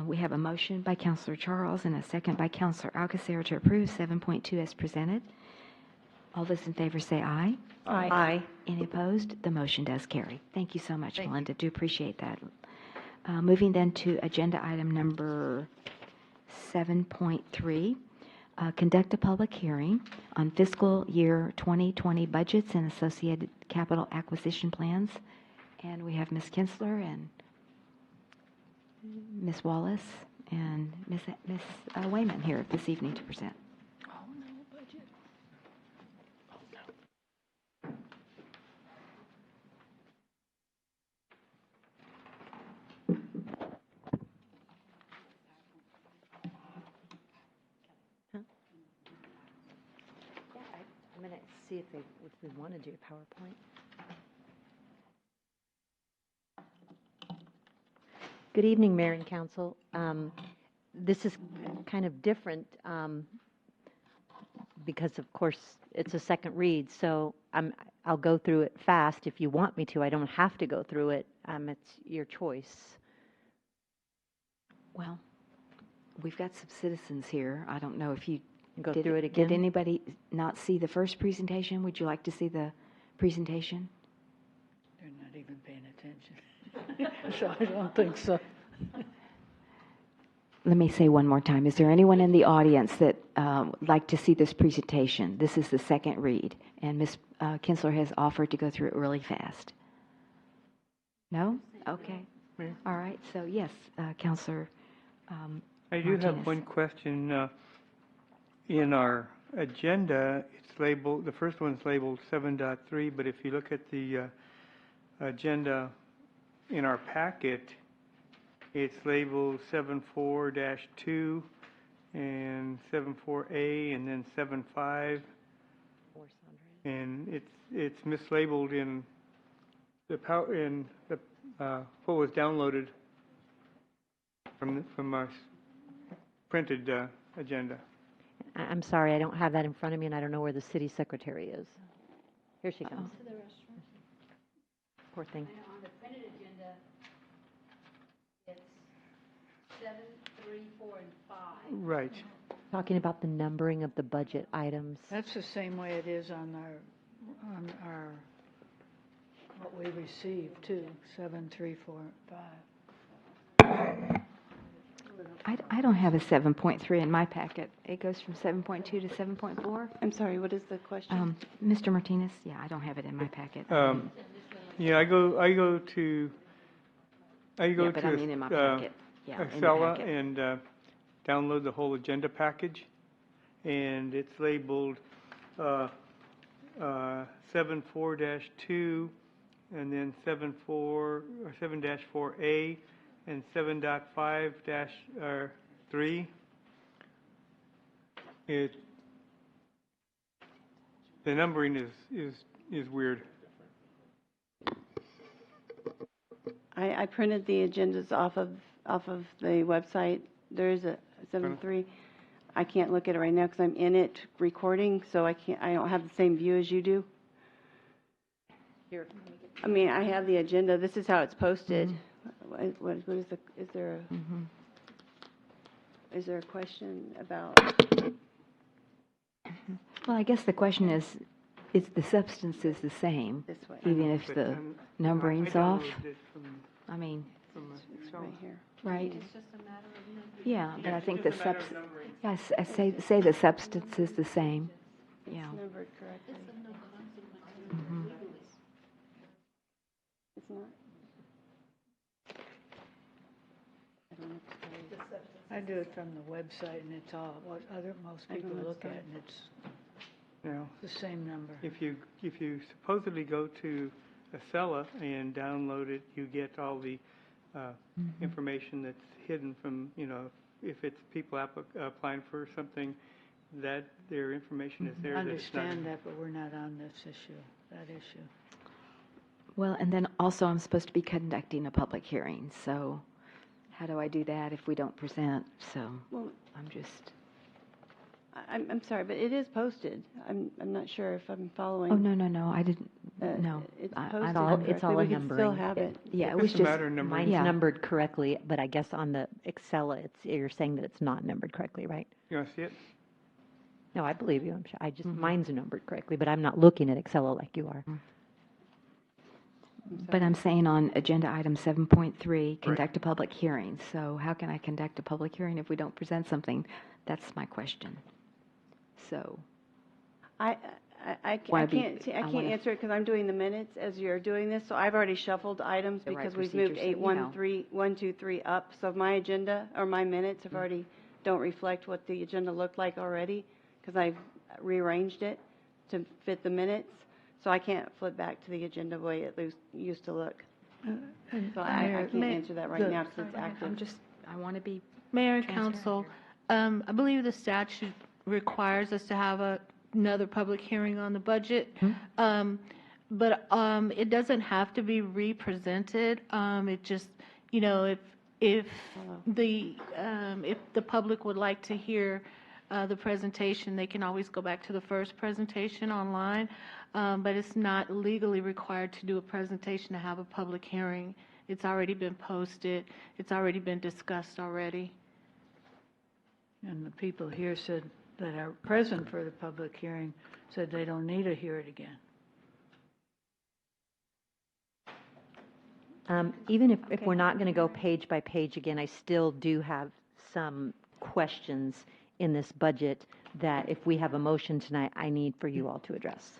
We have a motion by Counselor Charles and a second by Counselor Alcacer to approve 7.2 as presented. All those in favor say aye. Aye. Any opposed? The motion does carry. Thank you so much, Melinda. Do appreciate that. Moving then to agenda item number 7.3, conduct a public hearing on fiscal year 2020 budgets and associated capital acquisition plans. And we have Ms. Kinsler and Ms. Wallace and Ms. Wayman here this evening to present. Oh, no, budget. I'm going to see if we want to do a PowerPoint. Good evening, Mayor and Council. This is kind of different because, of course, it's a second read, so I'll go through it fast if you want me to. I don't have to go through it. It's your choice. Well, we've got some citizens here. I don't know if you Go through it again? Did anybody not see the first presentation? Would you like to see the presentation? They're not even paying attention. So I don't think so. Let me say one more time. Is there anyone in the audience that would like to see this presentation? This is the second read, and Ms. Kinsler has offered to go through it really fast. No? Okay. All right. So, yes, Counselor I do have Martinez. one question. In our agenda, it's labeled, the first one's labeled 7.3, but if you look at the agenda in our packet, it's labeled 7.4-2 and 7.4A and then 7.5. And it's mislabeled in the what was downloaded from our printed agenda. I'm sorry, I don't have that in front of me, and I don't know where the city secretary is. Here she comes. To the restroom. Poor thing. On the printed agenda, it's 7, 3, 4, and 5. Right. Talking about the numbering of the budget items. That's the same way it is on our what we received too, 7, 3, 4, 5. I don't have a 7.3 in my packet. It goes from 7.2 to 7.4. I'm sorry, what is the question? Mr. Martinez, yeah, I don't have it in my packet. Yeah, I go to Yeah, but I mean in my packet. Yeah, in the Excella packet. and download the whole agenda package, and it's labeled 7.4-2, and then 7-4A, and 7.5-3. The numbering is weird. I printed the agendas off of the website. There is a 7.3. I can't look at it right now because I'm in it recording, so I don't have the same view as you do. Here. I mean, I have the agenda. This is how it's posted. What is the, is there a question about? Well, I guess the question is the substance is the same, This way. even if the numbering's off? downloaded it from I mean, It's right here. right? It's just a matter of numbering. Yeah, but I think the just a matter of numbering. yes, I say the substance is the same. Yeah. It's numbered correctly. It's of no consequence Mhm. legally. It's not. I don't know what to tell you. I do it from the website, and it's all what most I don't people know look what's at, and it's Now, the same number. if you supposedly go to Acela and download it, you get all the information that's hidden from, if it's people applying for something, that their information is there. I that it's not- understand that, but we're not on that issue. Well, and then also I'm supposed to be conducting a public hearing, so how do I do that if we don't present? So Well, I'm just, I'm sorry, but it is posted. I'm not sure if I'm following. oh, no, I didn't, no. It's I- posted I- it's all correctly. a We can still numbering. have it. Yeah, it It's was just a just, matter of numbering. Mine's Yeah. numbered correctly, but I guess on the Excella, you're saying that it's not numbered correctly, right? You want to see it? No, I believe you. I just, Mhm. mine's numbered correctly, but I'm not looking at Excella like you are. but I'm saying on agenda item 7.3, conduct a public hearing. So how can I conduct a public hearing if we don't present something? That's my question. So, I Wanna be- can't I wanna- answer it because I'm doing the minutes as you're doing this. So I've already shuffled items The right because we've procedure, moved so 8, you 1, know. 3, 1, 2, 3 up. So my agenda or my minutes have already don't reflect what the agenda looked like already because I've rearranged it to fit the minutes. So I can't flip back to the agenda the way it used to look. So I can't answer that right now because it's active. I want to be Mayor and transparent council, here. I believe the statute requires us to have another public hearing on the budget. But it doesn't have to be re-presented. It just, if the public would like to hear the presentation, they can always go back to the first presentation online. But it's not legally required to do a presentation to have a public hearing. It's already been posted. It's already been discussed already. And the people here said that are present for the public hearing said they don't need to hear it again. Even if we're not going to go page by page again, I still do have some questions in this budget that if we have a motion tonight, I need for you all to address.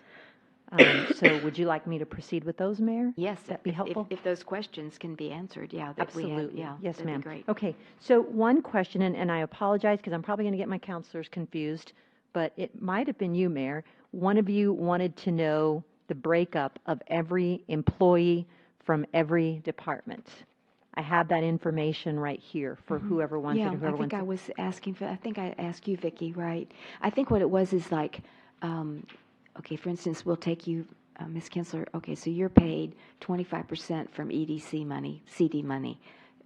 So would you like me to proceed with those, Mayor? Yes, That'd be helpful. if those questions can be answered, yeah, that we have, Absolutely. yeah. Yes, that'd be ma'am. great. Okay, so one question, and I apologize because I'm probably going to get my counselors confused, but it might have been you, Mayor. One of you wanted to know the breakup of every employee from every department. I have that information right here for whoever wants it, Yeah, whoever I think wants I it. was asking for, I think I asked you, Vicki, right? I think what it was is like, okay, for instance, we'll take you, Ms. Kinsler, okay, so you're paid 25% from EDC money, CD money,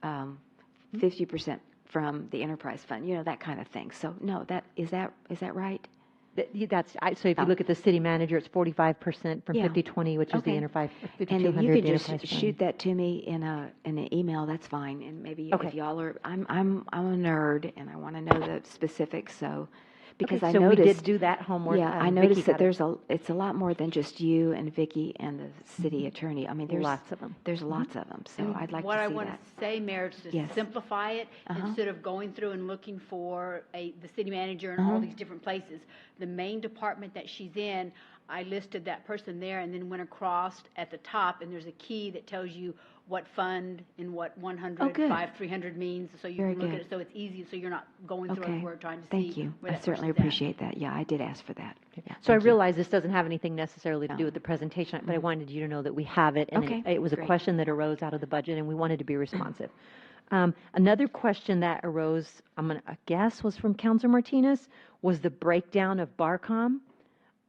50% from the enterprise fund, that kind of thing. So, no, is that right? So if you look at the city manager, it's 45% from Yeah. 50/20, which is the Okay. enterprise, And 5200, if you the could just enterprise fund. shoot that to me in an email, that's fine. And maybe Okay. if y'all are, I'm a nerd and I want to know the specifics. So, because Okay, I so we noticed. did do that homework. Yeah, I Vicky noticed that got it. it's a lot more than just you and Vicky and the city attorney. I mean, there's Lots of 'em. There's lots of them, so I'd like What to I see want that. to say, Mayor, is to Yes. simplify it, Uh-huh. instead of going through and looking for the city manager in all Uh-huh. these different places. The main department that she's in, I listed that person there and then went across at the top, and there's a key that tells you what fund and what 100, Oh, good. 300 means, so you Very can look at good. it, so it's easy, so you're not going through Okay. everywhere trying to Thank see you. where I that certainly person's at. appreciate that. Yeah, I did ask for that. Yeah, So I thank you. realize this doesn't have anything necessarily to do No. with the presentation, but I wanted you to know that we have it. And Okay, it was a great. question that arose out of the budget, and we wanted to be responsive. Another question that arose, I'm going to guess was from Councilor Martinez, was the breakdown of Barcom.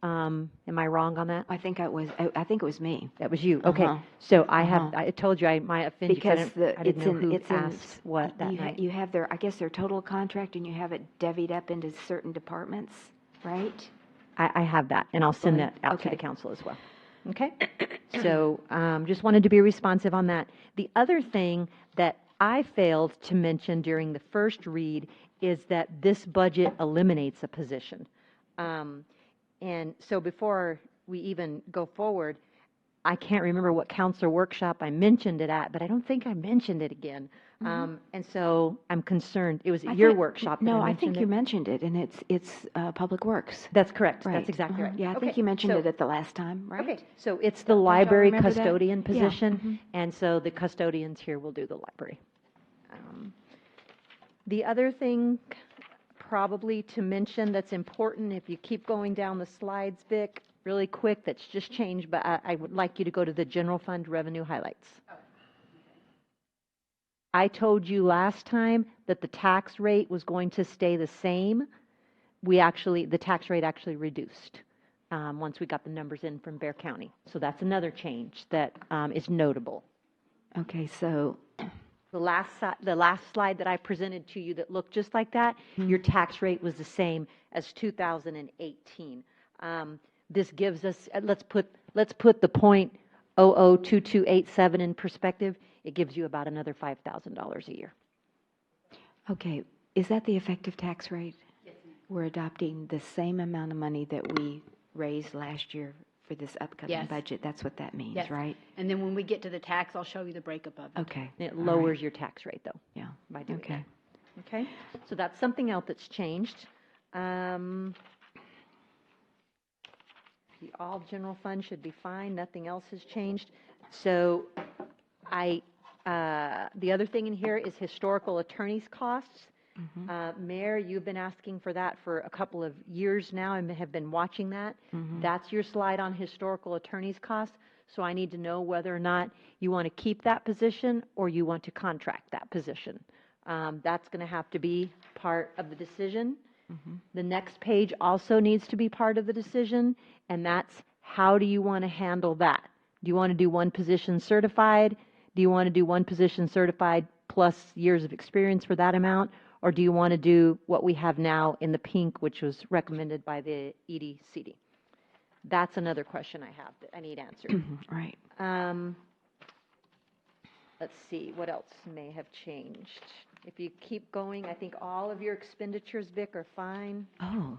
Am I wrong on that? I think it was me. That was you. Okay. Uh-huh. So I have, Uh-huh. I told you I might offend you 'cause Because I didn't know who asked what that you night. you have their, I guess, their total contract, and you have it divvied up into certain departments, right? I have that, and I'll send Well, that out to the okay. council as well. Okay? So just wanted to be responsive on that. The other thing that I failed to mention during the first read is that this budget eliminates a position. And so before we even go forward, I can't remember what council workshop I mentioned it at, but I don't think I mentioned it again. And so I'm concerned. It was at your workshop that No, I I think mentioned you it. mentioned it, and it's Public Works. That's correct. Right. That's exactly Uh-huh. right. Yeah, I think Okay, you mentioned so- it at the last time, right? Okay, so it's the Don't y'all library remember that? custodian Yeah, position, mhm. and so the custodians here will do the library. The other thing probably to mention that's important, if you keep going down the slides, Vic, really quick, that's just changed, but I would like you to go to the general fund revenue highlights. I told you last time that the tax rate was going to stay the same. The tax rate actually reduced once we got the numbers in from Bear County. So that's another change that is notable. Okay, so The last slide that I presented to you that looked just like that, your tax rate was the same as 2018. This gives us, let's put the .002287 in perspective. It gives you about another $5,000 a year. okay, is that the effective tax rate? Yes, ma'am. We're adopting the same amount of money that we raised last year for this upcoming Yes. budget. That's what that means, Yes. right? And then when we get to the tax, I'll show you the breakup of it. Okay. It all lowers right. your tax rate, though, Yeah. by doing Okay. that. Okay? So that's something else that's changed. The all general fund should be fine. Nothing else has changed. So the other thing in here is historical attorney's costs. Mayor, you've been asking for that for a couple of years now and have been watching that. That's your slide on historical attorney's costs. So I need to know whether or not you want to keep that position or you want to contract that position. That's going to have to be part of the decision. The next page also needs to be part of the decision, and that's how do you want to handle that? Do you want to do one position certified? Do you want to do one position certified plus years of experience for that amount? Or do you want to do what we have now in the pink, which was recommended by the EDCD? That's another question I have that I need answered. Right. Let's see, what else may have changed? If you keep going, I think all of your expenditures, Vic, are fine. Oh,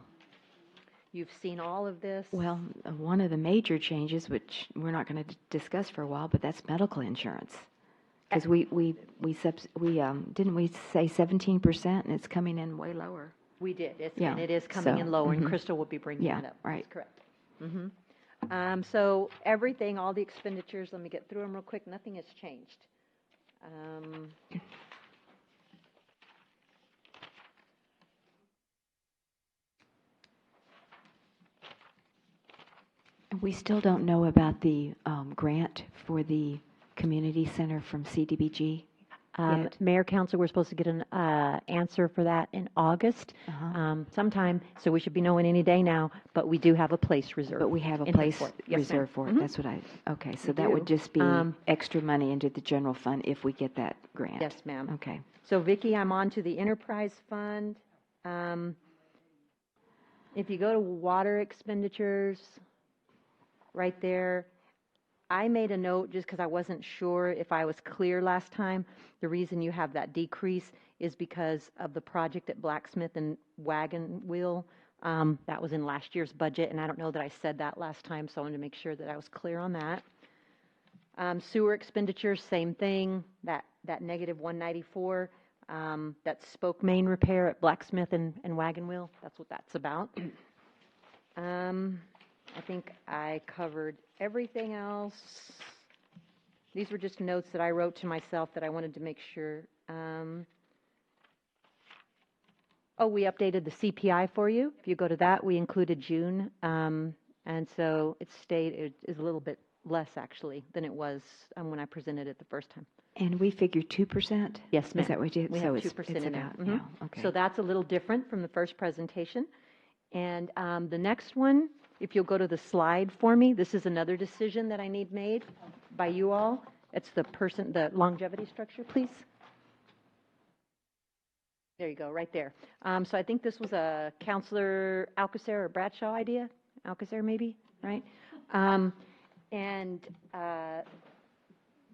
You've seen all of this. well, one of the major changes, which we're not going to discuss for a while, but that's medical insurance. Because didn't we say 17%, and it's coming in way lower? We did, Yeah, and it is coming so, in lower, and Crystal will be bringing Yeah, it up. right. That's correct. So everything, all the expenditures, let me get through them real quick, nothing has changed. We still don't know about the grant for the community center from CDBG yet. Mayor, council, we're supposed to get an answer for that in August sometime, so we should be knowing any day now, but we do have a place reserved. But we have a in place for it. Yes, ma'am. reserved for it. Mhm. That's what okay, so We that would do. just be extra money into the general fund if we get that grant. Yes, ma'am. Okay. So Vicki, I'm on to the enterprise fund. If you go to water expenditures, right there, I made a note just because I wasn't sure if I was clear last time. The reason you have that decrease is because of the project at Blacksmith and Wagon Wheel. That was in last year's budget, and I don't know that I said that last time, so I wanted to make sure that I was clear on that. Sewer expenditures, same thing, that negative 194, that spoke main repair at Blacksmith and Wagon Wheel, that's what that's about. I think I covered everything else. These were just notes that I wrote to myself that I wanted to make sure. We updated the CPI for you. If you go to that, we included June, and so it is a little bit less actually than it was when I presented it the first time. And we figured 2%? Yes, ma'am. Is that what you did? We So have it's 2% in there. about, yeah, okay. So that's a little different from the first presentation. And the next one, if you'll go to the slide for me, this is another decision that I need made by you all. It's the longevity structure, please. There you go, right there. So I think this was a Counselor Alcacer or Bradshaw idea. Alcacer, maybe, right?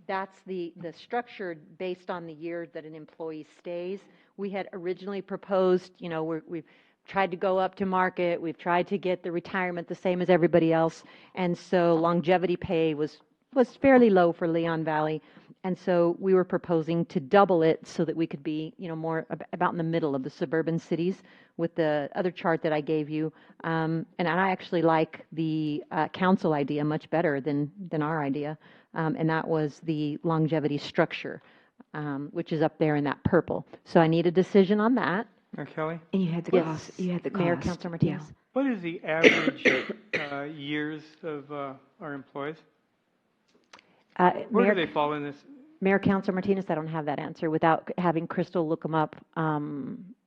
That's the structure based on the year that an employee stays. We had originally proposed, we've tried to go up to market. We've tried to get the retirement the same as everybody else. And so longevity pay was fairly low for Leon Valley. And so we were proposing to double it so that we could be, more about in the middle of the suburban cities with the other chart that I gave you. And I actually like the council idea much better than our idea. And that was the longevity structure, which is up there in that purple. So I need a decision on that. Kelly? And you had the Yes. cost. You had the cost. Mayor, Councilor Martinez. Yeah. What is the average years of our employees? Where do they fall in this? Mayor, Councilor Martinez, I don't have that answer without having Crystal look them up.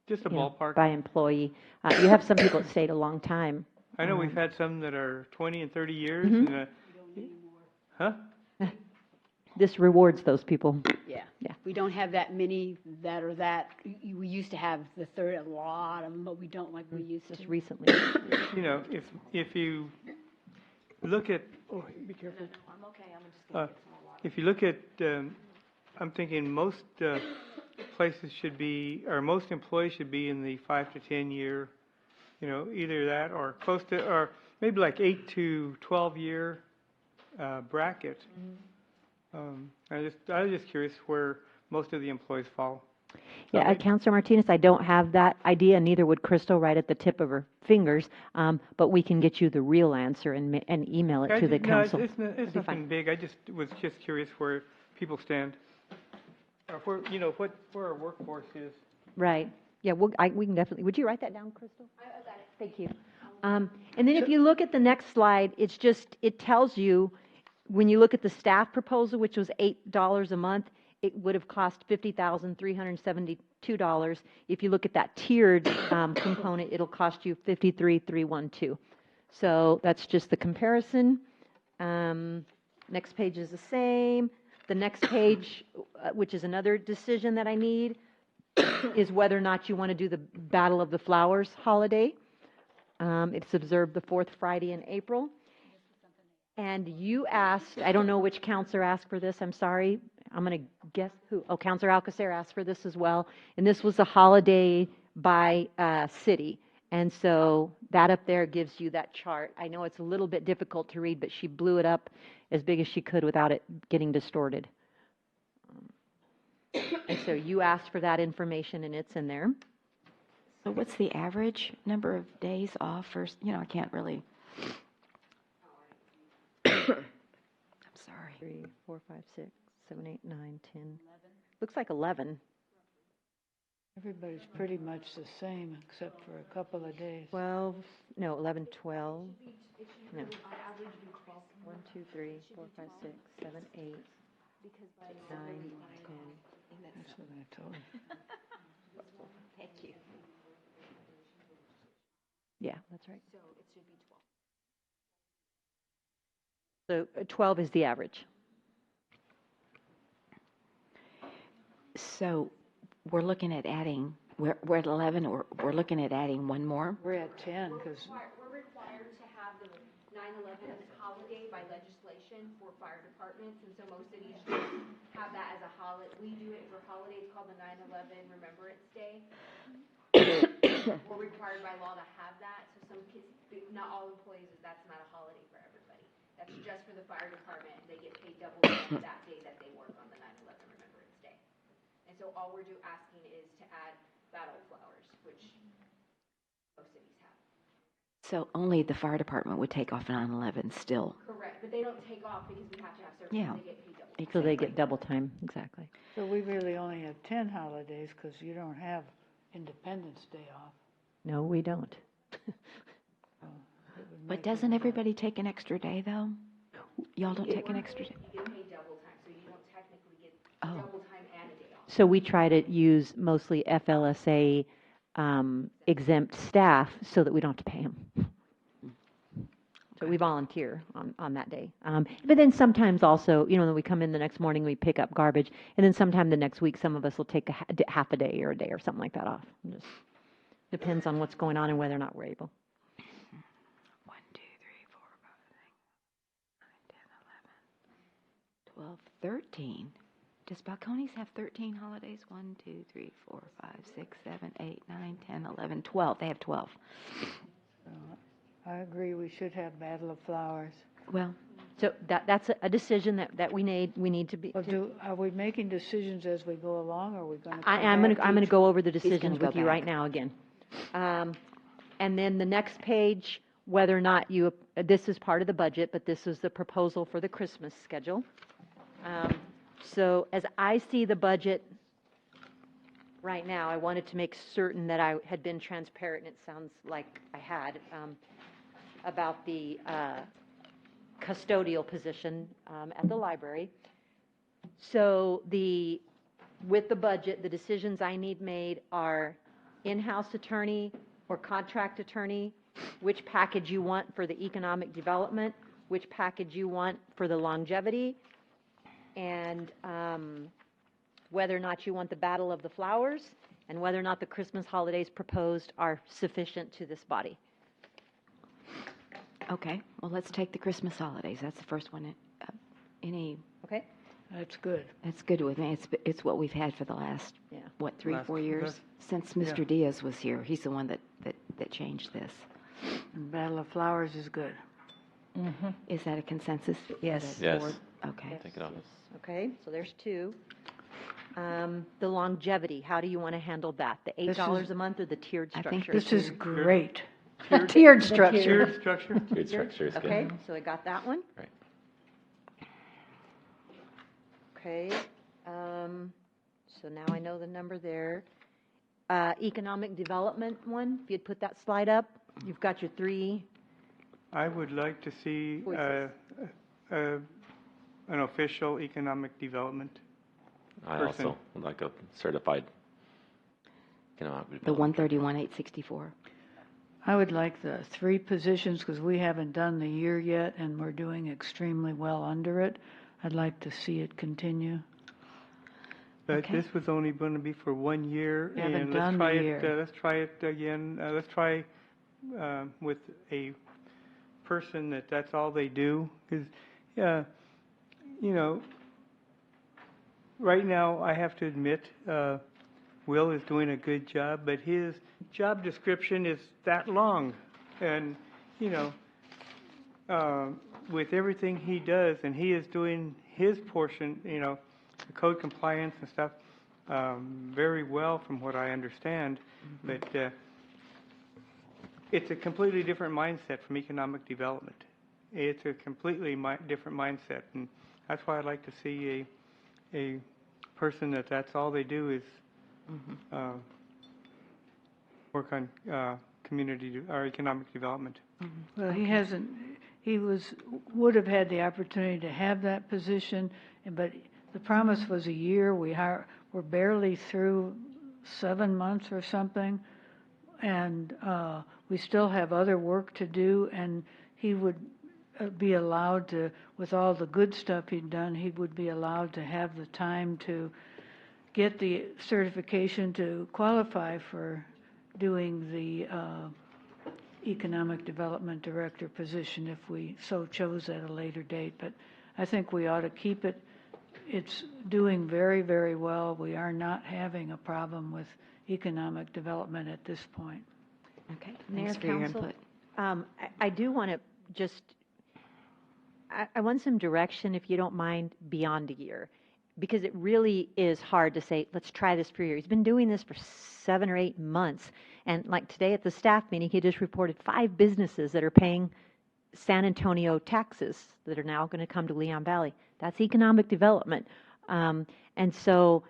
Just a ballpark. By employee. You have some people that stayed a long time. I know we've had some that are 20 and 30 years. Mhm. Huh? This rewards those people. Yeah. Yeah. We don't have that many that are that. We used to have a lot of them, but we don't like we used to. Just recently. If you look at, be careful. No, I'm okay. I'm just going to get some more water. If you look at, I'm thinking most places should be, or most employees should be in the 5 to 10 year, either that or close to, or maybe like 8 to 12 year bracket. I was just curious where most of the employees fall. Yeah, Councilor Martinez, I don't have that idea, neither would Crystal right at the tip of her fingers, but we can get you the real answer and email it to the council. It's nothing big. I was just curious where people stand, or where our workforce is. Right. Yeah, we can definitely. Would you write that down, Crystal? I got it. Thank you. And then if you look at the next slide, it tells you, when you look at the staff proposal, which was $8 a month, it would have cost $50,372. If you look at that tiered component, it'll cost you $53,312. So that's just the comparison. Next page is the same. The next page, which is another decision that I need, is whether or not you want to do the Battle of the Flowers holiday. It's observed the fourth Friday in April. And you asked, I don't know which counselor asked for this, I'm sorry. I'm going to guess who. Oh, Counselor Alcacer asked for this as well. And this was a holiday by city. And so that up there gives you that chart. I know it's a little bit difficult to read, but she blew it up as big as she could without it getting distorted. And so you asked for that information, and it's in there. So what's the average number of days off first? I can't really. I'm sorry. 3, 4, 5, 6, 7, 8, 9, 10. 11. Looks like 11. Everybody's pretty much the same except for a couple of days. 12, no, 11, 12. No. 1, 2, 3, 4, 5, 6, 7, 8, 9, 10. That's what I told you. Thank you. Yeah, that's right. So it should be 12. So 12 is the average. So we're looking at adding, we're at 11, or we're looking at adding one more? We're at 10 because We're required to have the 9/11 as a holiday by legislation for fire departments, and so most cities just have that as a holiday. We do it for holidays called the 9/11 Remembrance Day. We're required by law to have that, so not all employees, that's not a holiday for everybody. That's just for the fire department. They get paid double time that day that they work on the 9/11 Remembrance Day. And so all we're asking is to add battle flowers, which most cities have. So only the fire department would take off 9/11 still. Correct, but they don't take off because we have to have service. Yeah. They get paid double time. So they get double time, exactly. So we really only have 10 holidays because you don't have Independence Day off. No, we don't. But doesn't everybody take an extra day, though? Y'all don't take an extra day? You get paid double time, so you don't technically get Oh. double time and a day off. So we try to use mostly FLSA exempt staff so that we don't have to pay them. So we volunteer on that day. But then sometimes also, when we come in the next morning, we pick up garbage. And then sometime the next week, some of us will take half a day or a day or something like that off. It just depends on what's going on and whether or not we're able. 1, 2, 3, 4, 5, 6, 7, 8, 9, 10, 11, 12, 13. Does Balcones have 13 holidays? 1, 2, 3, 4, 5, 6, 7, 8, 9, 10, 11, 12. They have 12. I agree, we should have Battle of Flowers. Well, so that's a decision that we need to be. Well, are we making decisions as we go along, or are we going to? I'm going to go over the gonna decisions go with you back. right now again. And then the next page, whether or not this is part of the budget, but this is the proposal for the Christmas schedule. So as I see the budget right now, I wanted to make certain that I had been transparent, and it sounds like I had, about the custodial position at the library. So with the budget, the decisions I need made are in-house attorney or contract attorney, which package you want for the economic development, which package you want for the longevity, and whether or not you want the Battle of the Flowers, and whether or not the Christmas holidays proposed are sufficient to this body. okay. Well, let's take the Christmas holidays. That's the first one. Okay? That's good. That's good with me. It's what we've had for the last, 3, 4 years? Since Mr. Diaz was here. He's the one that changed this. And Battle of Flowers is good. Mm-hmm. Is that a consensus? Yes. Yes. Board? Okay. Take it off. Okay, so there's 2. The longevity, how do you want to handle that? The This $8 is- a month or the tiered I structure? think This is great. Tiered structure. Tiered structure? Good structure is good. Okay, so I got that one. Right. Okay, so now I know the number there. Economic development one, if you'd put that slide up, you've got your 3. I would like to see Voices. an official economic development I person. also would like a certified. The 131,864. I would like the 3 positions because we haven't done the year yet and we're doing extremely well under it. I'd like to see it continue. But Okay. this was only going to be for 1 year, We haven't and done the year. let's try it again. Let's try with a person that's all they do. Because, right now I have to admit, Will is doing a good job, but his job description is that long, and with everything he does, and he is doing his portion, the code compliance and stuff, very well from what I understand. But it's a completely different mindset from economic development. It's a completely different mindset, and that's why I'd like to see a person that's all they do is work on community or economic development. Well, he would have had the opportunity to have that position, but the promise was a year. We're barely through 7 months or something, and we still have other work to do, and he would be allowed to, with all the good stuff he'd done, he would be allowed to have the time to get the certification to qualify for doing the Economic Development Director position if we so chose at a later date. But I think we ought to keep it. It's doing very, very well. We are not having a problem with economic development at this point. Okay. Mayor, Thanks for your council? input. I do want to just, I want some direction, if you don't mind, beyond a year. Because it really is hard to say, let's try this for a year. He's been doing this for 7 or 8 months. And like today at the staff meeting, he just reported 5 businesses that are paying San Antonio taxes that are now going to come to Leon Valley. That's economic development. And so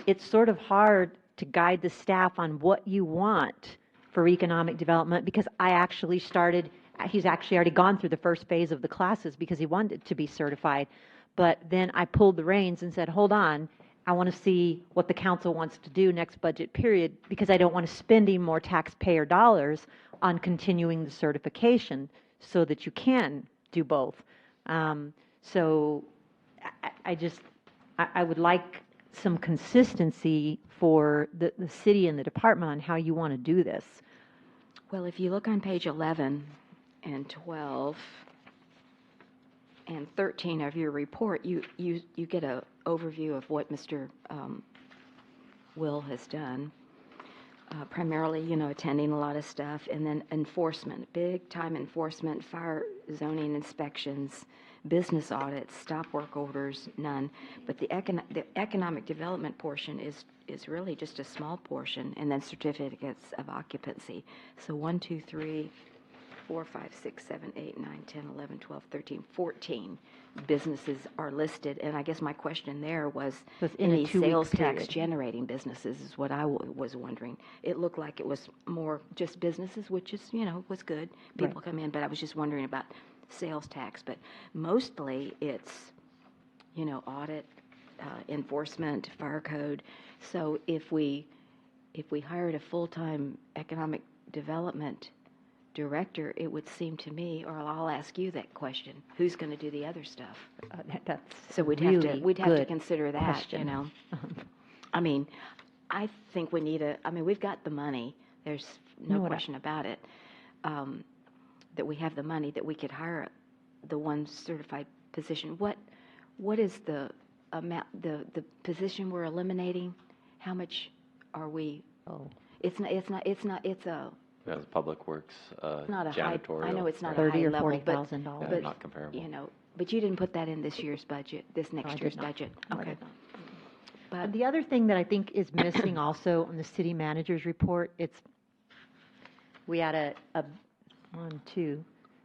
it's sort of hard to guide the staff on what you want for economic development, because he's actually already gone through the first phase of the classes because he wanted to be certified. But then I pulled the reins and said, hold on, I want to see what the council wants to do next budget period, because I don't want to spend any more taxpayer dollars on continuing the certification, so that you can do both. So I would like some consistency for the city and the department on how you want to do this. Well, if you look on page 11 and 12 and 13 of your report, you get an overview of what Mr. Will has done. Primarily, attending a lot of stuff, and then enforcement, big time enforcement, fire zoning inspections, business audits, stop work orders, none. But the economic development portion is really just a small portion, and then certificates of occupancy. So 1, 2, 3, 4, 5, 6, 7, 8, 9, 10, 11, 12, 13, 14 businesses are listed. And I guess my question there was in a any 2-week sales tax period. generating businesses is what I was wondering. It looked like it was more just businesses, which is, was good. People Right. come in, but I was just wondering about sales tax. But mostly it's, audit, enforcement, fire code. So if we hired a full-time economic development director, it would seem to me, or I'll ask you that question, who's going to do the other stuff? That's So we'd really have to good consider that, question. I mean, I think we need we've got the money. There's no No, question about it. That we have the money, that we could hire the one certified position. What is the amount, the position we're eliminating? How much are we? Oh. It's a That's Public Works, not a high, janitorial. I know it's not a $30,000 high or level, $40,000. Yeah, but, not comparable. but you didn't put that in this year's budget, this I next did year's not. budget. No, I Okay. did not. But The other thing that I think is missing also on the city manager's report, we had a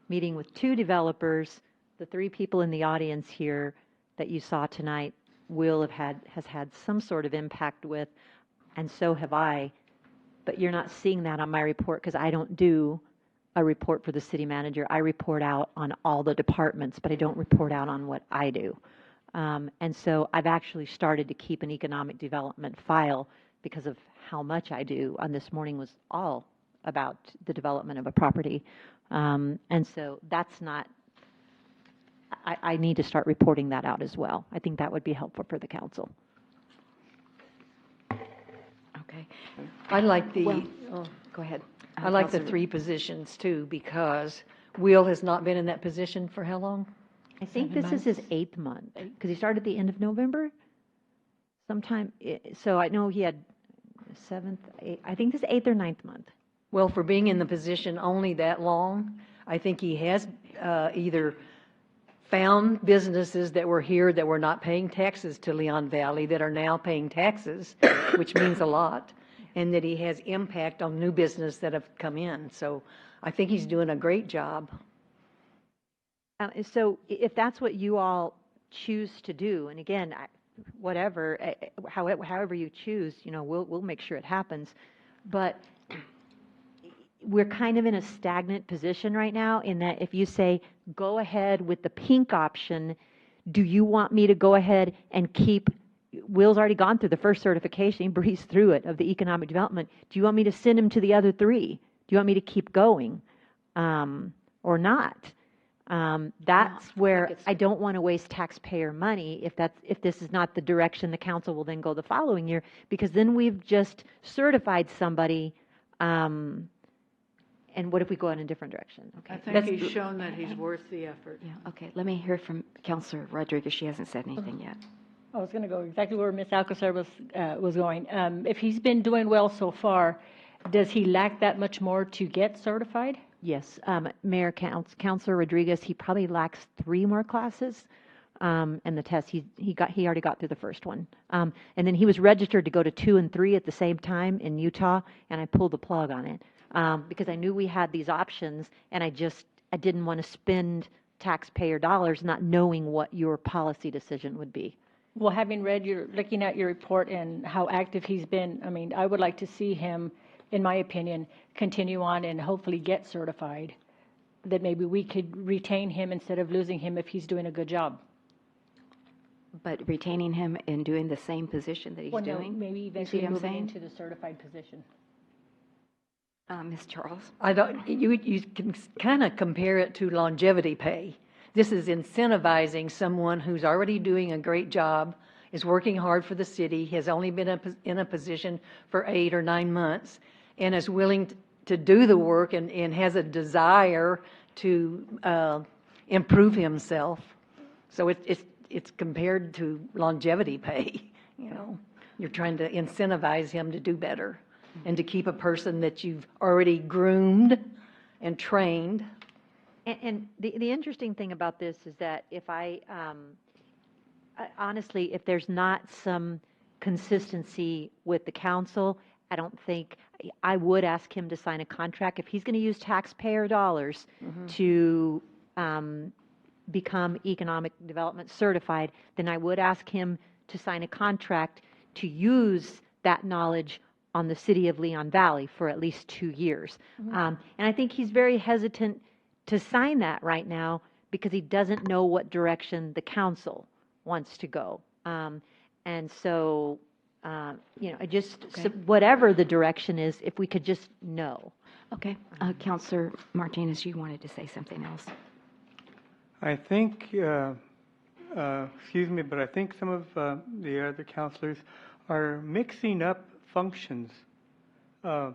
meeting with 2 developers. The 3 people in the audience here that you saw tonight, has had some sort of impact with, and so have I. But you're not seeing that on my report, because I don't do a report for the city manager. I report out on all the departments, but I don't report out on what I do. And so I've actually started to keep an economic development file because of how much I do. And this morning was all about the development of a property. And so that's not, I need to start reporting that out as well. I think that would be helpful for the council. okay. I like Well, go ahead. I like the Councilor- 3 positions too, because Will has not been in that position for how long? I think this is his 8th month, because he started at the end of November sometime. So I know he had 7th, 8th, I think this is 8th or 9th month. Well, for being in the position only that long, I think he has either found businesses that were here that were not paying taxes to Leon Valley that are now paying taxes, which means a lot, and that he has impact on new business that have come in. So I think he's doing a great job. So if that's what you all choose to do, and again, whatever, however you choose, we'll make sure it happens. But we're kind of in a stagnant position right now, in that if you say, go ahead with the pink option, do you want me to go ahead and keep, Will's already gone through the first certification, he breezed through it, of the economic development. Do you want me to send him to the other 3? Do you want me to keep going or not? That's where I don't want to waste taxpayer money if this is not the direction the council will then go the following year, because then we've just certified somebody. And what if we go in a different direction? Okay. I think he's shown that he's worth the effort. Yeah, okay. Let me hear from Councilor Rodriguez. She hasn't said anything yet. I was going to go exactly where Ms. Alcazar was going. If he's been doing well so far, does he lack that much more to get certified? Yes, Mayor Councilor Rodriguez, he probably lacks 3 more classes. And the test, he already got through the first one. And then he was registered to go to 2 and 3 at the same time in Utah, and I pulled the plug on it because I knew we had these options, and I didn't want to spend taxpayer dollars not knowing what your policy decision would be. Well, having looking at your report and how active he's been, I mean, I would like to see him, in my opinion, continue on and hopefully get certified. That maybe we could retain him instead of losing him if he's doing a good job. But retaining him in doing the same position that he's Well, no, doing? maybe You see eventually what I'm moving saying? into the certified position. Ms. Charles? I don't, you can kind of compare it to longevity pay. This is incentivizing someone who's already doing a great job, is working hard for the city, has only been in a position for 8 or 9 months, and is willing to do the work and has a desire to improve himself. So it's compared to longevity pay. You know, you're trying to incentivize him to do better and to keep a person that you've already groomed and trained. And the interesting thing about this is that if honestly, if there's not some consistency with the council, I don't think, I would ask him to sign a contract. If he's going to use taxpayer dollars to become economic development certified, then I would ask him to sign a contract to use that knowledge on the city of Leon Valley for at least 2 years. And I think he's very hesitant to sign that right now because he doesn't know what direction the council wants to go. And so, so whatever the direction is, if we could just know. Okay. Councilor Martinez, you wanted to say something else. I think, excuse me, but I think some of the other counselors are mixing up functions. And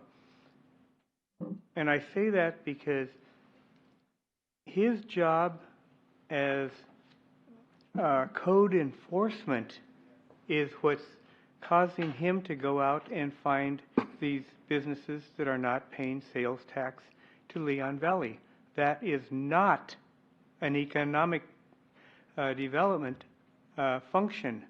I say that because his job as code enforcement is what's causing him to go out and find these businesses that are not paying sales tax to Leon Valley. That is not an economic development function.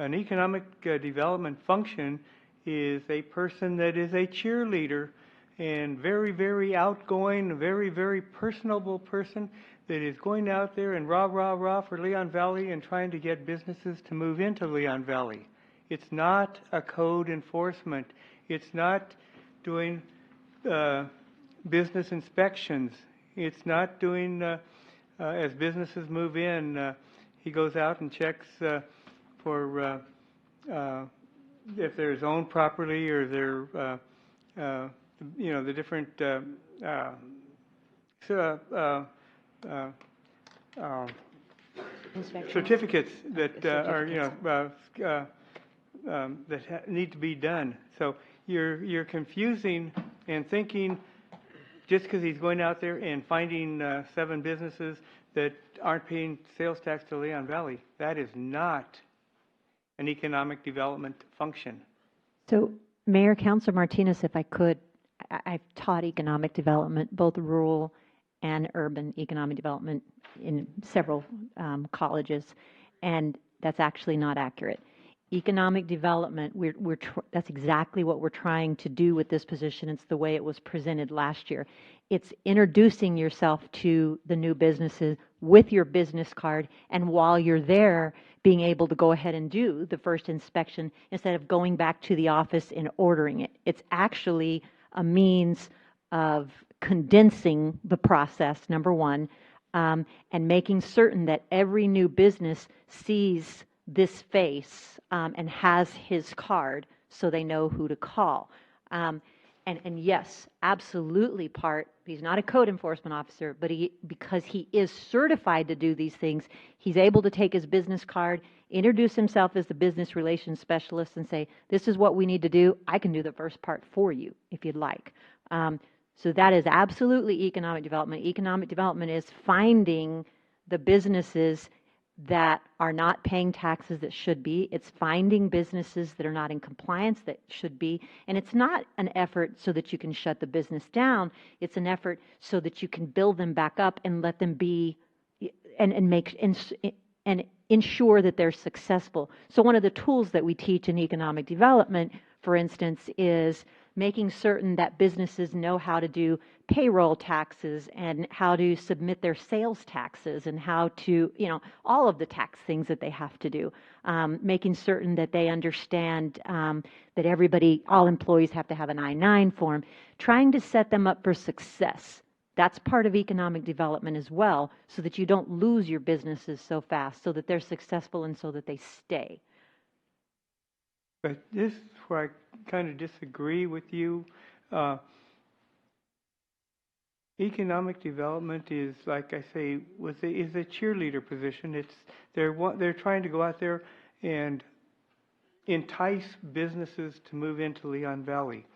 An economic development function is a person that is a cheerleader and very, very outgoing, very, very personable person that is going out there and rah, rah, rah for Leon Valley and trying to get businesses to move into Leon Valley. It's not a code enforcement. It's not doing business inspections. It's not doing, as businesses move in, he goes out and checks for if they're zoned properly or they're, the different certificates that are, that need to be done. So you're confusing and thinking just because he's going out there and finding 7 businesses that aren't paying sales tax to Leon Valley. That is not an economic development function. So, Mayor, Councilor Martinez, if I could, I've taught economic development, both rural and urban economic development in several colleges, and that's actually not accurate. Economic development, that's exactly what we're trying to do with this position. It's the way it was presented last year. It's introducing yourself to the new businesses with your business card, and while you're there, being able to go ahead and do the first inspection instead of going back to the office and ordering it. It's actually a means of condensing the process, number one, and making certain that every new business sees this face and has his card so they know who to call. And yes, absolutely he's not a code enforcement officer, but because he is certified to do these things, he's able to take his business card, introduce himself as the business relations specialist and say, this is what we need to do. I can do the first part for you if you'd like. So that is absolutely economic development. Economic development is finding the businesses, that are not paying taxes that should be. It's finding businesses that are not in compliance that should be. And it's not an effort so that you can shut the business down. It's an effort so that you can build them back up and let them be and make and ensure that they're successful. So one of the tools that we teach in economic development, for instance, is making certain that businesses know how to do payroll taxes and how to submit their sales taxes and how to, all of the tax things that they have to do. Making certain that they understand that all employees have to have an I-9 form, trying to set them up for success. That's part of economic development as well, so that you don't lose your businesses so fast, so that they're successful and so that they stay. But this is where I kind of disagree with you. Economic development is, like I say, is a cheerleader position. They're trying to go out there and entice businesses to move into Leon Valley.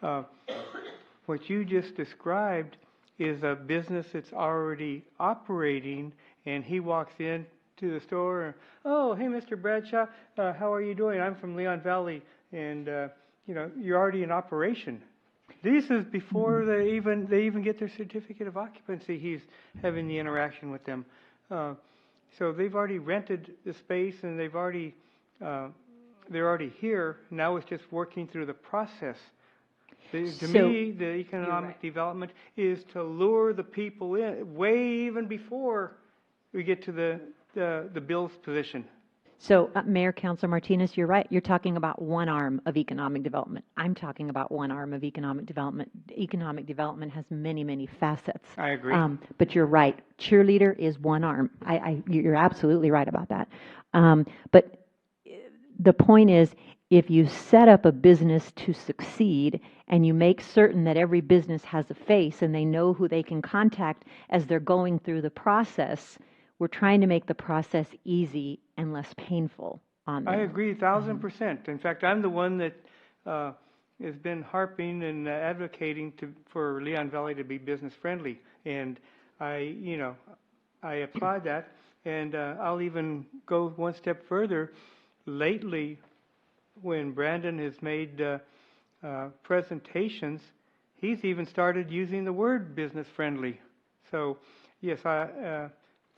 What you just described is a business that's already operating, and he walks in to the store, and, oh, hey, Mr. Bradshaw, how are you doing? I'm from Leon Valley, and you're already in operation. This is before they even get their certificate of occupancy. He's having the interaction with them, so they've already rented the space, and they're already here. Now it's just working through the process. To me, the economic development is to lure the people in way even before we get to the Bill's position. So, Mayor, Councilor Martinez, you're right. You're talking about one arm of economic development. I'm talking about one arm of economic development. Economic development has many, many facets. I agree. But you're right. Cheerleader is one arm. You're absolutely right about that. But the point is, if you set up a business to succeed and you make certain that every business has a face and they know who they can contact as they're going through the process, we're trying to make the process easy and less painful on them. I agree 1,000%. In fact, I'm the one that has been harping and advocating for Leon Valley to be business friendly, and I applaud that. And I'll even go one step further. Lately, when Brandon has made presentations, he's even started using the word business friendly. So, yes,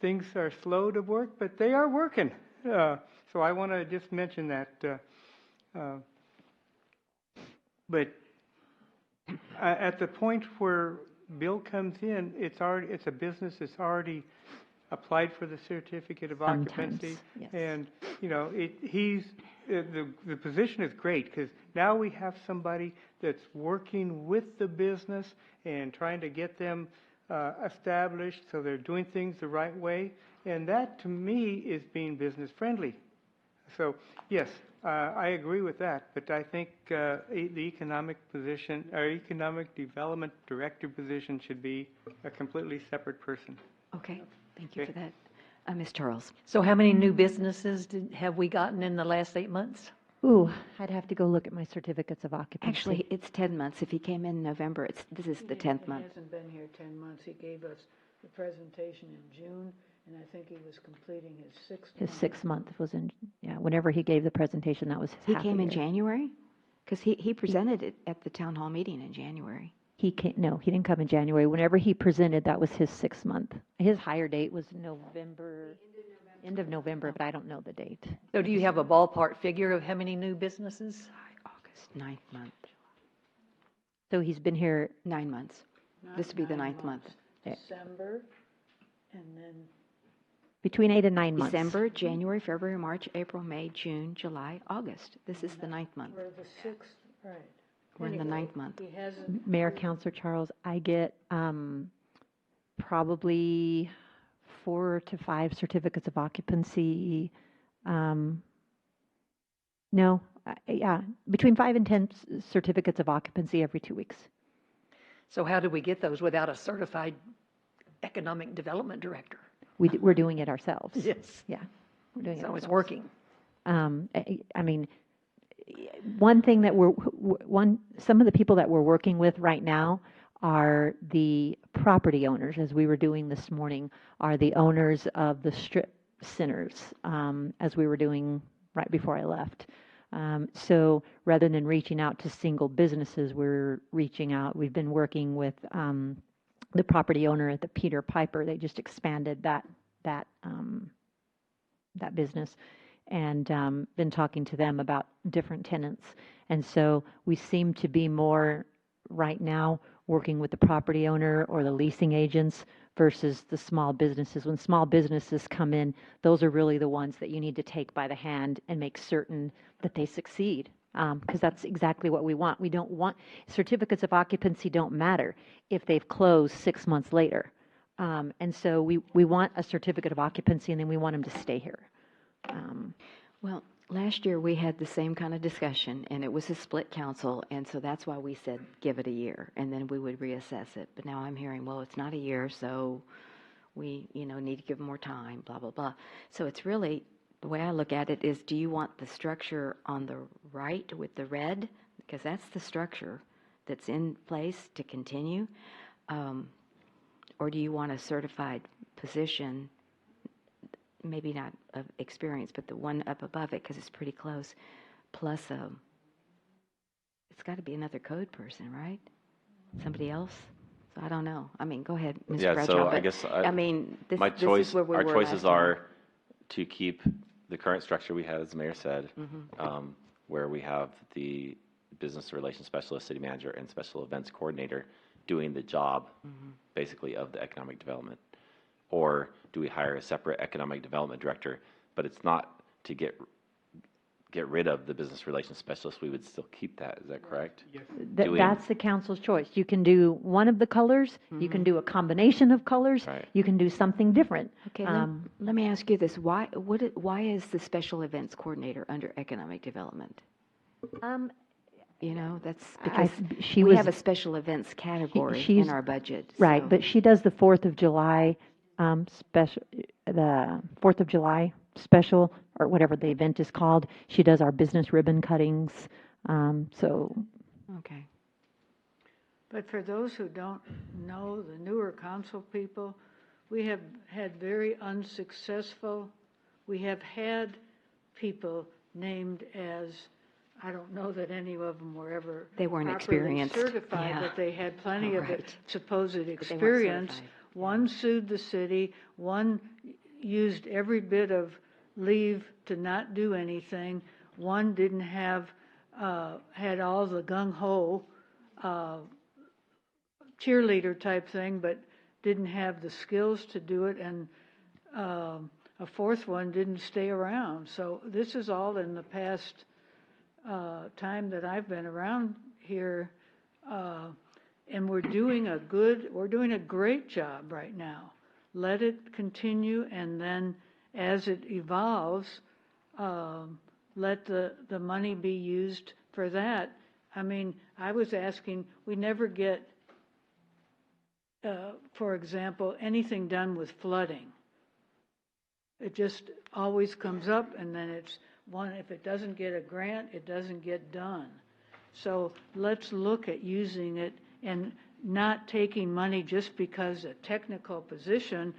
things are slow to work, but they are working. So I want to just mention that. But at the point where Bill comes in, it's a business that's already applied for the certificate of occupancy, yes. And the position is great because now we have somebody that's working with the business and trying to get them established so they're doing things the right way, and that to me is being business friendly. So yes, I agree with that, but I think the economic position, or economic development director position, should be a completely separate person. Okay, thank you for that. Ms. Charles. So how many new businesses have we gotten in the last 8 months? Ooh, I'd have to go look at my certificates of occupancy. Actually, it's 10 months. If he came in November, this is the 10th month. He hasn't been here 10 months. He gave us the presentation in June, and I think he was completing his sixth month. His 6th month was whenever he gave the presentation, that was his half He came a in year. January? Because he presented it at the town hall meeting in January. No, he didn't come in January. Whenever he presented, that was his 6th month. His hire date was end of November, but I don't know the date. So do you have a ballpark figure of how many new businesses? August, 9th month. So he's been here 9 months. This would be the 9th month. December, and then between 8 and 9 months. December, January, February, March, April, May, June, July, August. This is the 9th month. we're the 6th, right. We're in the 9th month. He hasn't. Mayor, Councilor Charles, I get probably 4 to 5 certificates of occupancy. Between 5 and 10 certificates of occupancy every 2 weeks. So how do we get those without a certified economic development director? We're doing it ourselves. Yes. Yeah, we're doing it So ourselves. it's working. I mean, one thing that some of the people that we're working with right now are the property owners, as we were doing this morning, are the owners of the strip centers, as we were doing right before I left. So rather than reaching out to single businesses, we've been working with the property owner at the Peter Piper. They just expanded that business, and been talking to them about different tenants. And so we seem to be more right now working with the property owner or the leasing agents versus the small businesses. When small businesses come in, those are really the ones that you need to take by the hand and make certain that they succeed, because that's exactly what we want. We don't want certificates of occupancy don't matter if they've closed 6 months later. And so we want a certificate of occupancy, and then we want them to stay here. Well, last year we had the same kind of discussion, and it was a split council, and so that's why we said give it a year, and then we would reassess it. But now I'm hearing, well, it's not a year, so we, need to give them more time, blah, blah, blah. So it's really, the way I look at it is, do you want the structure on the right with the red? Because that's the structure that's in place to continue. Or do you want a certified position, maybe not of experience, but the one up above it, because it's pretty close, plus it's got to be another code person, right? Somebody else? So I don't know. I mean, go ahead, Mr. Yeah, Bradshaw. so but, I guess this choice, is where we our were choices last are time. to keep the current structure we had, as the mayor said, where we have the business relations specialist, city manager, and special events coordinator doing the job, basically, of the economic development. Or do we hire a separate economic development director, but it's not to get rid of the business relations specialist? We would still keep that. Is that correct? Yes. That's the council's choice. You can do one of the colors. You can do a combination of colors. Right. You can do something different. Okay, let me ask you this. Why is the special events coordinator under economic development? That's because we have a special events category in our budget. Right, so- but she does the 4th of July special, the 4th of July special, or whatever the event is called. She does our business ribbon cuttings. Okay. But for those who don't know, the newer council people, we have had very unsuccessful, we have had people named as, I don't know that any of them were ever They weren't properly experienced. certified, Yeah. but they had plenty of Right. supposed But they weren't experience. certified. One sued the city, one used every bit of leave to not do anything, one didn't have, had all the gung-ho cheerleader type thing, but didn't have the skills to do it, and a fourth one didn't stay around. So this is all in the past time that I've been around here, and we're doing a great job right now. Let it continue, and then as it evolves, let the money be used for that. I mean, I was asking, we never get, for example, anything done with flooding. It just always comes up, and then it's one, if it doesn't get a grant, it doesn't get done. So let's look at using it and not taking money just because a technical position.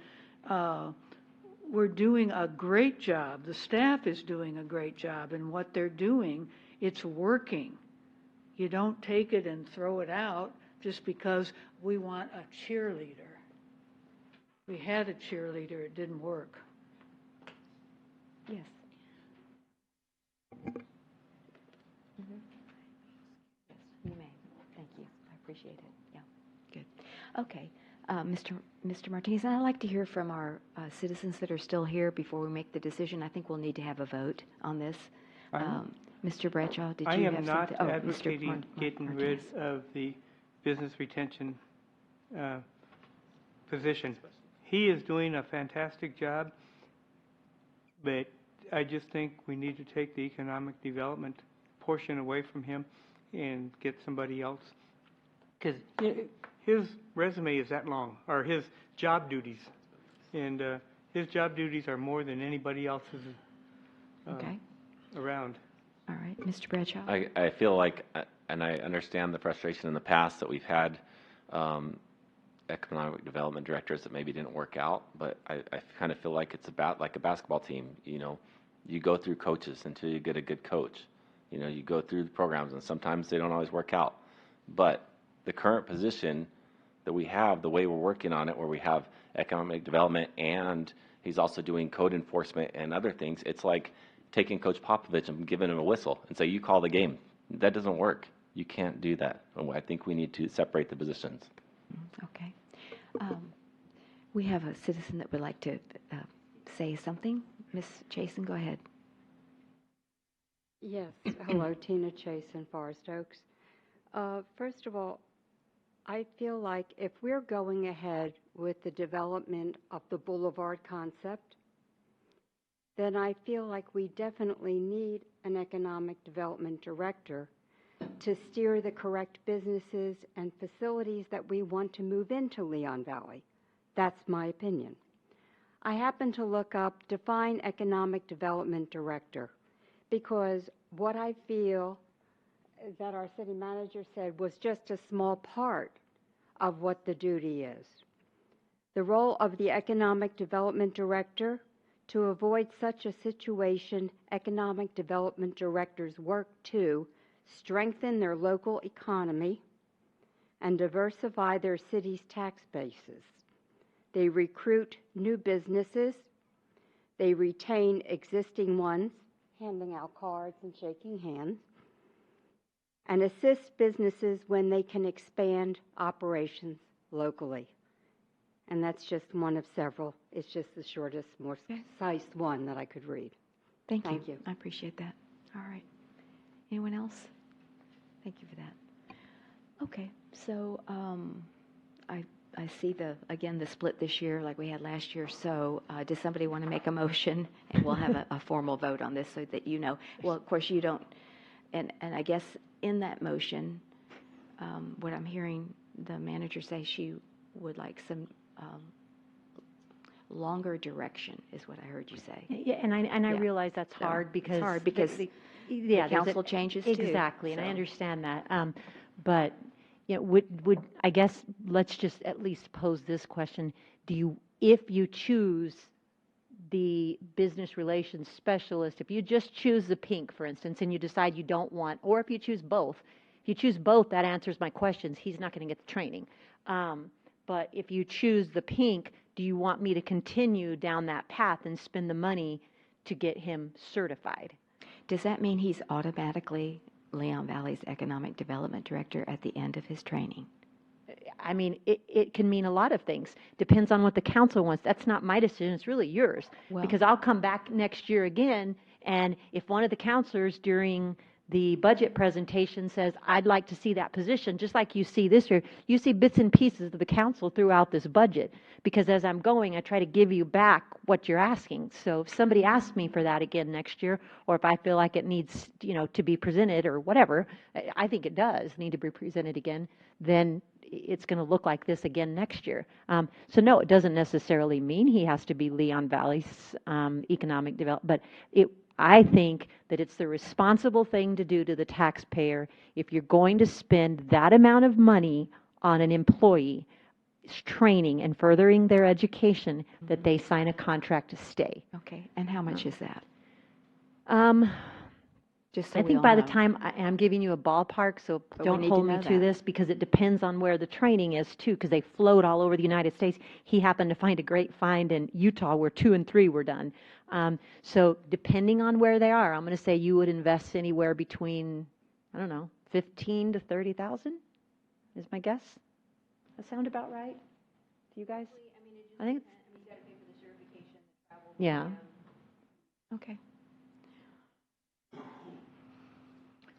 We're doing a great job. The staff is doing a great job, and what they're doing, it's working. You don't take it and throw it out just because we want a cheerleader. We had a cheerleader, it didn't work. Yes. You may. Thank you. I appreciate it. Yeah. Good. Okay. Mr. Martinez, I'd like to hear from our citizens that are still here before we make the decision. I think we'll need to have a vote on this. Mr. Bradshaw, did you have something? I am not Oh, advocating getting rid of the business retention position. He is doing a fantastic job, but I just think we need to take the economic development portion away from him and get somebody else. Because his resume is that long, or his job duties. And his job duties are more than anybody else's around. All right. Mr. Bradshaw? I feel like, and I understand the frustration in the past that we've had economic development directors that maybe didn't work out, but I kind of feel like it's about like a basketball team. You know, you go through coaches until you get a good coach. You know, you go through the programs, and sometimes they don't always work out. But the current position that we have, the way we're working on it, where we have economic development and he's also doing code enforcement and other things, it's like taking Coach Popovich and giving him a whistle and say, you call the game. That doesn't work. You can't do that. I think we need to separate the positions. Okay. We have a citizen that would like to say something. Ms. Chasen, go ahead. Yes. Hello, Tina Chasen, Forest Oaks. First of all, I feel like if we're going ahead with the development of the boulevard concept, then I feel like we definitely need an economic development director to steer the correct businesses and facilities that we want to move into Leon Valley. That's my opinion. I happened to look up define economic development director because what I feel that our city manager said was just a small part of what the duty is. The role of the economic development director: to avoid such a situation, economic development directors work to strengthen their local economy and diversify their city's tax bases. They recruit new businesses. They retain existing ones, handing out cards and shaking hands, and assist businesses when they can expand operations locally. And that's just one of several. It's just the shortest, more concise one that I could read. Thank Thank you. I appreciate that. All right. Anyone else? Thank you for that. Okay. So I see again the split this year like we had last year. So does somebody want to make a motion? And we'll have a formal vote on this so that you know. Well, of course you don't. And I guess in that motion, what I'm hearing the manager say, she would like some longer direction, is what I heard you say. Yeah, and I realize that's So, hard because it's hard because the council changes too. Exactly, and I so. understand that. But would I guess let's just at least pose this question: if you choose the business relations specialist, if you just choose the pink, for instance, and you decide you don't want, or if you choose both, that answers my questions. He's not going to get the training. But if you choose the pink, do you want me to continue down that path and spend the money to get him certified? Does that mean he's automatically Leon Valley's Economic Development Director at the end of his training? I mean, it can mean a lot of things. Depends on what the council wants. That's not my decision. It's really yours. Well, because I'll come back next year again, and if one of the councilors during the budget presentation says, I'd like to see that position, just like you see this year, you see bits and pieces of the council throughout this budget. Because as I'm going, I try to give you back what you're asking. So if somebody asks me for that again next year, or if I feel like it needs, to be presented or whatever, I think it does need to be presented again, then it's going to look like this again next year. So no, it doesn't necessarily mean he has to be Leon Valley's economic development, but I think that it's the responsible thing to do to the taxpayer if you're going to spend that amount of money on an employee, training and furthering their education, that they sign a contract to stay. Okay, and how much is that? Just so I we think all by the know. time I'm giving you a ballpark, so But we don't need to hold me know to that. this because it depends on where the training is too, because they float all over the United States. He happened to find a great find in Utah where 2 and 3 were done. So depending on where they are, I'm going to say you would invest anywhere between, I don't know, 15 to 30,000 is my guess. That sound about right to you guys? I think. Yeah. Okay.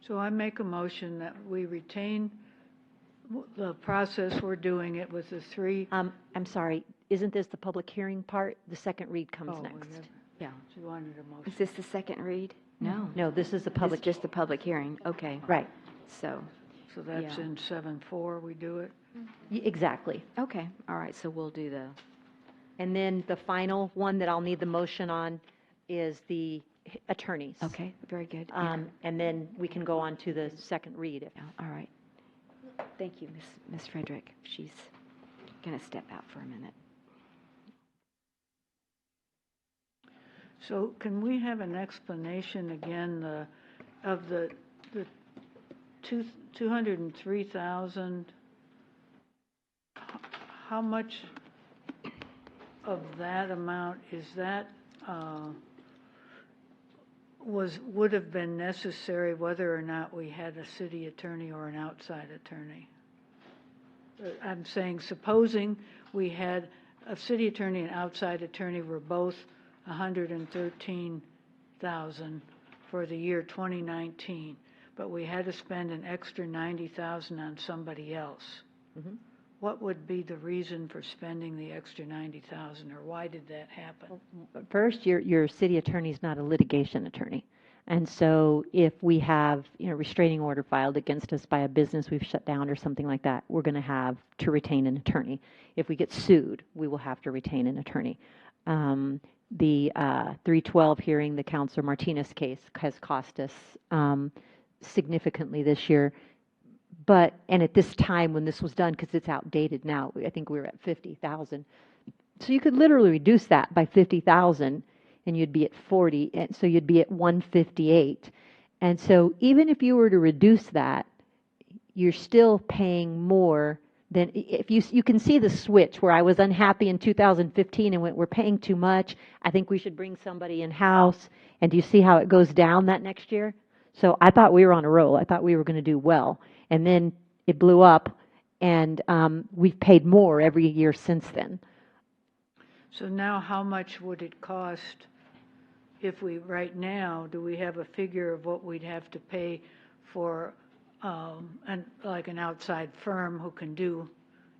So I make a motion that we retain the process we're doing it with the 3. I'm sorry. Isn't this the public hearing part? The second read comes Oh, next. Yeah. She wanted a motion. Is this the second read? No. No, this is the public. It's just the public hearing. Okay. Right. So. So that's Yeah. in 7-4, we do it? Exactly. Okay. All right. So we'll do the. And then the final one that I'll need the motion on is the attorneys. Okay. Very good. And then we can go on to the second read. All right. Thank you, Miss Frederick. She's going to step out for a minute. So can we have an explanation again of the 203,000? How much of that amount is that would have been necessary whether or not we had a city attorney or an outside attorney? I'm saying, supposing we had a city attorney and outside attorney were both 113,000 for the year 2019, but we had to spend an extra 90,000 on somebody else. Mhm. What would be the reason for spending the extra 90,000, or why did that happen? First, your city attorney is not a litigation attorney. And so if we have, restraining order filed against us by a business we've shut down or something like that, we're going to have to retain an attorney. If we get sued, we will have to retain an attorney. The 312 hearing, the Counselor Martinez case, has cost us significantly this year. And at this time when this was done, because it's outdated now, I think we were at 50,000. So you could literally reduce that by 50,000 and you'd be at 40, and so you'd be at 158. And so even if you were to reduce that, you're still paying more than, if you can see the switch where I was unhappy in 2015 and went, we're paying too much, I think we should bring somebody in-house. And do you see how it goes down that next year? So I thought we were on a roll. I thought we were going to do well. And then it blew up, and we've paid more every year since then. So now how much would it cost if we, right now, do we have a figure of what we'd have to pay for like an outside firm who can do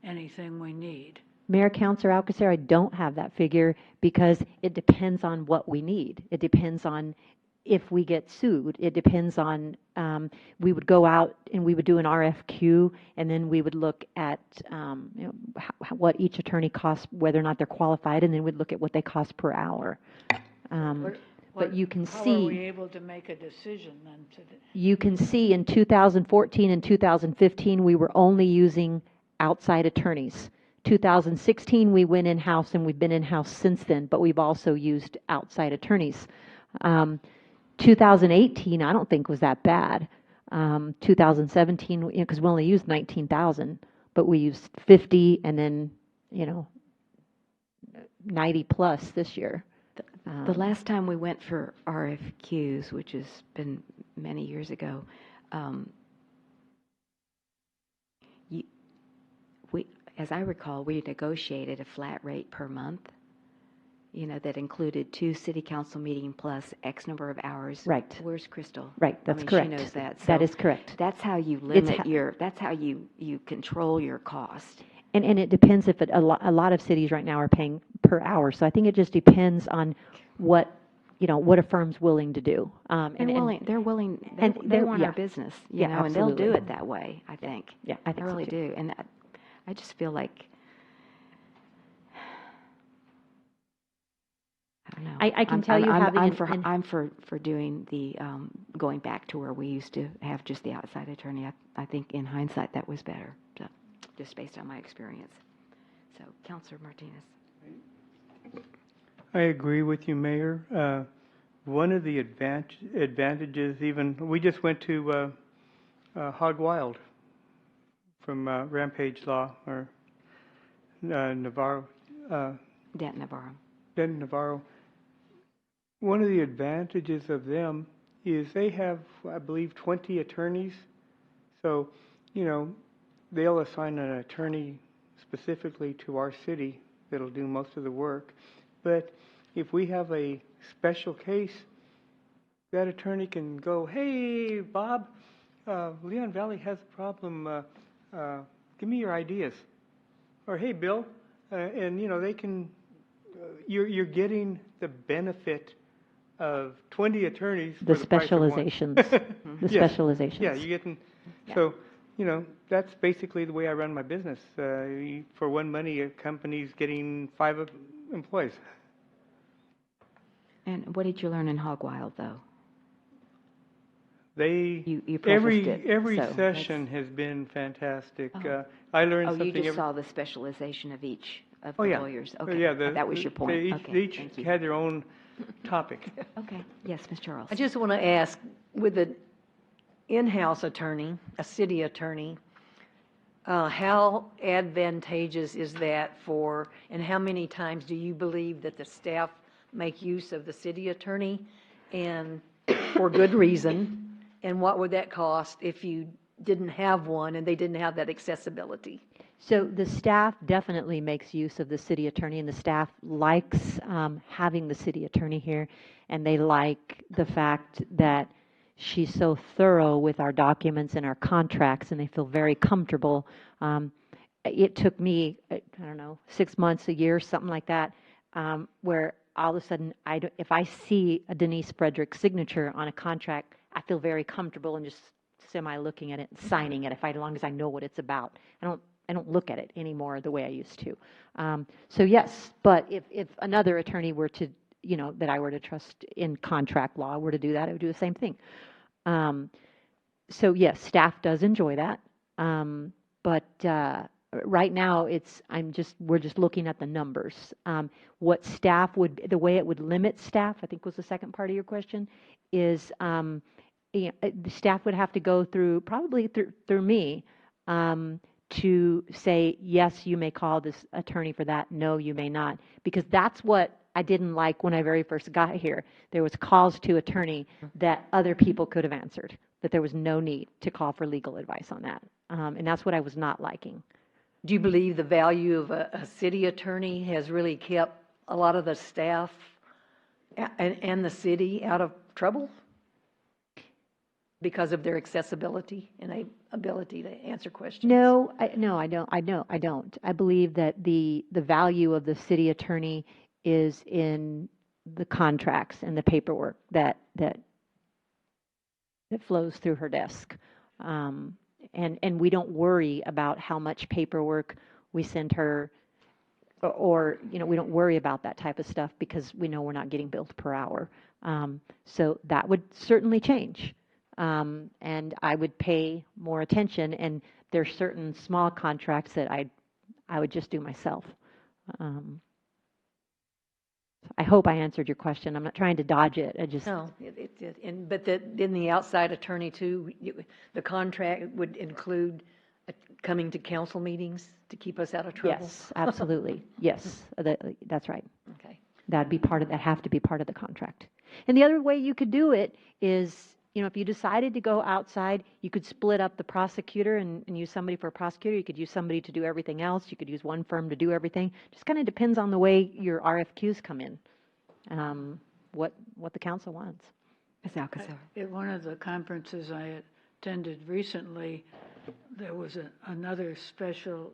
anything we need? Mayor, Councilor Alcacer, I don't have that figure because it depends on what we need. It depends on if we get sued. It depends on, we would go out and we would do an RFQ, and then we would look at what each attorney costs, whether or not they're qualified, and then we'd look at what they cost per hour. But you can How see. are we able to make a decision then? You can see in 2014 and 2015, we were only using outside attorneys. 2016, we went in-house, and we've been in-house since then, but we've also used outside attorneys. 2018, I don't think was that bad. 2017, because we only used 19,000, but we used 50 and then, 90 plus this year. The last time we went for RFQs, which has been many years ago, as I recall, we negotiated a flat rate per month, that included 2 city council meetings plus X number of hours. Right. Where's Crystal? Right, that's correct. She knows that. So that is correct. That's how you that's how you control your cost. And it depends if a lot of cities right now are paying per hour. So I think it just depends on what a firm's willing to do. They're willing. They want our business, and they'll do it that way. I think. Yeah, I think I really so too. do, and I just feel like I don't know. I can tell you having I'm for doing the going back to where we used to have just the outside attorney. I think in hindsight that was better, so, just based on my experience. So, Councilor Martinez. I agree with you, Mayor. One of the advantages, even we just went to Hog Wild from Rampage Law or Navarro. Denton Navarro. Denton Navarro. One of the advantages of them is they have, I believe, 20 attorneys. So, they'll assign an attorney specifically to our city that'll do most of the work. But if we have a special case, that attorney can go, hey, Bob, Leon Valley has a problem. Give me your ideas. Or, hey, Bill. And, they can, you're getting the benefit of 20 attorneys for the price of one. The specializations. Yeah, you're getting, so, that's basically the way I run my business. For one money, a company's getting 5 employees. And what did you learn in Hog Wild, though? They, You prefaced it, every so session has been fantastic. I learned Oh, something you just every. saw the specialization of each of Oh, the yeah. lawyers. Oh, Okay, yeah, that was your point. They Okay, each thank you. had their own topic. Okay, yes, Ms. Charles. I just want to ask, with an in-house attorney, a city attorney, how advantageous is that for, and how many times do you believe that the staff make use of the city attorney, and for good reason? And what would that cost if you didn't have one and they didn't have that accessibility? So the staff definitely makes use of the city attorney, and the staff likes having the city attorney here, and they like the fact that she's so thorough with our documents and our contracts, and they feel very comfortable. It took me, I don't know, 6 months, a year, something like that, where all of a sudden, if I see a Denise Frederick signature on a contract, I feel very comfortable and just semi-looking at it and signing it, as long as I know what it's about. I don't look at it anymore the way I used to. So yes, but if another attorney were to, that I were to trust in contract law were to do that, I would do the same thing. So yes, staff does enjoy that. But right now we're just looking at the numbers. What staff the way it would limit staff, I think was the second part of your question, is the staff would have to go probably through me, to say, yes, you may call this attorney for that. No, you may not. Because that's what I didn't like when I very first got here. There was calls to attorney that other people could have answered, that there was no need to call for legal advice on that. And that's what I was not liking. Do you believe the value of a city attorney has really kept a lot of the staff and the city out of trouble because of their accessibility and ability to answer questions? No, I don't. I believe that the value of the city attorney is in the contracts and the paperwork that flows through her desk. And we don't worry about how much paperwork we send her, or we don't worry about that type of stuff because we know we're not getting billed per hour. So that would certainly change. And I would pay more attention, and there's certain small contracts that I would just do myself. I hope I answered your question. I'm not trying to dodge it. No, but then the outside attorney too, the contract would include coming to council meetings to keep us out of trouble? Yes, absolutely. Yes, that's right. Okay. That'd have to be part of the contract. And the other way you could do it is, if you decided to go outside, you could split up the prosecutor and use somebody for a prosecutor. You could use somebody to do everything else. You could use one firm to do everything. Just kind of depends on the way your RFQs come in, what the council wants. Ms. Alcazar. At one of the conferences I attended recently, there was another special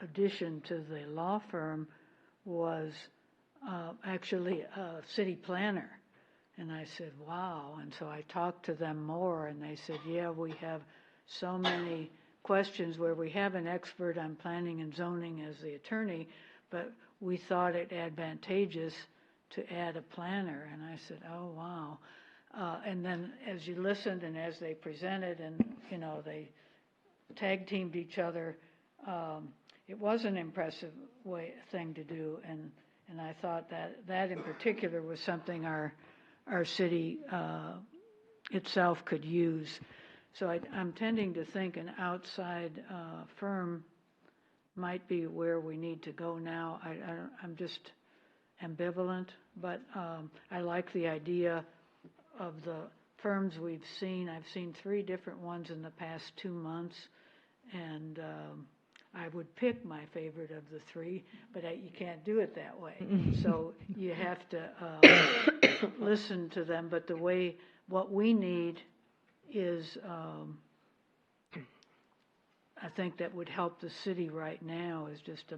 addition to the law firm was actually a city planner. And I said, wow. And so I talked to them more, and they said, yeah, we have so many questions where we have an expert on planning and zoning as the attorney, but we thought it advantageous to add a planner. And I said, oh, wow. And then as you listened and as they presented and, they tag teamed each other, it was an impressive thing to do. And I thought that in particular was something our city itself could use. So I'm tending to think an outside firm might be where we need to go now. I'm just ambivalent, but I like the idea of the firms we've seen. I've seen 3 different ones in the past 2 months, and I would pick my favorite of the 3, but you can't do it that way. So you have to listen to them. But what we need is, I think that would help the city right now is just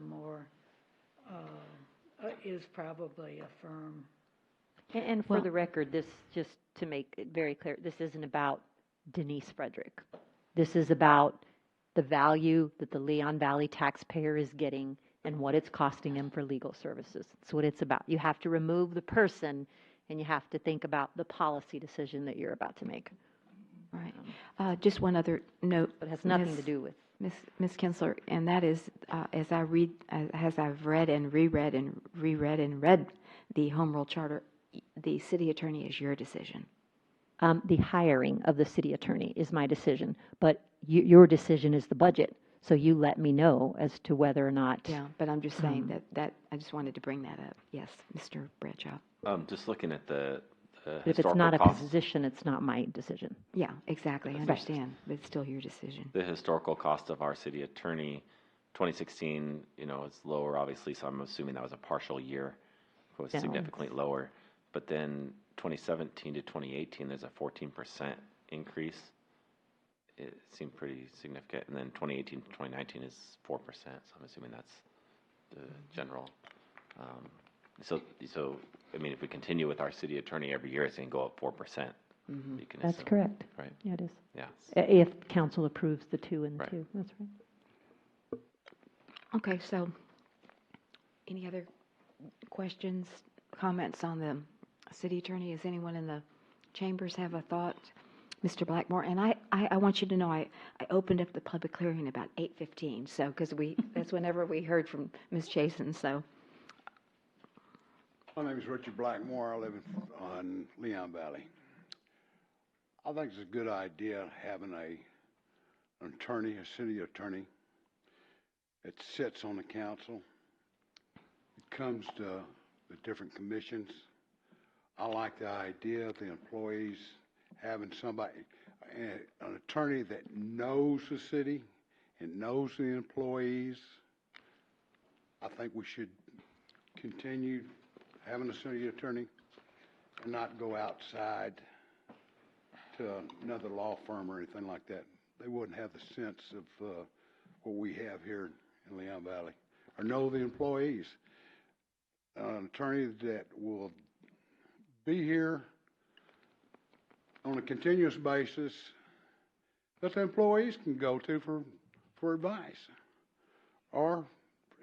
is probably a firm. And for the record, this, just to make it very clear, this isn't about Denise Frederick. This is about the value that the Leon Valley taxpayer is getting and what it's costing him for legal services. That's what it's about. You have to remove the person, and you have to think about the policy decision that you're about to make. Right. Just one other note. But it has nothing to do with. Ms. Kinsler, and that is, as I've read and reread and read the Home Rule Charter, the city attorney is your decision. The hiring of the city attorney is my decision, but your decision is the budget. So you let me know as to whether or not. Yeah, but I'm just saying that I just wanted to bring that up. Yes, Mr. Bradshaw. Just looking at the If it's not a position, it's not my decision. Yeah, exactly. I understand, but it's still your decision. The historical cost of our city attorney, 2016, it's lower, obviously, so I'm assuming that was a partial year. It was significantly lower. But then 2017 to 2018, there's a 14% increase. It seemed pretty significant. And then 2018 to 2019 is 4%, so I'm assuming that's the general. So I mean, if we continue with our city attorney every year, it's going to go up 4%. You can That's assume, correct. right? Yeah, it is. Yeah. If council approves the 2 and the 2, that's right. Okay, so any other questions, comments on the city attorney? Does anyone in the chambers have a thought? Mr. Blackmore, and I want you to know I opened up the public hearing about 8:15, so because that's whenever we heard from Ms. Chasen, so. My name is Richard Blackmore. I live on Leon Valley. I think it's a good idea having an attorney, a city attorney, that sits on the council. It comes to the different commissions. I like the idea of the employees having somebody, an attorney that knows the city and knows the employees. I think we should continue having a city attorney and not go outside to another law firm or anything like that. They wouldn't have the sense of what we have here in Leon Valley, or know the employees. An attorney that will be here on a continuous basis that the employees can go to for advice, or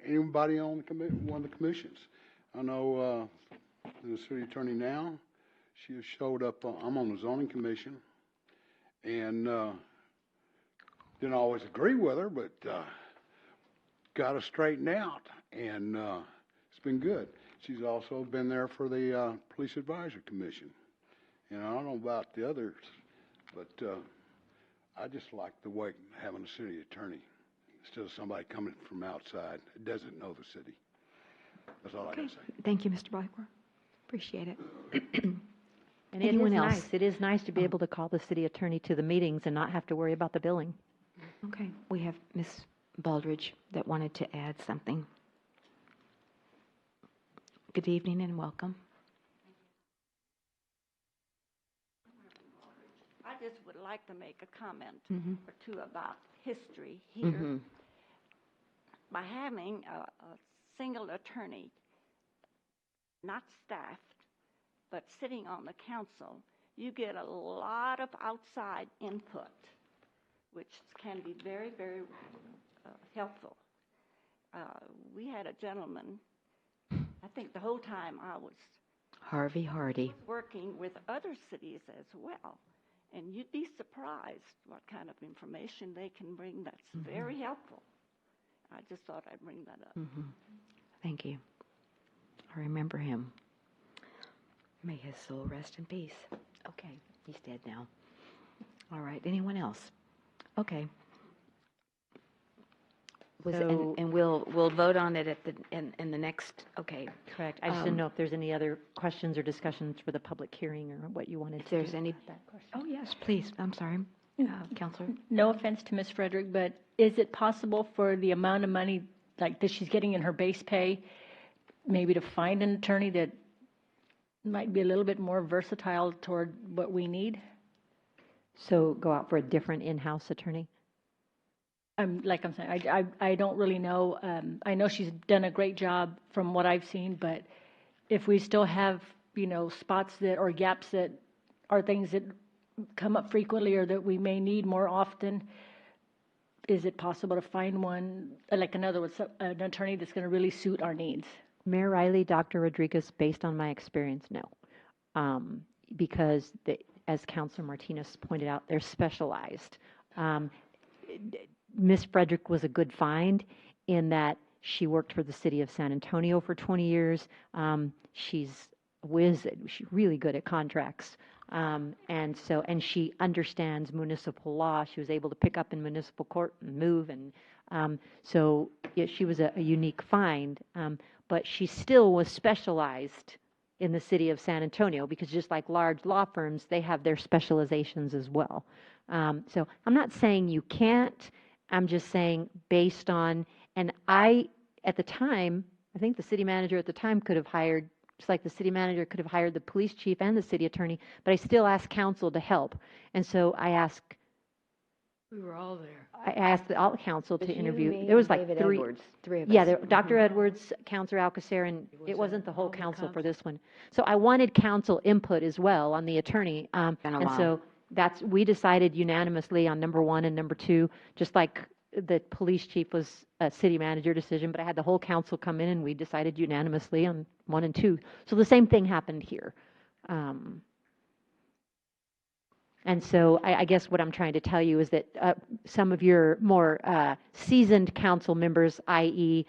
anybody on one of the commissions. I know the city attorney now, she has showed up, I'm on the zoning commission, and didn't always agree with her, but got us straightened out, and it's been good. She's also been there for the police advisory commission. And I don't know about the others, but I just like the way having a city attorney instead of somebody coming from outside that doesn't know the city. That's all I can say. Thank you, Mr. Blackmore. Appreciate it. And Anyone else? Nice. It is nice to be able to call the city attorney to the meetings and not have to worry about the billing. Okay, we have Ms. Baldridge that wanted to add something. Good evening and welcome. I just would like to make a comment or two about history here. By having a single attorney, not staffed, but sitting on the council, you get a lot of outside input, which can be very, very helpful. We had a gentleman, I think the whole time I was Harvey Hardy. working with other cities as well. And you'd be surprised what kind of information they can bring that's very helpful. I just thought I'd bring that up. Thank you. I remember him. May his soul rest in peace. Okay, he's dead now. All right, anyone else? Okay. And we'll vote on it in the next. Okay. Correct. I just didn't know if there's any other questions or discussions for the public hearing or what you wanted to. If there's any. Oh yes, please. I'm sorry, Counselor. No offense to Ms. Frederick, but is it possible for the amount of money like that she's getting in her base pay, maybe to find an attorney that might be a little bit more versatile toward what we need? So go out for a different in-house attorney? Like I'm saying, I don't really know. I know she's done a great job from what I've seen, but if we still have, spots that or gaps that are things that come up frequently or that we may need more often, is it possible to find one, like in other words, an attorney that's going to really suit our needs? Mayor Riley, Dr. Rodriguez, based on my experience, no. Because as Councilor Martinez pointed out, they're specialized. Miss Frederick was a good find in that she worked for the city of San Antonio for 20 years. She's a whiz. She's really good at contracts. And she understands municipal law. She was able to pick up in municipal court and move. And yeah, she was a unique find. But she still was specialized in the city of San Antonio, because just like large law firms, they have their specializations as well. So I'm not saying you can't. I'm just saying based on, and at the time, I think the city manager at the time could have hired, just like the city manager could have hired the police chief and the city attorney, but I still asked council to help. And so I asked. We were all there. I asked all council to You, interview. me, There was and like David three. Edwards, three of us. Yeah, Dr. Edwards, Councilor Alcacer, and it wasn't the whole council for this one. So I wanted council input as well on the attorney. And so we decided unanimously on number 1 and number 2, just like the police chief was a city manager decision, but I had the whole council come in and we decided unanimously on 1 and 2. So the same thing happened here. And so I guess what I'm trying to tell you is that some of your more seasoned council members, i.e.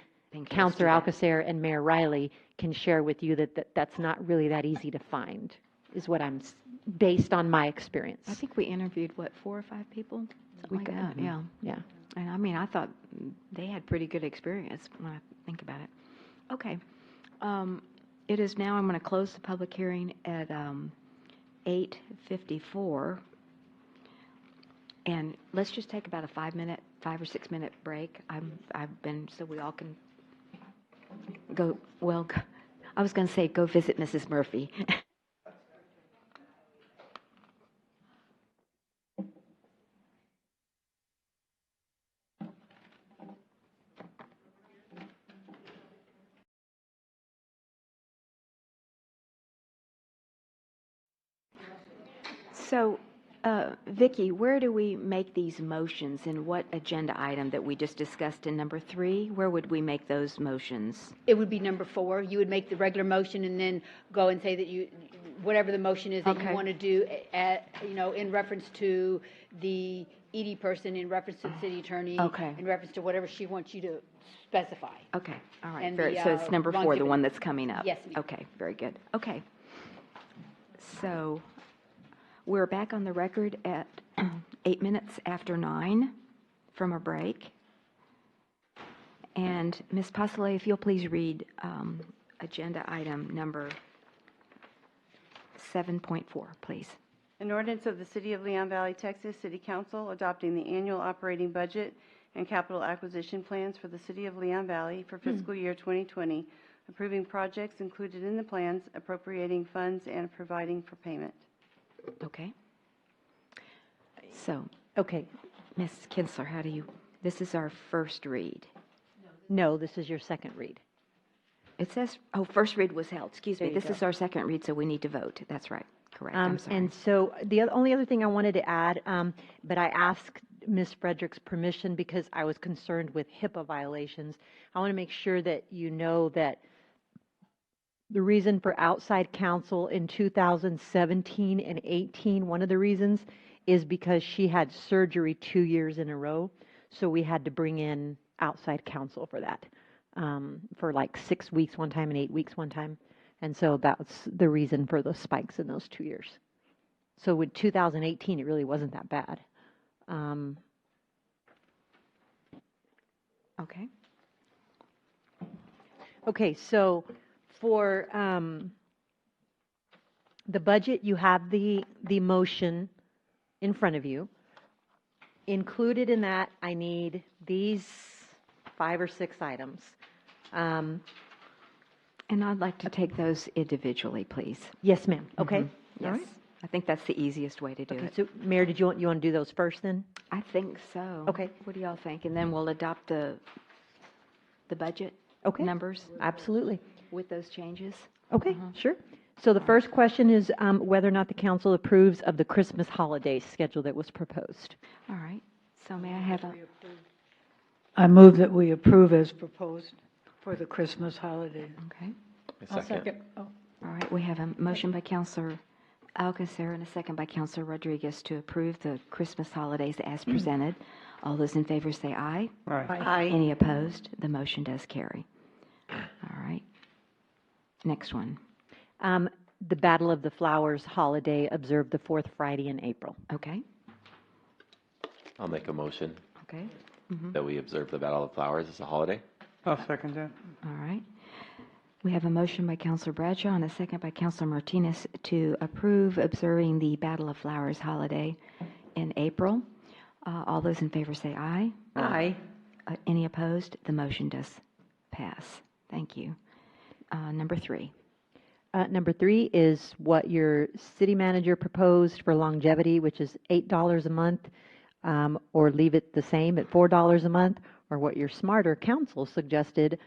Councilor Alcacer and Mayor Riley, can share with you that that's not really that easy to find, is what I'm, based on my experience. I think we interviewed, 4 or 5 people? Something like that, yeah. Yeah. And I mean, I thought they had pretty good experience when I think about it. Okay. It is now, I'm going to close the public hearing at 8:54. And let's just take about a 5 or 6 minute break. I've been, so we all can go, I was going to say go visit Mrs. Murphy. So, Vicki, where do we make these motions? In what agenda item that we just discussed in number 3? Where would we make those motions? It would be number 4. You would make the regular motion and then go and say that you, whatever the motion is that you want to do, in reference to the ED person, in reference to the city attorney, in reference to whatever she wants you to specify. Okay, all right. And So it's number 4, the one that's coming up? Yes, ma'am. Okay, very good. Okay. So we're back on the record at 8 minutes after 9 from a break. And Ms. Pasale, if you'll please read agenda item number 7.4, please. An ordinance of the City of Leon Valley, Texas City Council adopting the annual operating budget and capital acquisition plans for the City of Leon Valley for fiscal year 2020, approving projects included in the plans, appropriating funds, and providing for payment. Okay. So, okay, Ms. Kinsler, how do you, this is our first read. No, this is your second read. It says, first read was held, excuse me. There you This is go. our second read, so we need to vote. That's right, correct. I'm sorry. And so the only other thing I wanted to add, but I asked Ms. Frederick's permission because I was concerned with HIPAA violations. I want to make sure that you know that the reason for outside counsel in 2017 and 18, one of the reasons is because she had surgery 2 years in a row. So we had to bring in outside counsel for that, for like 6 weeks one time and 8 weeks one time. And so that's the reason for the spikes in those 2 years. So with 2018, it really wasn't that bad. Okay. Okay, so for the budget, you have the motion in front of you. Included in that, I need these 5 or 6 items. And I'd like to take those individually, please. Yes, ma'am. Okay. Yes. All right. I think that's the easiest way to do Okay, it. so Mayor, did you want to do those first then? I think so. Okay. What do y'all think? And then we'll adopt the budget numbers Absolutely. with those changes. Okay, sure. So the first question is whether or not the council approves of the Christmas holiday schedule that was proposed. All right. So may I have a, I move that we approve as proposed for the Christmas holiday. okay. I'll second. Oh. All right, we have a motion by Councilor Alcacer and a second by Counselor Rodriguez to approve the Christmas holidays as presented. All those in favor say aye. Aye. Any opposed? The motion does carry. All right. Next one. The Battle of the Flowers holiday observed the fourth Friday in April. Okay. I'll make a motion Okay. that we observe the Battle of Flowers as a holiday. I'll second that. All right. We have a motion by Counselor Bradshaw and a second by Counselor Martinez to approve observing the Battle of Flowers holiday in April. All those in favor say aye. Aye. Any opposed? The motion does pass. Thank you. Number 3. Number 3 is what your city manager proposed for longevity, which is $8 a month, or leave it the same at $4 a month, or what your smarter council suggested,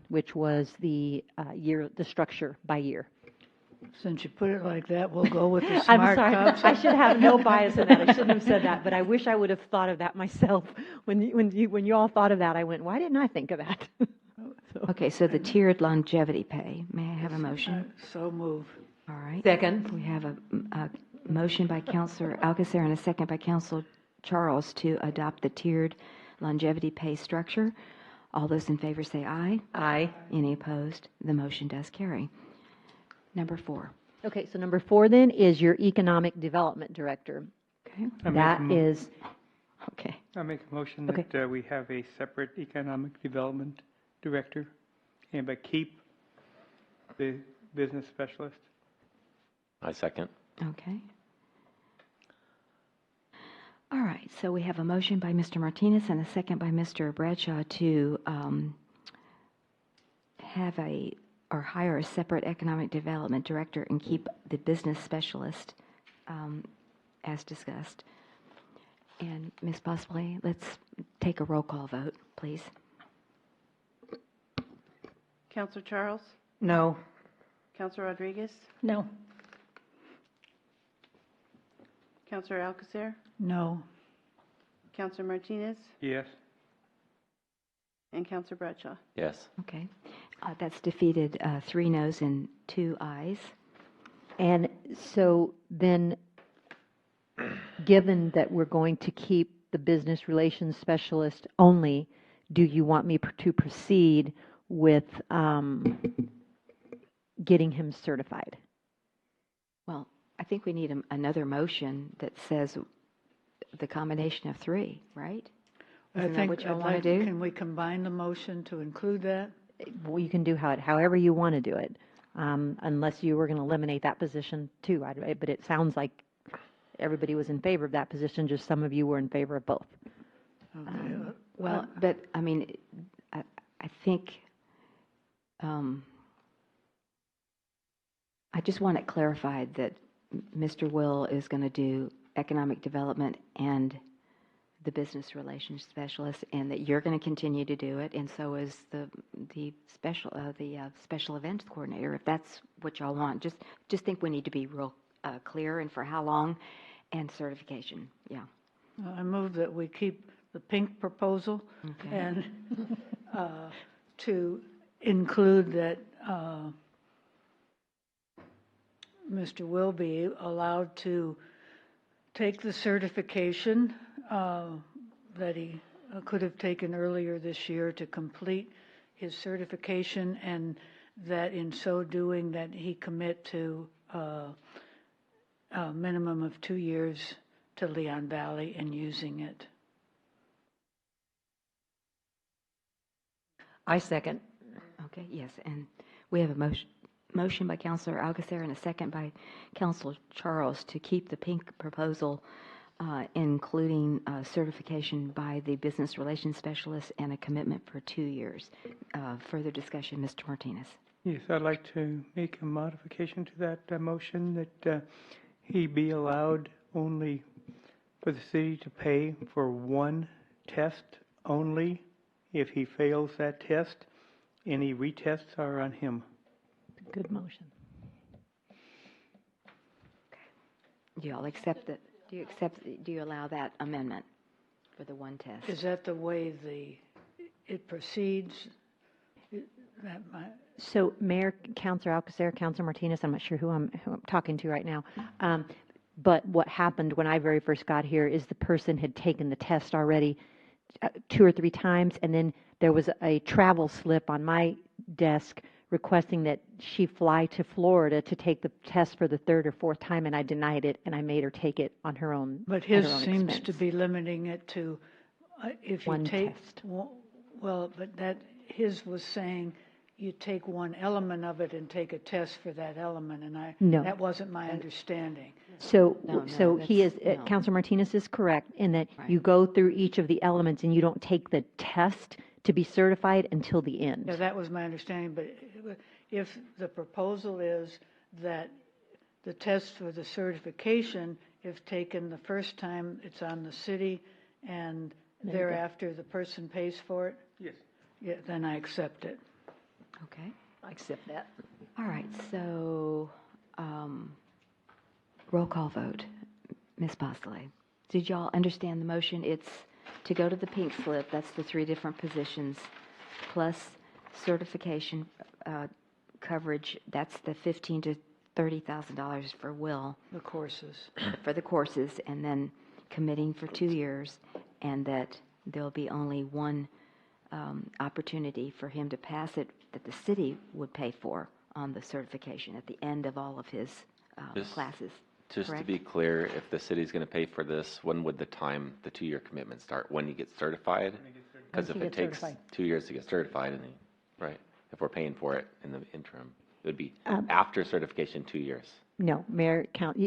which was the structure by year. Since you put it like that, we'll go with the I'm smart sorry. council. I should have no bias in that. I shouldn't have said that, but I wish I would have thought of that myself. When you all thought of that, I went, why didn't I think of that? Okay, so the tiered longevity pay. May I have a motion? So move. All right. Second. We have a motion by Counselor Alcacer and a second by Counselor Charles to adopt the tiered longevity pay structure. All those in favor say aye. Aye. Any opposed? The motion does carry. Number 4. Okay, so number 4 then is your economic development director. Okay. That is, Okay. I make a motion Okay. that we have a separate economic development director, but keep the business specialist. I second. Okay. All right, so we have a motion by Mr. Martinez and a second by Mr. Bradshaw to hire a separate economic development director and keep the business specialist as discussed. And Ms. Possibly, let's take a roll call vote, please. Counselor Charles? no. Counselor Rodriguez? No. Counselor Alcacer? No. Counselor Martinez? Yes. And Counselor Bradshaw? Yes. Okay. That's defeated 3 noes and 2 ayes. And so then, given that we're going to keep the business relations specialist only, do you want me to proceed with getting him certified? Well, I think we need another motion that says the combination of 3, right? Isn't that what y'all want to do? Can we combine the motion to include that? Well, you can do however you want to do it, unless you were going to eliminate that position too. But it sounds like everybody was in favor of that position, just some of you were in favor of both. Okay. Well, but I mean, I think I just want it clarified that Mr. Will is going to do economic development and the business relations specialist, and that you're going to continue to do it, and so is the special events coordinator. If that's what y'all want, just think we need to be real clear, and for how long, and certification. Yeah. I move that we keep the pink proposal Okay. and to include that Mr. will be allowed to take the certification that he could have taken earlier this year to complete his certification, and that in so doing that he commit to a minimum of 2 years to Leon Valley and using it. I second. Okay, yes, and we have a motion by Counselor Alcacer and a second by Counselor Charles to keep the pink proposal, including certification by the business relations specialist and a commitment for 2 years. Further discussion, Mr. Martinez. Yes, I'd like to make a modification to that motion that he be allowed only for the city to pay for 1 test only. If he fails that test, any retests are on him. Good motion. Do you all accept that? Do you allow that amendment for the 1 test? Is that the way it proceeds? that might, So Mayor, Councilor Alcacer, Councilor Martinez, I'm not sure who I'm talking to right now. But what happened when I very first got here is the person had taken the test already 2 or 3 times, and then there was a travel slip on my desk requesting that she fly to Florida to take the test for the 3rd or 4th time, and I denied it, and I made her take it on her own. but at her his own seems expense. to be limiting it to, if you One take, test. well, but that, his was saying you take one element of it and take a test for that element, and No. that wasn't my understanding. So, No, so he is, that's- no. Councilor Martinez is correct in that you Right. go through each of the elements and you don't take the test to be certified until the end. Yeah, that was my understanding, but if the proposal is that the test for the certification, if taken the first time, it's on the city, and There you go. thereafter the person pays for it? Yes. Yeah, then I accept it. Okay. I accept that. All right, so roll call vote. Ms. Bosley, did y'all understand the motion? It's to go to the pink slip, that's the 3 different positions, plus certification coverage, that's the $15,000 to $30,000 for Will, The courses. for the courses, and then committing for 2 years, and that there'll be only one opportunity for him to pass it that the city would pay for on the certification at the end of all of his classes. Just to correct? be clear, if the city's going to pay for this, when would the 2-year commitment start? When he gets certified? Because if Once he it gets takes certified. 2 years to get certified, and right, if we're paying for it in the interim, it would be after certification, 2 years. No,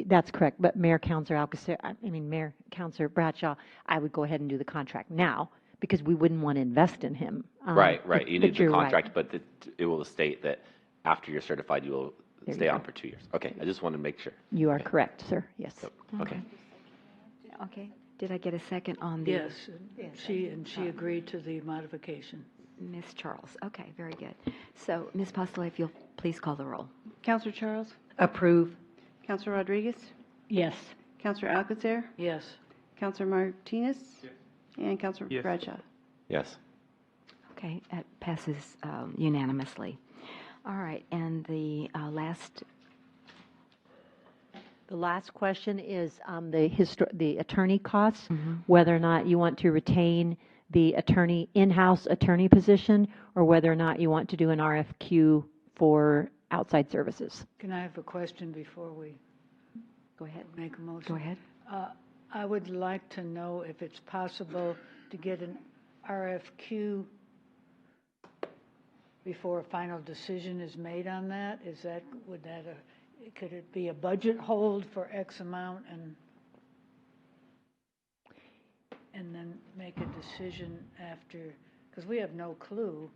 that's correct, but Mayor, Councilor Alcacer, Mayor, Councilor Bradshaw, I would go ahead and do the contract now, because we wouldn't want to invest in him. Right. but- You but need the you're right. contract, but it will state that after you're certified, you will There you stay go. on for 2 years. Okay, I just wanted to make sure. You are correct, sir, yes. Okay. Okay. Did I get a second on the? Yes, she agreed to the modification. Ms. Charles. Okay, very good. So, Ms. Postlew, if you'll please call the roll. Counselor Charles? Approve. Counselor Rodriguez? Yes. Counselor Alcacer? Yes. Counselor Martinez? And Counselor Yes. Bradshaw? Yes. Okay, that passes unanimously. All right, and the The last question is the attorney costs, whether or not you want to retain the in-house attorney position, or whether or not you want to do an RFQ for outside services. Can I have a question before we Go ahead. make a motion? Go ahead. I would like to know if it's possible to get an RFQ before a final decision is made on that. Could it be a budget hold for X amount and then make a decision after, because we have no clue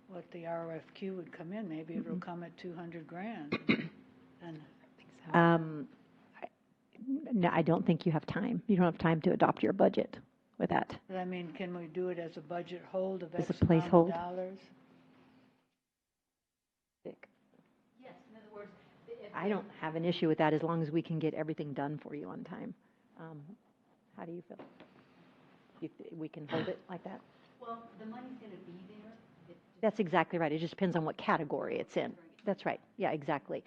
what the RFQ would come in. Maybe it'll come at $200,000. And No, I don't think you have time. You don't have time to adopt your budget with that. but I mean, can we do it as a budget hold of As X a amount of placehold? dollars? I don't have an issue with that as long as we can get everything done for you on time. How do you feel? We can hold it like that? Well, the money's going to be there. That's exactly right. It just depends on what category it's in. That's right. Yeah, exactly.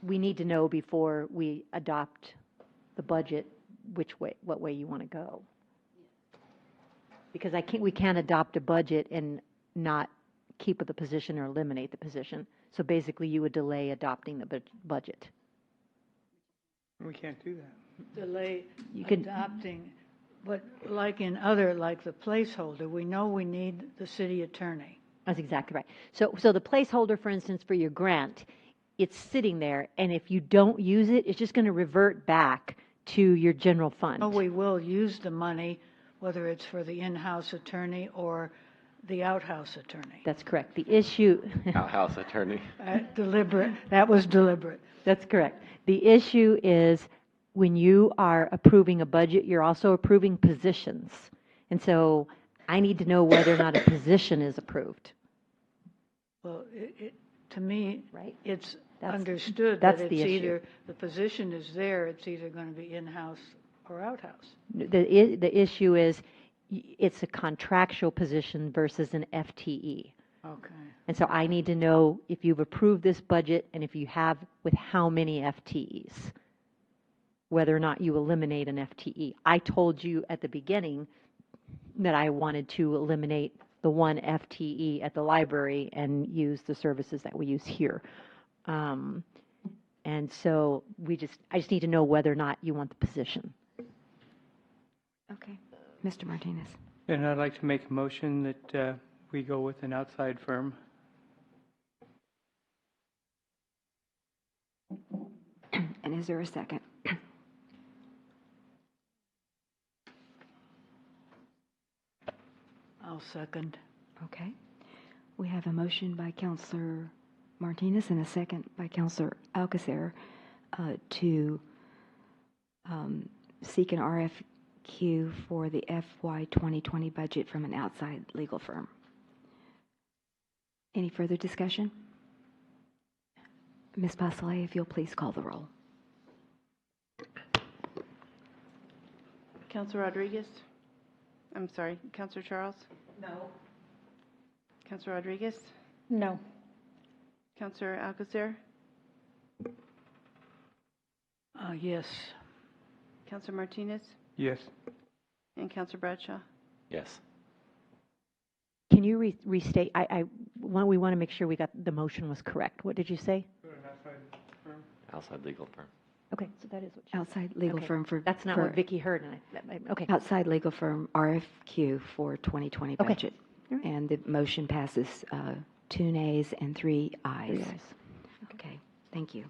We need to know before we adopt the budget what way you want to go. Because we can't adopt a budget and not keep the position or eliminate the position. So basically, you would delay adopting the budget. We can't do that. Delay You could- adopting, but like the placeholder, we know we need the city attorney. That's exactly right. So the placeholder, for instance, for your grant, it's sitting there, and if you don't use it, it's just going to revert back to your general fund. Oh, we will use the money, whether it's for the in-house attorney or the outhouse attorney. That's correct. The issue. Outhouse attorney. Deliberate, that was deliberate. That's correct. The issue is when you are approving a budget, you're also approving positions. And so I need to know whether or not a position is approved. Well, to me, Right. it's That's- understood that's that the it's issue. either, the position is there, it's either going to be in-house or outhouse. The issue is it's a contractual position versus an FTE. Okay. And so I need to know if you've approved this budget and if you have, with how many FTEs, whether or not you eliminate an FTE. I told you at the beginning that I wanted to eliminate the one FTE at the library and use the services that we use here. And so I just need to know whether or not you want the position. Okay. Mr. Martinez. And I'd like to make a motion that we go with an outside firm. And is there a second? I'll second. Okay. We have a motion by Counselor Martinez and a second by Counselor Alcacer to seek an RFQ for the FY 2020 budget from an outside legal firm. Any further discussion? Ms. Pasolay, if you'll please call the roll. Counselor Rodriguez? I'm sorry, Counselor Charles? No. Counselor Rodriguez? No. Counselor Alcacer? Yes. Counselor Martinez? Yes. And Counselor Bradshaw? Yes. Can you restate? We want to make sure we got the motion was correct. What did you say? Outside legal firm. Okay, so that is what you Outside legal firm for... That's not for what Vicki heard. Okay. Outside legal firm RFQ for 2020 Okay. budget. And the motion passes 2 nays and 3 ayes. 3 ayes. Okay, thank you.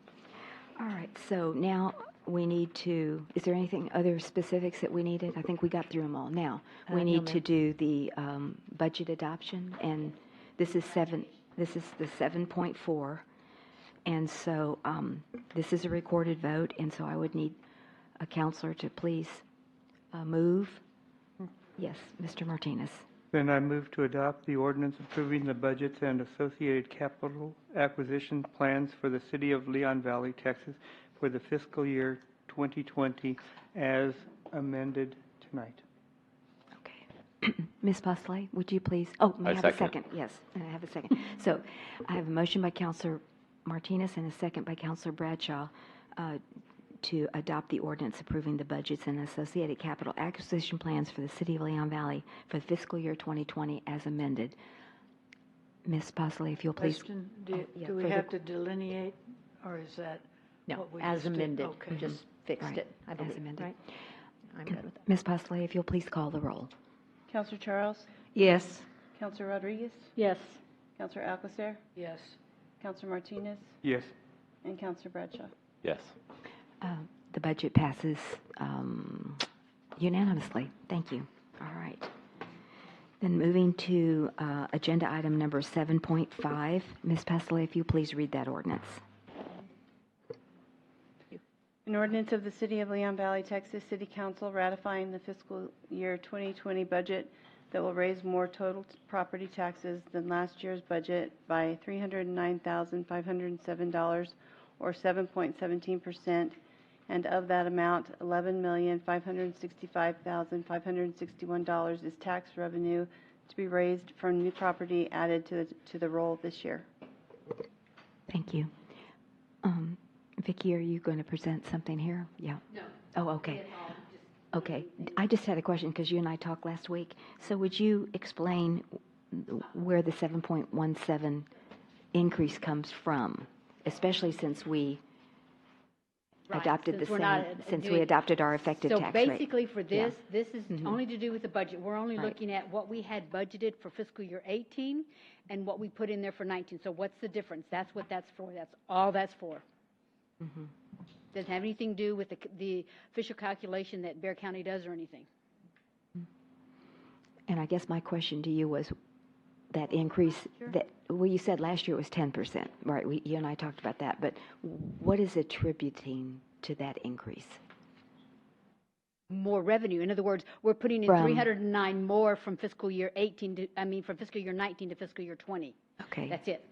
All right, so now we need to, is there anything, other specifics that we needed? I think we got through them all. Now, we No, need to ma'am. do the budget adoption, and this is the 7.4. And so this is a recorded vote, and so I would need a counselor to please move. Yes, Mr. Martinez. Then I move to adopt the ordinance approving the budgets and associated capital acquisition plans for the city of Leon Valley, Texas for the fiscal year 2020 as amended tonight. Ms. Pasley, would you please? Oh, may I have a second. second? Yes, and I have a second. So I have a motion by Counselor Martinez and a second by Counselor Bradshaw to adopt the ordinance approving the budgets and associated capital acquisition plans for the city of Leon Valley for the fiscal year 2020 as amended. Ms. Pasley, if you'll please. Question, yeah, do we further- have to delineate, or is that No, what we as just did? amended. Okay. We just fixed Right, it, I as believe. amended. Right? I'm good with that. Ms. Pasley, if you'll please call the roll. Counselor Charles? Yes. Counselor Rodriguez? Yes. Counselor Alcacer? Yes. Counselor Martinez? Yes. And Counselor Bradshaw? Yes. The budget passes unanimously. Thank you. All right. Then moving to agenda item number 7.5. Ms. Pasley, if you please read that ordinance. An ordinance of the City of Leon Valley, Texas City Council ratifying the fiscal year 2020 budget that will raise more total property taxes than last year's budget by $309,507 or 7.17%, and of that amount, $11,565,561 is tax revenue to be raised from new property added to the roll this year. Thank you. Vicki, are you going to present something here? Yeah. No. Oh, okay. Okay. I just had a question because you and I talked last week. So would you explain where the 7.17 increase comes from, especially since we Right, adopted since the we're same, not since we doing- adopted our effective tax rate? So basically for Yeah. this is only to do with the budget. We're only Right. looking at what we had budgeted for fiscal year 18 and what we put in there for 19. So what's the difference? That's what that's for. That's all that's for. Doesn't have anything to do with the official calculation that Bear County does or anything. And I guess my question to you was that increase that, well, you said last year it was 10%, right? You and I talked about that, but what is attributing to that increase? More revenue. In other words, we're putting in From- 309 more from fiscal year 18 to, from fiscal year 19 to fiscal year 20. Okay. That's it.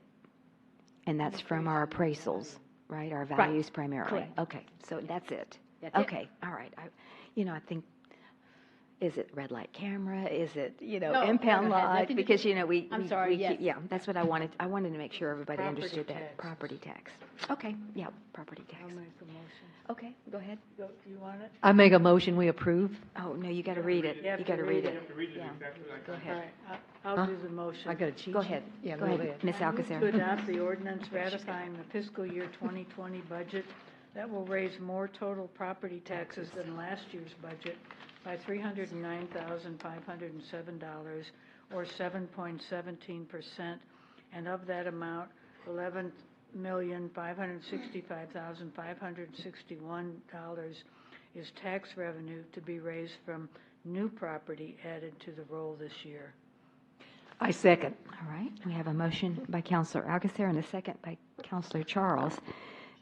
And that's from our appraisals, right? Our values primarily? Correct. Okay, so that's it? That's it. Okay, all right. I think Is it red light camera? Is it, No, impound no, it has lot? nothing to Because, do- we. I'm we- sorry, we yes. keep- Yeah, that's what I wanted. I wanted to make sure everybody Property understood that. tax. Property tax. Okay, yeah, property tax. I'll make a motion. Okay, go ahead. You want it? I make a motion, we approve. Oh, no, you got to read it. You have You to got to read read it. it. Yeah, go All ahead. right, I'll Huh? do the motion. I got a cheat Go sheet? ahead. Yeah, Go ahead, Ms. I move Alcacer. to adopt the ordinance ratifying the fiscal year 2020 budget that will raise more total property taxes than last year's budget by $309,507, or 7.17%, and of that amount, $11,565,561 is tax revenue to be raised from new property added to the roll this year. I second. All right, we have a motion by Counselor Alcacer and a second by Counselor Charles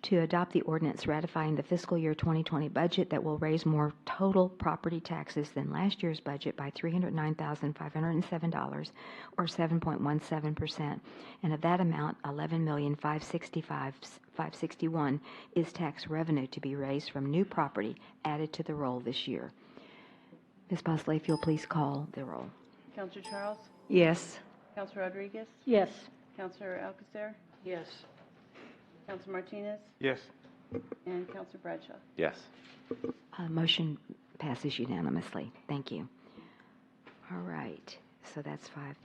to adopt the ordinance ratifying the fiscal year 2020 budget that will raise more total property taxes than last year's budget by $309,507, or 7.17%. And of that amount, $11,565,561 is tax revenue to be raised from new property added to the roll this year. Ms. Bosley, if you'll please call the roll. Counselor Charles? Yes. Counselor Rodriguez? Yes. Counselor Alcacer? Yes. Counselor Martinez? Yes. And Counselor Bradshaw? Yes. Motion passes unanimously. Thank you. All right, so that's 5.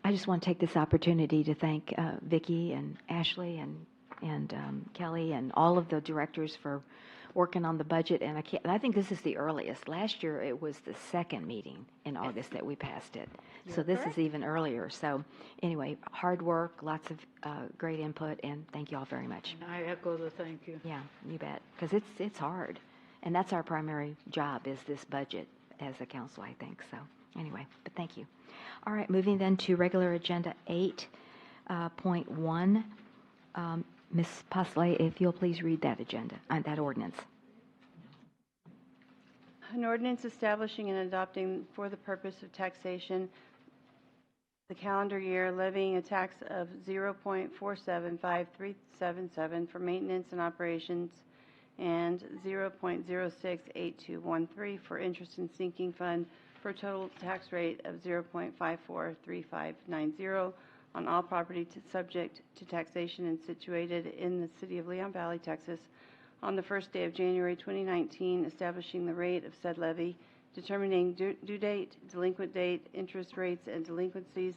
I just want to take this opportunity to thank Vicki and Ashley and Kelly and all of the directors for working on the budget. And I think this is the earliest. Last year it was the second meeting in August that we passed it. So this is even earlier. So anyway, hard work, lots of great input, and thank you all very much. I echo the thank you. Yeah, you bet, because it's hard, and that's our primary job, is this budget as a council, I think. So anyway, but thank you. All right, moving then to regular agenda 8.1. Ms. Pusley, if you'll please read that agenda, that ordinance. An ordinance establishing and adopting for the purpose of taxation the calendar year levying a tax of 0.475377 for maintenance and operations and 0.068213 for interest and sinking fund for a total tax rate of 0.543590 on all property subject to taxation and situated in the city of Leon Valley, Texas, on the first day of January 2019, establishing the rate of said levy, determining due date, delinquent date, interest rates and delinquencies,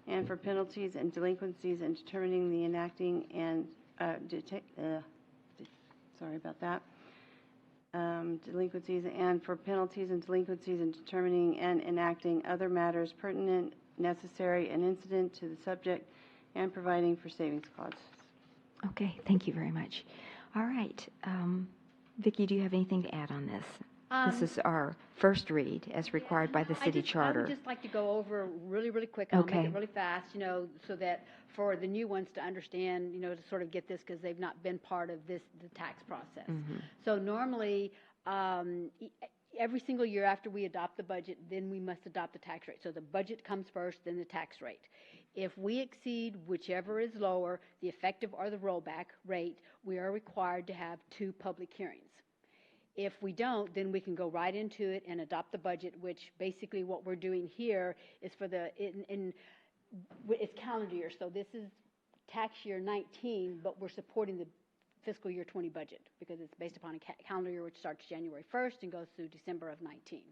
and for penalties and delinquencies, and determining the enacting and delinquencies, and for penalties and delinquencies, and determining and enacting other matters pertinent, necessary, and incident to the subject, and providing for savings clauses. Okay, thank you very much. All right, Vicki, do you have anything to add on this? This is our first read as required by the city I charter. would just like to go over really, really quick. I'll Okay. make it really fast, so that for the new ones to understand, to sort of get this, because they've not been part of the tax process. So normally, every single year after we adopt the budget, then we must adopt the tax rate. So the budget comes first, then the tax rate. If we exceed whichever is lower, the effective or the rollback rate, we are required to have 2 public hearings. If we don't, then we can go right into it and adopt the budget, which basically what we're doing here is for it's calendar year. So this is tax year 19, but we're supporting the fiscal year 20 budget because it's based upon a calendar year which starts January 1st and goes through December of 19.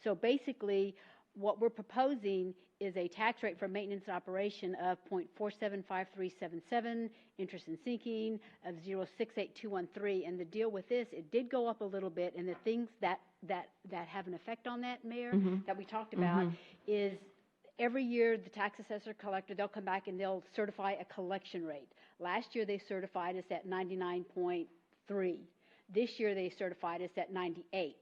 So basically, what we're proposing is a tax rate for maintenance and operation of 0.475377, interest and sinking of 0.68213. And the deal with this, it did go up a little bit, and the things that have an effect on that, Mayor, that we talked about is every year the tax assessor collector, they'll come back and they'll certify a collection rate. Last year they certified us at 99.3. This year they certified us at 98.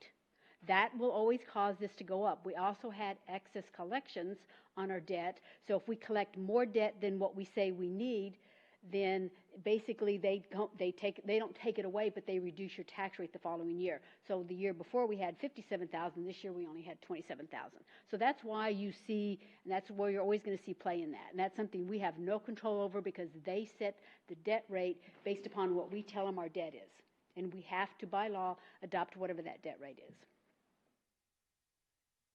That will always cause this to go up. We also had excess collections on our debt. So if we collect more debt than what we say we need, then basically they don't take it away, but they reduce your tax rate the following year. So the year before we had 57,000. This year we only had 27,000. So that's why you see, and that's where you're always going to see play in that. And that's something we have no control over because they set the debt rate based upon what we tell them our debt is. And we have to, by law, adopt whatever that debt rate is.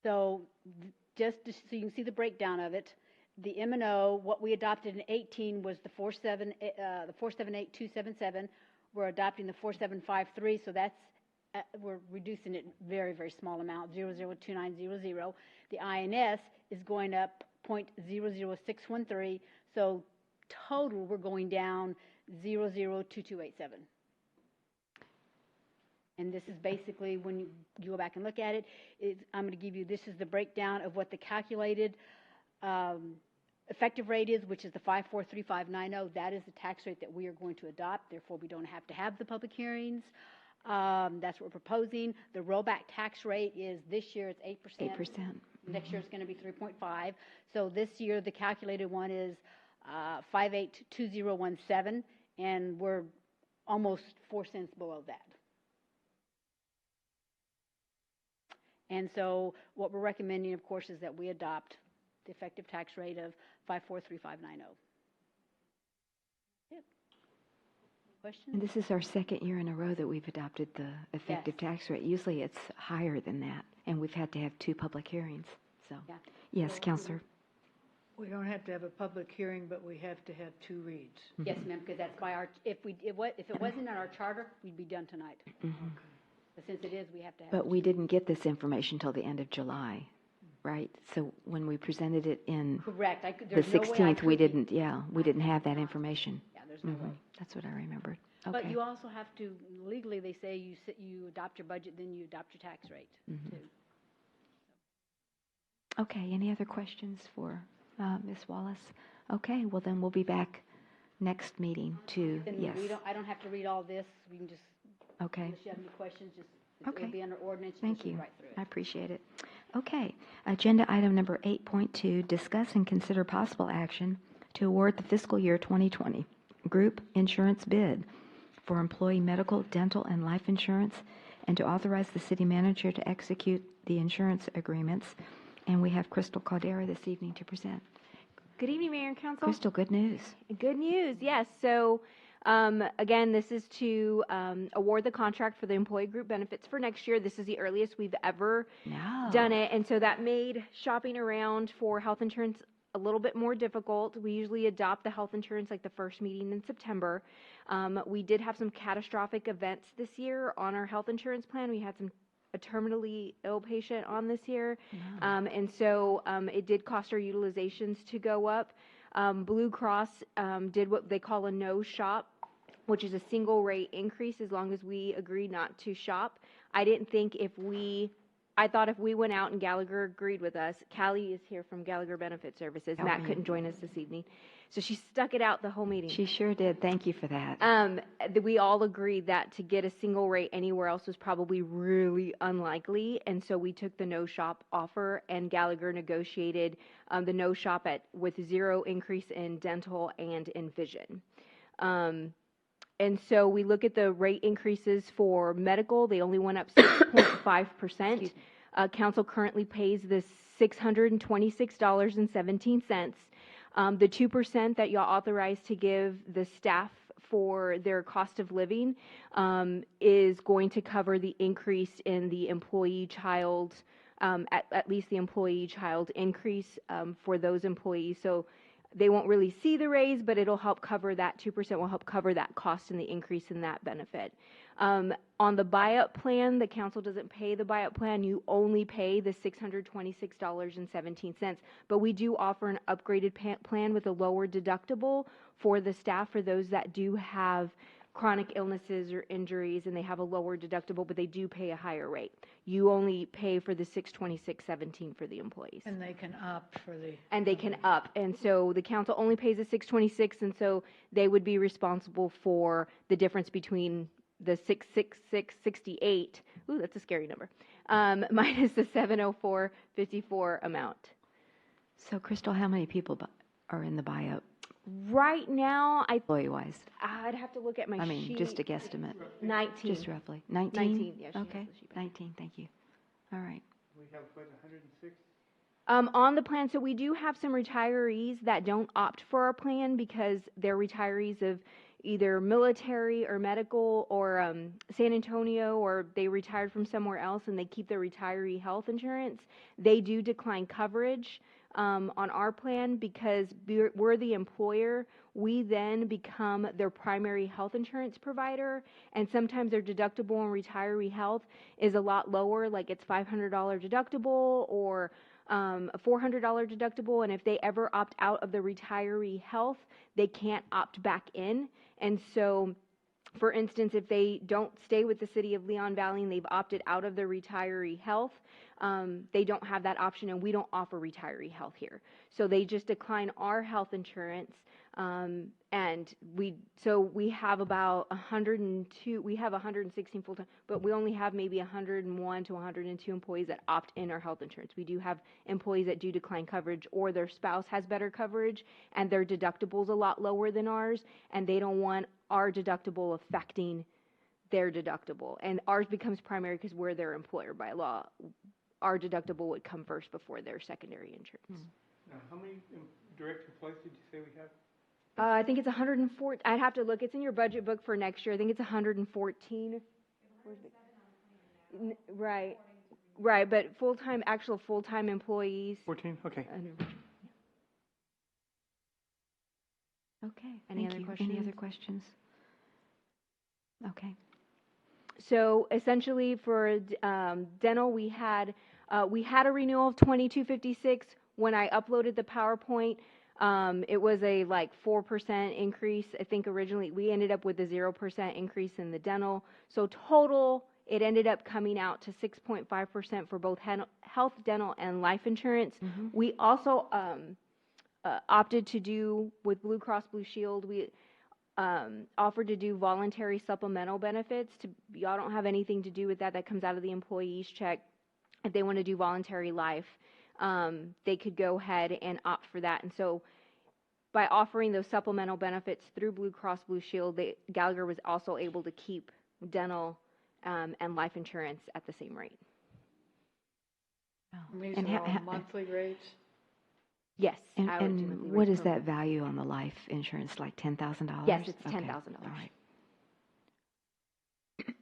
So so you can see the breakdown of it, the M&O, what we adopted in 18 was the 478277. We're adopting the 4753, so that's we're reducing it very, very small amount, 002900. The INS is going up 0.00613, so total we're going down 002287. And this is basically, when you go back and look at it, I'm going to give you, this is the breakdown of what the calculated effective rate is, which is the 543590. That is the tax rate that we are going to adopt. Therefore, we don't have to have the public hearings. That's what we're proposing. The rollback tax rate is, this year it's 8%. 8%. Next year it's going to be 3.5. So this year the calculated one is 582017, and we're almost 4 cents below that. And so what we're recommending, of course, is that we adopt the effective tax rate of 543590. Yep. Questions? And this is our second year in a row that we've adopted the effective tax rate. Usually it's higher than that, and we've had to have 2 public hearings. So, yes, Counselor. We don't have to have a public hearing, but we have to have 2 reads. Yes, ma'am, because that's by our, if it wasn't in our charter, we'd be done tonight. But since it is, we have to have. But we didn't get this information till the end of July, right? So when we presented it in Correct. the There's no way I 16th, we could didn't, we didn't have that information. Yeah, there's no way. That's what I remembered. But Okay. you also have to, legally, they say you adopt your budget, then you adopt your tax rate, too. Okay, any other questions for Ms. Wallace? Okay, well then we'll be back next meeting to, Then yes. I don't have to read all this. We can just, Okay. unless you have any questions, it'll Okay. be under ordinance. Thank just read you. right through it. I appreciate it. Okay, agenda item number 8.2, discuss and consider possible action to award the fiscal year 2020 group insurance bid for employee medical, dental, and life insurance, and to authorize the city manager to execute the insurance agreements. And we have Crystal Caldera this evening to present. Good evening, Mayor and Council. Crystal, good news. Good news, yes. So, again, this is to award the contract for the employee group benefits for next year. This is the earliest we've ever done it, and so that made shopping around for health insurance a little bit more difficult. We usually adopt the health insurance like the first meeting in September. We did have some catastrophic events this year on our health insurance plan. We had a terminally ill patient on this year, and so it did cost our utilizations to go up. Blue Cross did what they call a no shop, which is a single rate increase as long as we agree not to shop. I thought if we went out and Gallagher agreed with us, Callie is here from Gallagher Benefit Services. Matt couldn't join us this evening. So she stuck it out the whole meeting. She sure did. Thank you for that. We all agreed that to get a single rate anywhere else was probably really unlikely. And so we took the no shop offer, and Gallagher negotiated the no shop with 0 increase in dental and in vision. And so we look at the rate increases for medical. They only went up 6.5%. Council currently pays the $626.17. The 2% that y'all authorized to give the staff for their cost of living is going to cover the increase in the employee child, at least the employee child increase for those employees. So they won't really see the raise, but it'll help cover that. 2% will help cover that cost and the increase in that benefit. On the buy-up plan, the council doesn't pay the buy-up plan. You only pay the $626.17. But we do offer an upgraded plan with a lower deductible for the staff, for those that do have chronic illnesses or injuries, and they have a lower deductible, but they do pay a higher rate. You only pay for the $626.17 for the employees. And they can opt for the. And they can up. And so the council only pays the $626, and so they would be responsible for the difference between the $666.68, ooh, that's a scary number, minus the $704.54 amount. So, Crystal, how many people are in the buy-up? Right now, employee-wise? I'd have to look at my sheet. Just a guesstimate. 19. Just roughly. 19? 19, yeah. Okay, 19, tink you. All right. We have, what, 106? On the plan, so we do have some retirees that don't opt for our plan because they're retirees of either military or medical or San Antonio, or they retired from somewhere else and they keep their retiree health insurance, they do decline coverage on our plan because we're the employer. We then become their primary health insurance provider, and sometimes their deductible on retiree health is a lot lower, like it's $500 deductible or a $400 deductible, and if they ever opt out of the retiree health, they can't opt back in. And so, for instance, if they don't stay with the city of Leon Valley and they've opted out of their retiree health, they don't have that option, and we don't offer retiree health here. So they just decline our health insurance, and we have about 102, we have 116 full-time, but we only have maybe 101 to 102 employees that opt in our health insurance. We do have employees that do decline coverage, or their spouse has better coverage, and their deductible's a lot lower than ours, and they don't want our deductible affecting their deductible. And ours becomes primary because we're their employer by law. Our deductible would come first before their secondary insurance. Now, how many direct employees did you say we have? I think it's 104. I'd have to look. It's in your budget book for next year. I think it's 114. Right, right. But actual full-time employees. 14. Okay. Okay. Any other questions? Okay. So essentially, for dental, we had a renewal of 2256. When I uploaded the PowerPoint, it was a 4% increase. I think originally we ended up with a 0% increase in the dental. So total, it ended up coming out to 6.5% for both health, dental, and life insurance. We also opted to do, with Blue Cross Blue Shield, we offered to do voluntary supplemental benefits. Y'all don't have anything to do with that. That comes out of the employee's check. If they want to do voluntary life, they could go ahead and opt for that. And so by offering those supplemental benefits through Blue Cross Blue Shield, Gallagher was also able to keep dental and life insurance at the same rate. These are all monthly rates? Yes. And what is that value on the life insurance, like $10,000? Yes, it's $10,000. All right.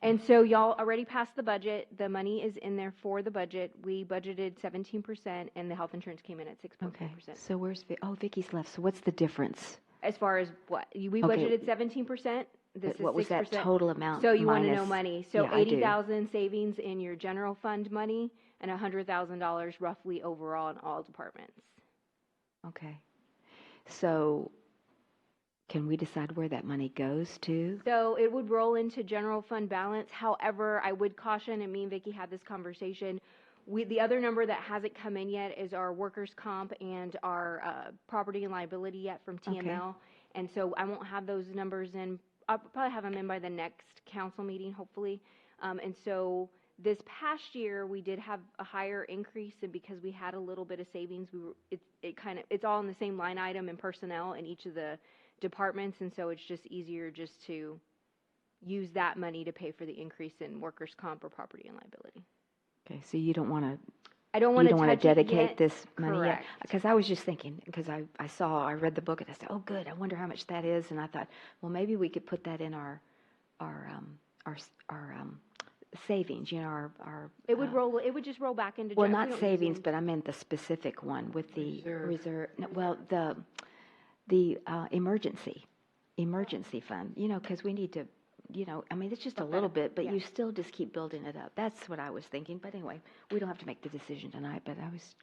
And so y'all already passed the budget. The money is in there for the budget. We budgeted 17%, and the health insurance came in at 6.4%. Okay. So where's Vicky's left? So what's the difference? As far as what? We budgeted 17%. This is what was 6%. That total amount? So you want to know minus- money. So Yeah, I do. 80,000 savings in your general fund money, and $100,000 roughly overall in all departments. Okay. So can we decide where that money goes to? So it would roll into general fund balance. However, I would caution, and me and Vicki had this conversation, the other number that hasn't come in yet is our workers' comp and our property and liability yet from TML. Okay. And so I won't have those numbers in. I'll probably have them in by the next council meeting, hopefully. And so this past year, we did have a higher increase, and because we had a little bit of savings, it's all in the same line item in personnel in each of the departments, and so it's just easier just to use that money to pay for the increase in workers' comp or property and liability. Okay, so you don't want to. I don't want to touch it dedicate yet. this money Correct. yet, because I was just thinking, because I read the book and I said, oh, good, I wonder how much that is, and I thought, well, maybe we could put that in our savings, our. It would roll. It would just roll back into. Well, we not don't savings, use but I meant the specific one with the Reserve. no, well, the emergency fund, because we need to, I mean, it's just a little bit, but you still just keep building it up. That's what I was thinking. But anyway, we don't have to make the decision tonight, but I was.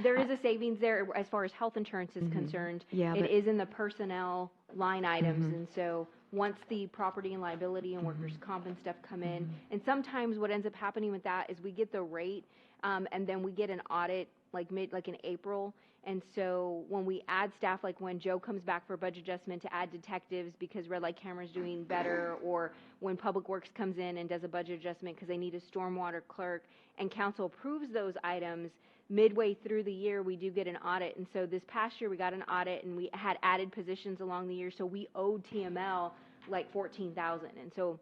there is a savings there as far as health insurance is concerned. Yeah, it but- is in the personnel line items, and so once the property and liability and workers' comp and stuff come in, and sometimes what ends up happening with that is we get the rate, and then we get an audit like in April. And so when we add staff, like when Joe comes back for budget adjustment to add detectives because red light camera's doing better, or when Public Works comes in and does a budget adjustment because they need a stormwater clerk, and council approves those items, midway through the year we do get an audit. And so this past year we got an audit, and we had added positions along the year, so we owed TML like $14,000. And so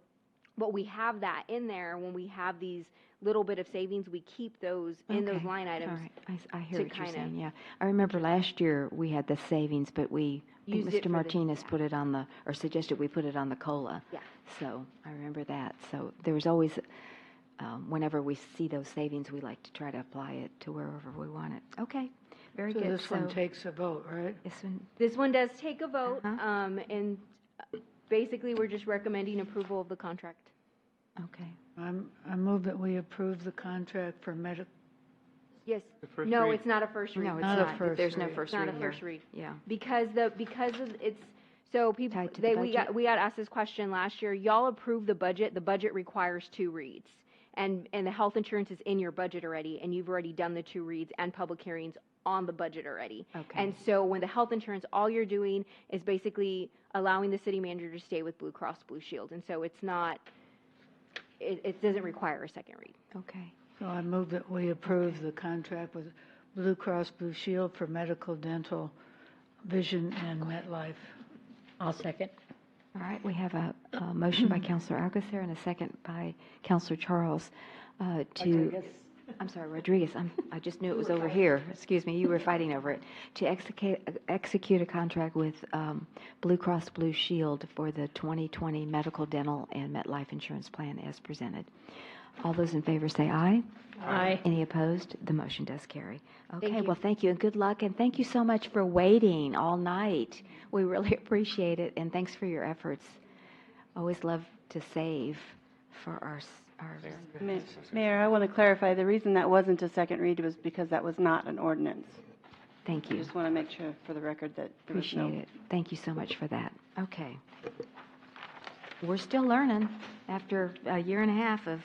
But we have that in there when we have these little bit of savings, we keep those in those Okay. line items. All right, I hear to what you're kinda- saying, yeah. I remember last year we had the savings, but I think Used it Mr. for Martinez put it on or suggested we put it on the COLA. Yeah. So I remember that. So there was always, whenever we see those savings, we like to try to apply it to wherever we want it. Okay, very So good. this one takes a vote, right? This one does take a vote, and basically, we're just recommending approval of the contract. Okay. I move that we approve the contract for medical. Yes. first No, read. it's not a first read. No, it's Not a not. first There's no read. first It's not read a here. first read. Yeah. Because it's, so people, Tied to the we budget? got asked this question last year. Y'all approved the budget requires 2 reads. And the health insurance is in your budget already, and you've already done the 2 reads and public hearings on the budget already. Okay. And so when the health insurance, all you're doing is basically allowing the city manager to stay with Blue Cross Blue Shield. And so it's not, it doesn't require a second read. Okay. So I move that we approve the contract with Blue Cross Blue Shield for medical, dental, vision, and MetLife. I'll second. All right, we have a motion by Counselor Alcacer and a second by Counselor Charles Rodriguez. I'm sorry, Rodriguez. I just knew it was over here. Excuse me, you were fighting over it. To execute a contract with Blue Cross Blue Shield for the 2020 medical, dental, and MetLife insurance plan as presented. All those in favor say aye. Aye. Any opposed? The motion does carry. Okay, you. well, thank you and good luck, and thank you so much for waiting all night. We really appreciate it, and thanks for your efforts. Always love to save for our Mayor, I want to clarify, the reason that wasn't a second read was because that was not an ordinance. Thank I you. just want to make sure for the record that there was Appreciate no. it. Thank you so much for that. Okay. We're still learning after a year and a half of,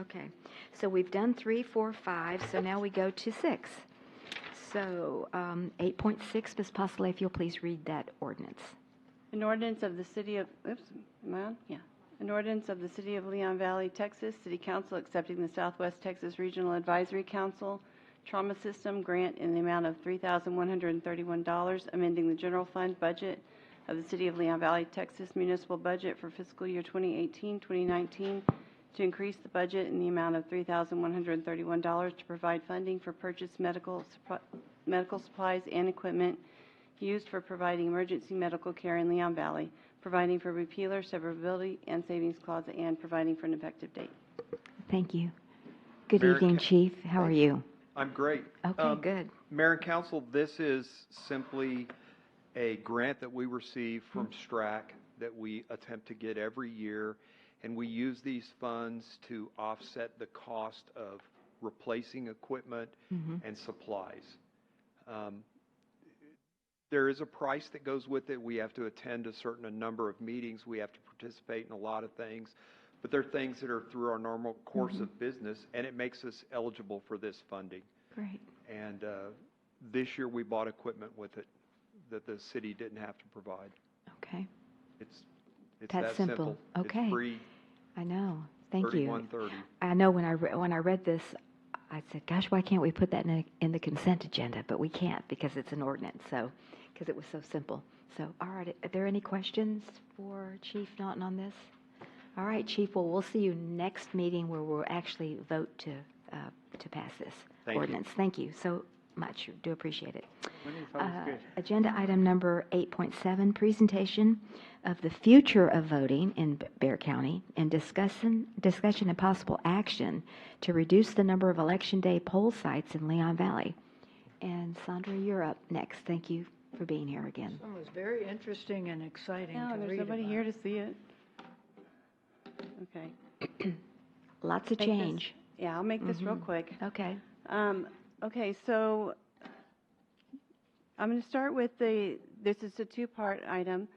okay. So we've done 3, 4, 5, so now we go to 6. So 8.6, Ms. Postle, if you'll please read that ordinance. An ordinance of the city of, oops, am I on? Yeah. An ordinance of the city of Leon Valley, Texas, City Council accepting the Southwest Texas Regional Advisory Council Trauma System Grant in the amount of $3,131, amending the general fund budget of the city of Leon Valley, Texas municipal budget for fiscal year 2018-2019 to increase the budget in the amount of $3,131 to provide funding for purchased medical supplies and equipment used for providing emergency medical care in Leon Valley, providing for repealer, severability, and savings clause, and providing for an effective date. Thank you. Good Mayor evening, Ca- Chief. How are you? I'm great. Okay, good. Mayor and Council, this is simply a grant that we receive from STRAC that we attempt to get every year, and we use these funds to offset the cost of replacing equipment and supplies. There is a price that goes with it. We have to attend a certain number of meetings. We have to participate in a lot of things. But there are things that are through our normal course of business, and it makes us eligible for this funding. Great. And this year we bought equipment with it that the city didn't have to provide. Okay. It's That's that simple. Okay. It's free. I know. Thank you. $31.30. I know when I read this, I said, "Gosh, why can't we put that in the consent agenda?" But we can't because it's an ordinance. So, because it was so simple. So, all right. Are there any questions for Chief Naughton on this? All right, Chief. Well, we'll see you next meeting where we'll actually vote to pass this ordinance. Thank you so much. Do appreciate it. Agenda item number 8.7, presentation of the future of voting in Bexar County and discussion and possible action to reduce the number of election day poll sites in Leon Valley. And Sandra, you're up next. Thank you for being here again. It was very interesting and exciting No, to there's read nobody about. here to see it. Okay. Lots of Make this- change. Yeah, I'll make this real quick. Okay. Okay, so I'm going to start with this is a 2-part item.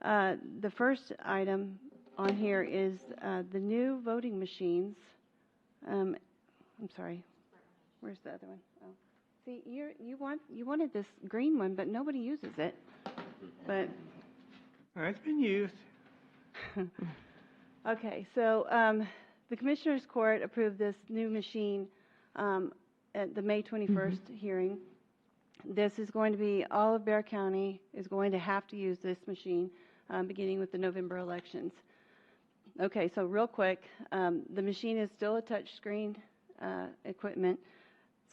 The first item on here is the new voting machines. I'm sorry, where's the other one? Oh, see, you wanted this green one, but nobody uses it. But It's been used. okay, so the Commissioners Court approved this new machine at the May 21st hearing. This is going to be, all of Bexar County is going to have to use this machine beginning with the November elections. Okay, so real quick, the machine is still a touch screen equipment.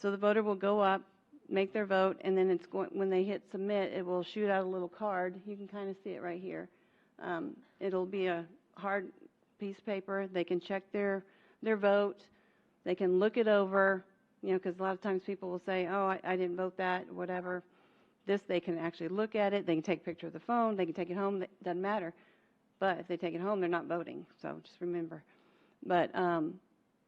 So the voter will go up, make their vote, and then it's going, when they hit submit, it will shoot out a little card. You can kind of see it right here. It'll be a hard piece of paper. They can check their vote. They can look it over, you know, because a lot of times people will say, oh, I didn't vote that, whatever. This, they can actually look at it. They can take a picture of the phone. They can take it home. It doesn't matter. But if they take it home, they're not voting. So just remember. But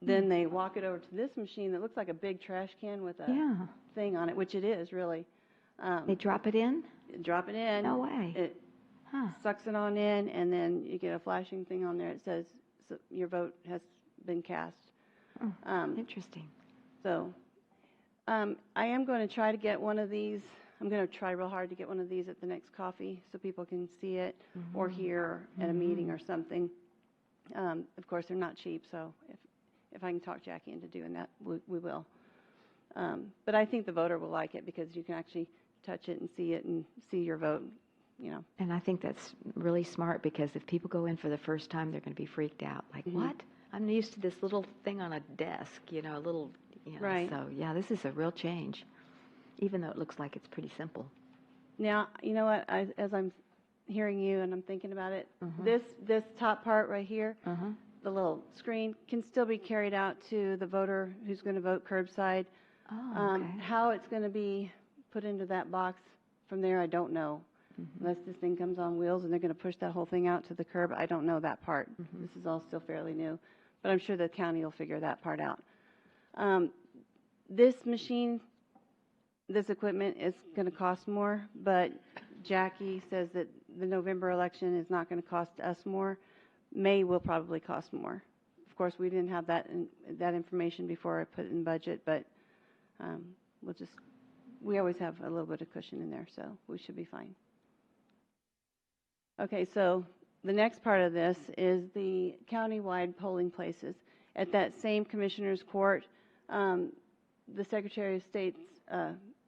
then they walk it over to this machine that looks like a big trash can with a thing on it, which it is really. They drop it in? Drop it in. No way. It sucks it on in, and then you get a flashing thing on there. It says your vote has been cast. Interesting. So I am going to try to get one of these. I'm going to try real hard to get one of these at the next coffee so people can see it or hear at a meeting or something. Of course, they're not cheap, so if I can talk Jackie into doing that, we will. But I think the voter will like it because you can actually touch it and see your vote, you know. And I think that's really smart because if people go in for the first time, they're going to be freaked out. Like, what? I'm used to this little thing on a desk, you know, a little, you know. Right. So, yeah, this is a real change, even though it looks like it's pretty simple. Now, you know what, as I'm hearing you and I'm thinking about it, this top part right here, the little screen, can still be carried out to the voter who's going to vote curbside. Oh, okay. How it's going to be put into that box from there, I don't know. Unless this thing comes on wheels and they're going to push that whole thing out to the curb, I don't know that part. This is all still fairly new, but I'm sure the county will figure that part out. This machine, this equipment is going to cost more, but Jackie says that the November election is not going to cost us more. May will probably cost more. Of course, we didn't have that information before I put it in budget, but we always have a little bit of cushion in there, so we should be fine. Okay, so the next part of this is the countywide polling places. At that same Commissioner's Court, the Secretary of State's,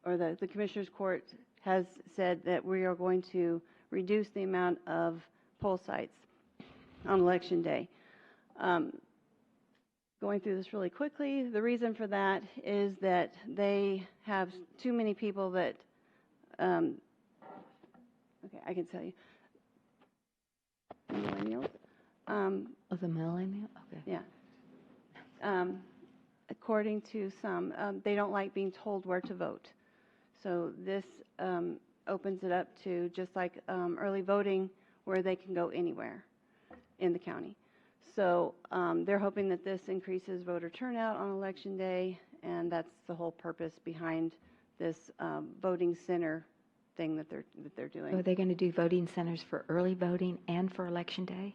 or the Commissioner's Court has said that we are going to reduce the amount of poll sites on Election Day. Going through this really quickly, the reason for that is that they have too many people that, okay, I can tell you. Millennials. The millennial? Okay. Yeah. According to some, they don't like being told where to vote. So this opens it up to just like early voting where they can go anywhere in the county. So they're hoping that this increases voter turnout on Election Day, and that's the whole purpose behind this voting center thing that they're doing. So are they going to do voting centers for early voting and for Election Day?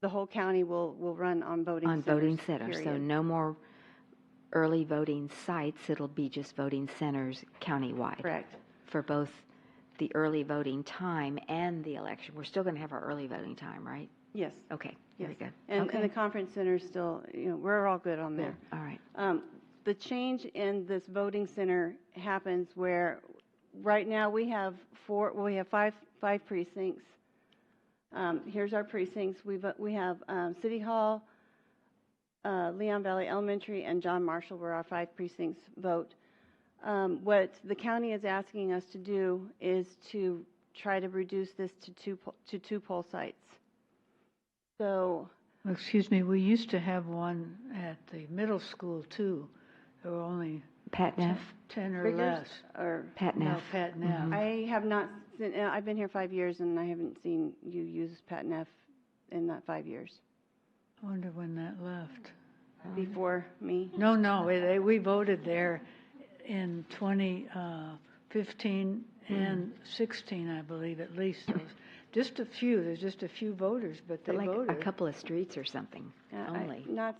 The whole county will run on voting centers. On voting centers, so period. no more early voting sites. It'll be just voting centers countywide. Correct. For both the early voting time and the election. We're still going to have our early voting time, right? Yes. Okay, Yes. very good. And okay. the conference center still, you know, we're all good on there. All right. The change in this voting center happens where right now we have five precincts. Here's our precincts. We have City Hall, Leon Valley Elementary, and John Marshall where our 5 precincts vote. What the county is asking us to do is to try to reduce this to two poll sites. So, Excuse me, we used to have one at the middle school too. There were only Pat Neff? 10 or Figures less. Or Pat No, Neff. Pat Neff. I have not. I've been here 5 years, and I haven't seen you use Pat Neff in that 5 years. I wonder when that left. Before me. No, we voted there in 2015 and 16, I believe, at least. Just a few. There's just a few voters, but they like voted. a couple of streets or something only. Not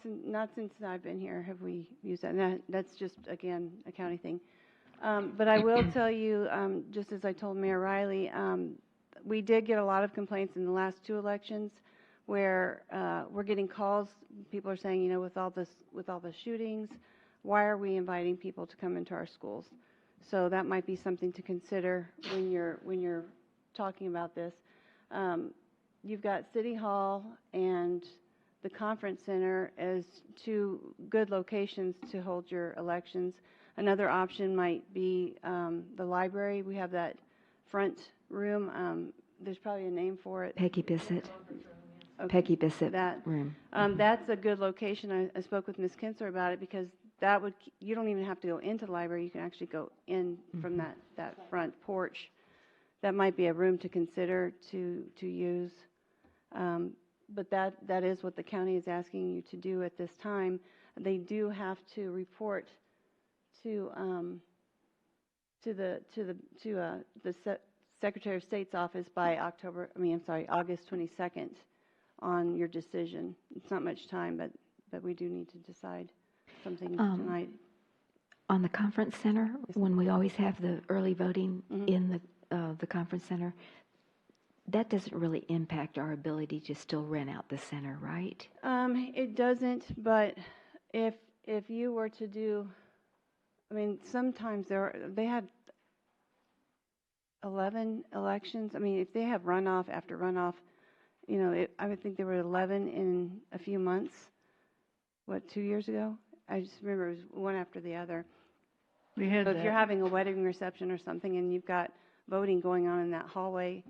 since I've been here have we used that. And that's just, again, a county thing. But I will tell you, just as I told Mayor Riley, we did get a lot of complaints in the last 2 elections where we're getting calls. People are saying, you know, with all the shootings, why are we inviting people to come into our schools? So that might be something to consider when you're talking about this. you've got City Hall and the Conference Center as two good locations to hold your elections. Another option might be the library. We have that front room. There's probably a name for it. Peggy Bissett. Okay. Peggy Bissett That room. That's a good location. I spoke with Ms. Kinsler about it because that would, you don't even have to go into the library. You can actually go in from that front porch. That might be a room to consider to use. But that is what the county is asking you to do at this time. They do have to report to the Secretary of State's office by August 22nd on your decision. It's not much time, but we do need to decide something tonight. On the conference center, when we always have the early voting in the conference center, that doesn't really impact our ability to still rent out the center, right? It doesn't, but if you were to do, sometimes they had 11 elections. If they have runoff after runoff, I would think there were 11 in a few months. 2 years ago? I just remember it was one after the other. We had So that. if you're having a wedding reception or something and you've got voting going on in that hallway,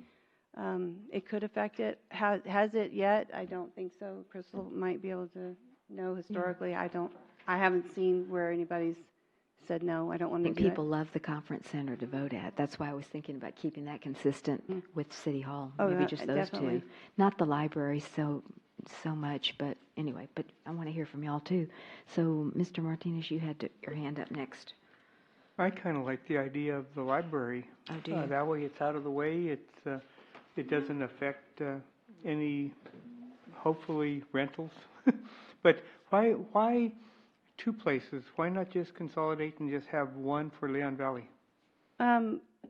it could affect it. Has it yet? I don't think so. Crystal might be able to know historically. I haven't seen where anybody's said no, I don't want I to think do people love the conference center to vote at. That's why I was thinking about keeping that consistent with City Hall. Oh, Maybe just those definitely. two. Not the library so much, but anyway, but I want to hear from y'all too. So, Mr. Martinez, you had your hand up next. I kind of like the idea of the library. Oh, do you? That way it's out of the way. It doesn't affect any, hopefully, rentals. But why two places? Why not just consolidate and just have one for Leon Valley?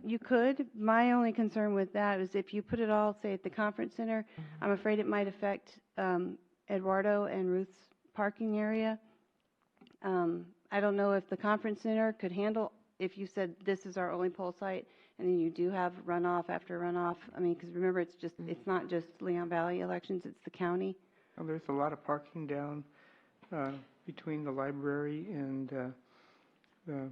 You could. My only concern with that is if you put it all, say, at the conference center, I'm afraid it might affect Eduardo and Ruth's parking area. I don't know if the conference center could handle, if you said this is our only poll site, and then you do have runoff after runoff. Because remember, it's not just Leon Valley elections, it's the county. Well, there's a lot of parking down between the library and the...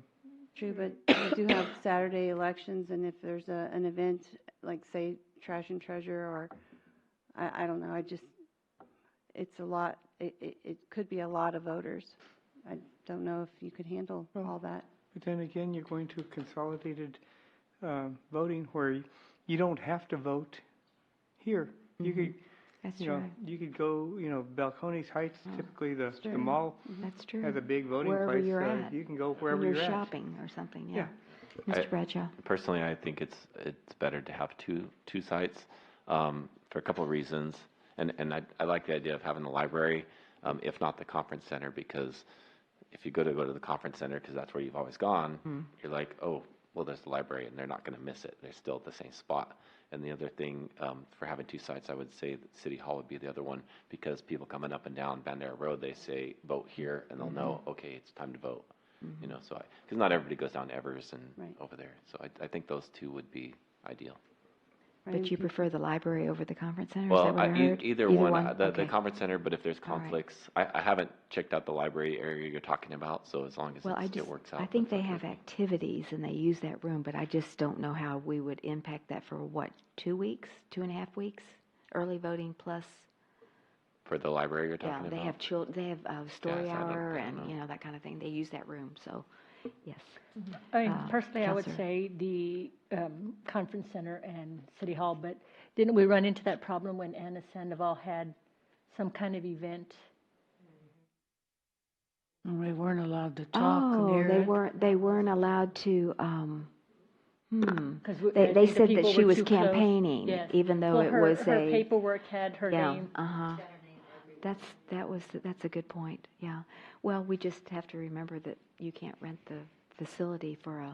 True, but we do have Saturday elections, and if there's an event, like, say, Trash and Treasure, or, I don't know, it's a lot, it could be a lot of voters. I don't know if you could handle all that. But then again, you're going to consolidated voting where you don't have to vote here. You could, That's you know, true. you could go, Balcones Heights, typically the true. mall That's true. has a big voting Wherever place. you're at. You can go wherever when you're you're at. shopping or something, yeah. Mr. Bradshaw. Personally, I think it's better to have two sites for a couple of reasons. And I like the idea of having the library, if not the conference center, because if you go to the conference center, because that's where you've always gone, you're like, oh, well, there's the library, and they're not going to miss it. They're still at the same spot. And the other thing, for having two sites, I would say that City Hall would be the other one, because people coming up and down Bandera Road, they say, vote here, and they'll know, okay, it's time to vote. So because not everybody goes down to Evers and over there. So I think those two would be ideal. But you prefer the library over the conference center? Is Well, that what I heard? either one, the Okay. conference center, but if there's All right. conflicts, I haven't checked out the library area you're talking about, so as long as Well, it works out. I think they have activities and they use that room, but I just don't know how we would impact that for 2 weeks, 2.5 weeks? Early voting plus, For the library you're talking they about? have story Yes, I don't hour know. and that kind of thing. They use that room, so, yes. Personally, I would Counselor. say the conference center and City Hall, but didn't we run into that problem when Anna Sandoval had some kind of event? We weren't allowed to talk near it. They weren't allowed to, 'Cause I they think the said that people she were was too close. campaigning, Yes. even though Well, it her was paperwork had her name. That's a good point, yeah. Well, we just have to remember that you can't rent the facility for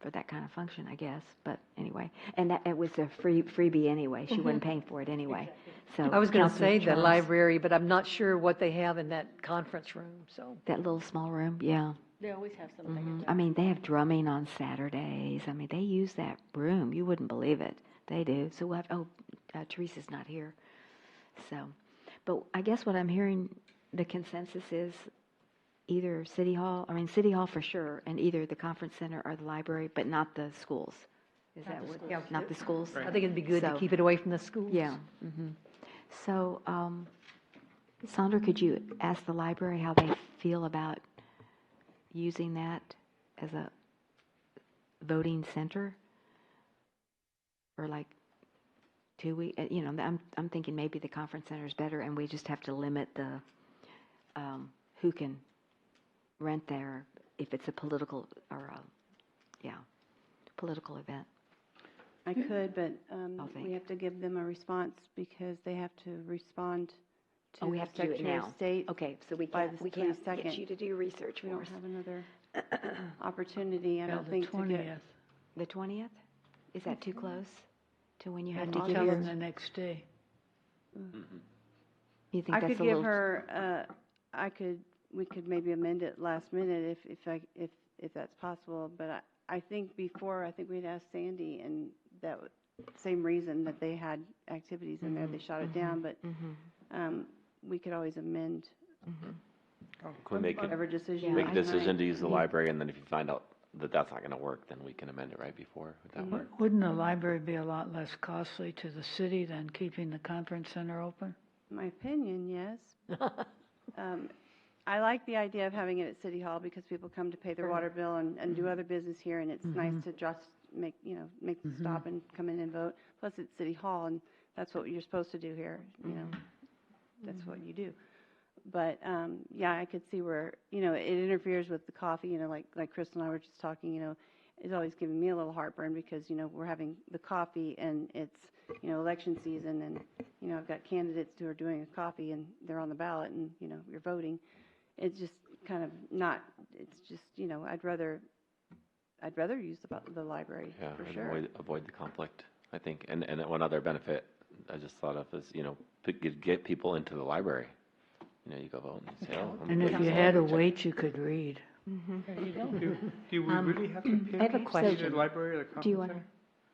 that kind of function, I guess, but anyway. And that, it was a freebie anyway, she wasn't paying for it anyway, so. I was going to Counselor say the Charles. library, but I'm not sure what they have in that conference room, so. That little small room, yeah. They always have something. I mean, they have drumming on Saturdays. I mean, they use that room. You wouldn't believe it. They do. So we'll have, Teresa's not here. So, but I guess what I'm hearing, the consensus is either City Hall for sure, and either the conference center or the library, but not the schools. Is that what? Yeah, Not the schools? I think it'd be good to keep it away from the schools. Yeah. So, Sandra, could you ask the library how they feel about using that as a voting center? Or like 2 weeks, I'm thinking maybe the conference center is better, and we just have to limit the, who can rent there if it's a political or political event. I could, but we have to give them a response because they have to respond to We the have to do it Secretary of now. State. Okay, so we by can't, the we can't 22nd. get you to do research We for don't us. have another opportunity, I Yeah, don't the think, to 20th. get. The 20th? Is that too close to when you have And to I'll give tell your? them the next day. You think I that's could a give little? her, we could maybe amend it last minute if that's possible, but I think we'd asked Sandy, and that same reason that they had activities in there, they shot it down, but we could always amend Can we make whatever decision. make a they decision make. to use the library, and then if you find out that that's not going to work, then we can amend it right before? Would that work? Wouldn't the library be a lot less costly to the city than keeping the conference center open? My opinion, yes. I like the idea of having it at City Hall because people come to pay their water bill and do other business here, and it's nice to just make the stop and come in and vote. Plus, it's City Hall, and that's what you're supposed to do here, That's what you do. But, yeah, I could see where, it interferes with the coffee, like Chris and I were just talking, it's always giving me a little heartburn because, we're having the coffee and it's, election season, and, I've got candidates who are doing a coffee and they're on the ballot and, you're voting. It's just kind of not, it's just, I'd rather use the library, Yeah, for and sure. avoid the conflict, I think. And one other benefit I just thought of is, get people into the library. You go vote and say, oh. And if you had a wait, you could read. There you go. Do we really have to pick? I have a either question. the library or the conference Do you want center?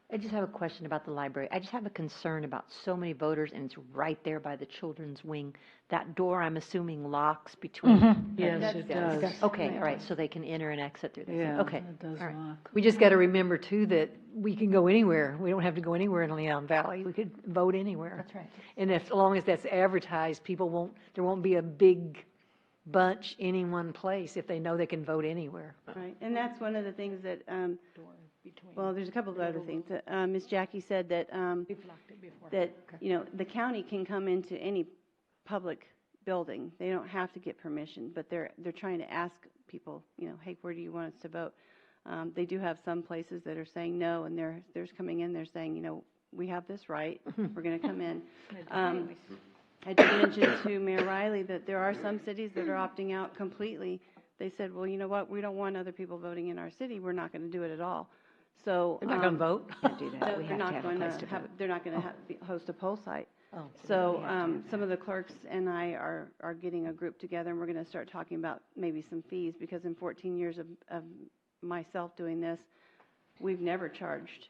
I just have a question about the library. I just have a concern about so many voters, and it's right there by the children's wing. That door, I'm assuming, locks between. Yes, it does. Okay, all right, so they can enter and exit through this. Yeah, Okay, it does all right. lock. We just got to remember too that we can go anywhere. We don't have to go anywhere in Leon Valley. We could vote anywhere. That's right. And as long as that's advertised, there won't be a big bunch in any one place if they know they can vote anywhere. Right, and that's one of the things that, well, there's a couple of other things. Ms. Jackie said that, the county can come into any public building. They don't have to get permission, but they're trying to ask people, hey, where do you want us to vote? They do have some places that are saying no, and there's coming in, they're saying, we have this right, we're going to come in. I did mention to Mayor Riley that there are some cities that are opting out completely. They said, well, you know what, we don't want other people voting in our city, we're not going to do it at all. So. They're not going to vote? Can't do that. No, We they're have to not have a going place to to have, vote. they're not going to host a poll site. Oh. So, some of the clerks and I are getting a group together, and we're going to start talking about maybe some fees, because in 14 years of myself doing this, we've never charged.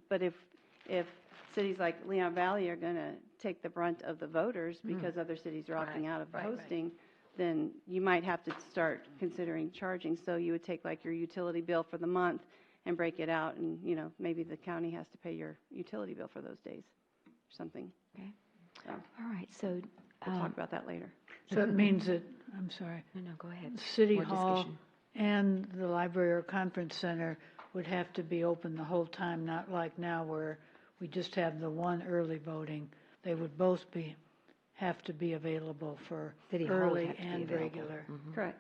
But if cities like Leon Valley are going to take the brunt of the voters because other cities are opting out of hosting, then you might have to start considering charging. So you would take like your utility bill for the month and break it out, and, maybe the county has to pay your utility bill for those days or something. Okay. So All right, so. we'll talk about that later. So it means that, I'm sorry, No, go ahead. City More Hall discussion. and the library or conference center would have to be open the whole time, not like now where we just have the one early voting. They would both have to be available for City Hall would early have to be and available. regular. Correct.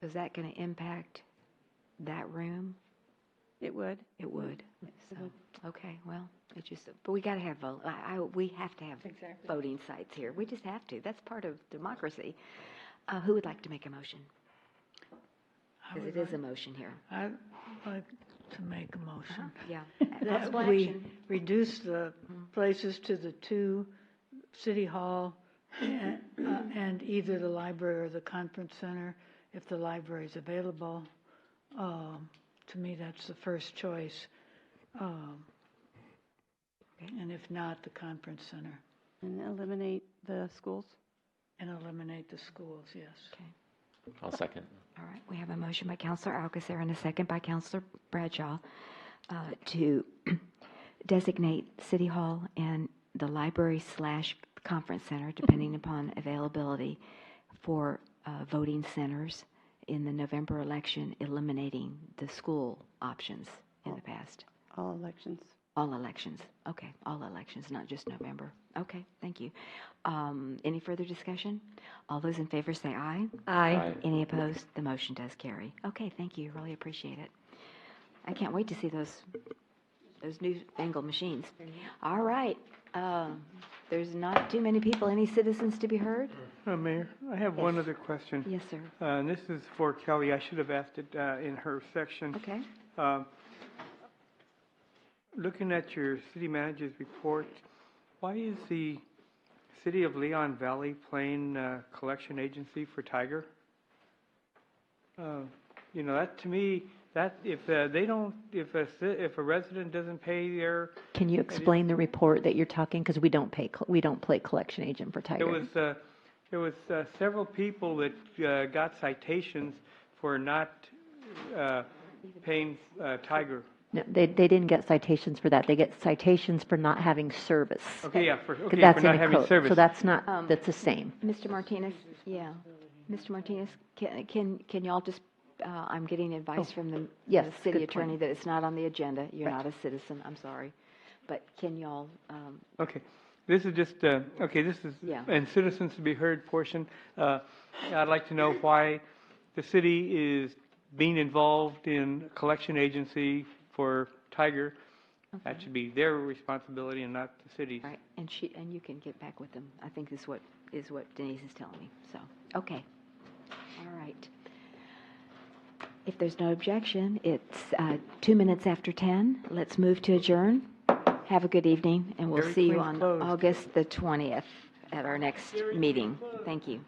Is that going to impact that room? It would. It would. So, okay, well, it just, but we got to have vote. We have to have voting sites here. We just have to. That's part of democracy. Who would like to make a motion? Because it is a motion here. I'd like to make a motion. Yeah. That Possible we action. reduce the places to the two, City Hall and either the library or the conference center, if the library is available. To me, that's the first choice. And if not, the conference center. And eliminate the schools. And eliminate the schools, yes. Okay. I'll second. All right, we have a motion by Counselor Alcacer and a second by Counselor Bradshaw to designate City Hall and the library/conference center, depending upon availability, for voting centers in the November election, eliminating the school options in the past. All elections. All elections. Okay, all elections, not just November. Okay, thank you. Any further discussion? All those in favor say aye. Aye. Aye. Any opposed? The motion does carry. Okay, thank you. Really appreciate it. I can't wait to see those newfangled machines. All right. There's not too many people. Any citizens to be heard? Mayor, I have one other question. Yes, sir. And this is for Kelly. I should have asked it in her section. Okay. Looking at your city manager's report, why is the City of Leon Valley playing collection agency for Tiger? That to me, that if a resident doesn't pay their. Can you explain the report that you're talking? Because we don't play collection agent for Tiger. There was several people that got citations for not paying Tiger. No, they didn't get citations for that. They get citations for not having service. Okay, yeah, for that's not in the having code. service. So that's not, that's the same. Mr. Martinez, yeah. Mr. Martinez, can y'all just, I'm getting advice from the city good attorney point. that it's not on the agenda. You're Right. not a citizen, I'm sorry. But can y'all, Okay, this is just, this is, Yeah. in citizens to be heard portion. I'd like to know why the city is being involved in a collection agency for Tiger. That should be their responsibility and not the city's. right, and you can get back with them, I think is what Denise is telling me, so, okay. All right. If there's no objection, it's 2 minutes after 10. Let's move to adjourn. Have a good evening, and we'll Dairy see you Queen's on closed. August the 20th at our next meeting. Thank you.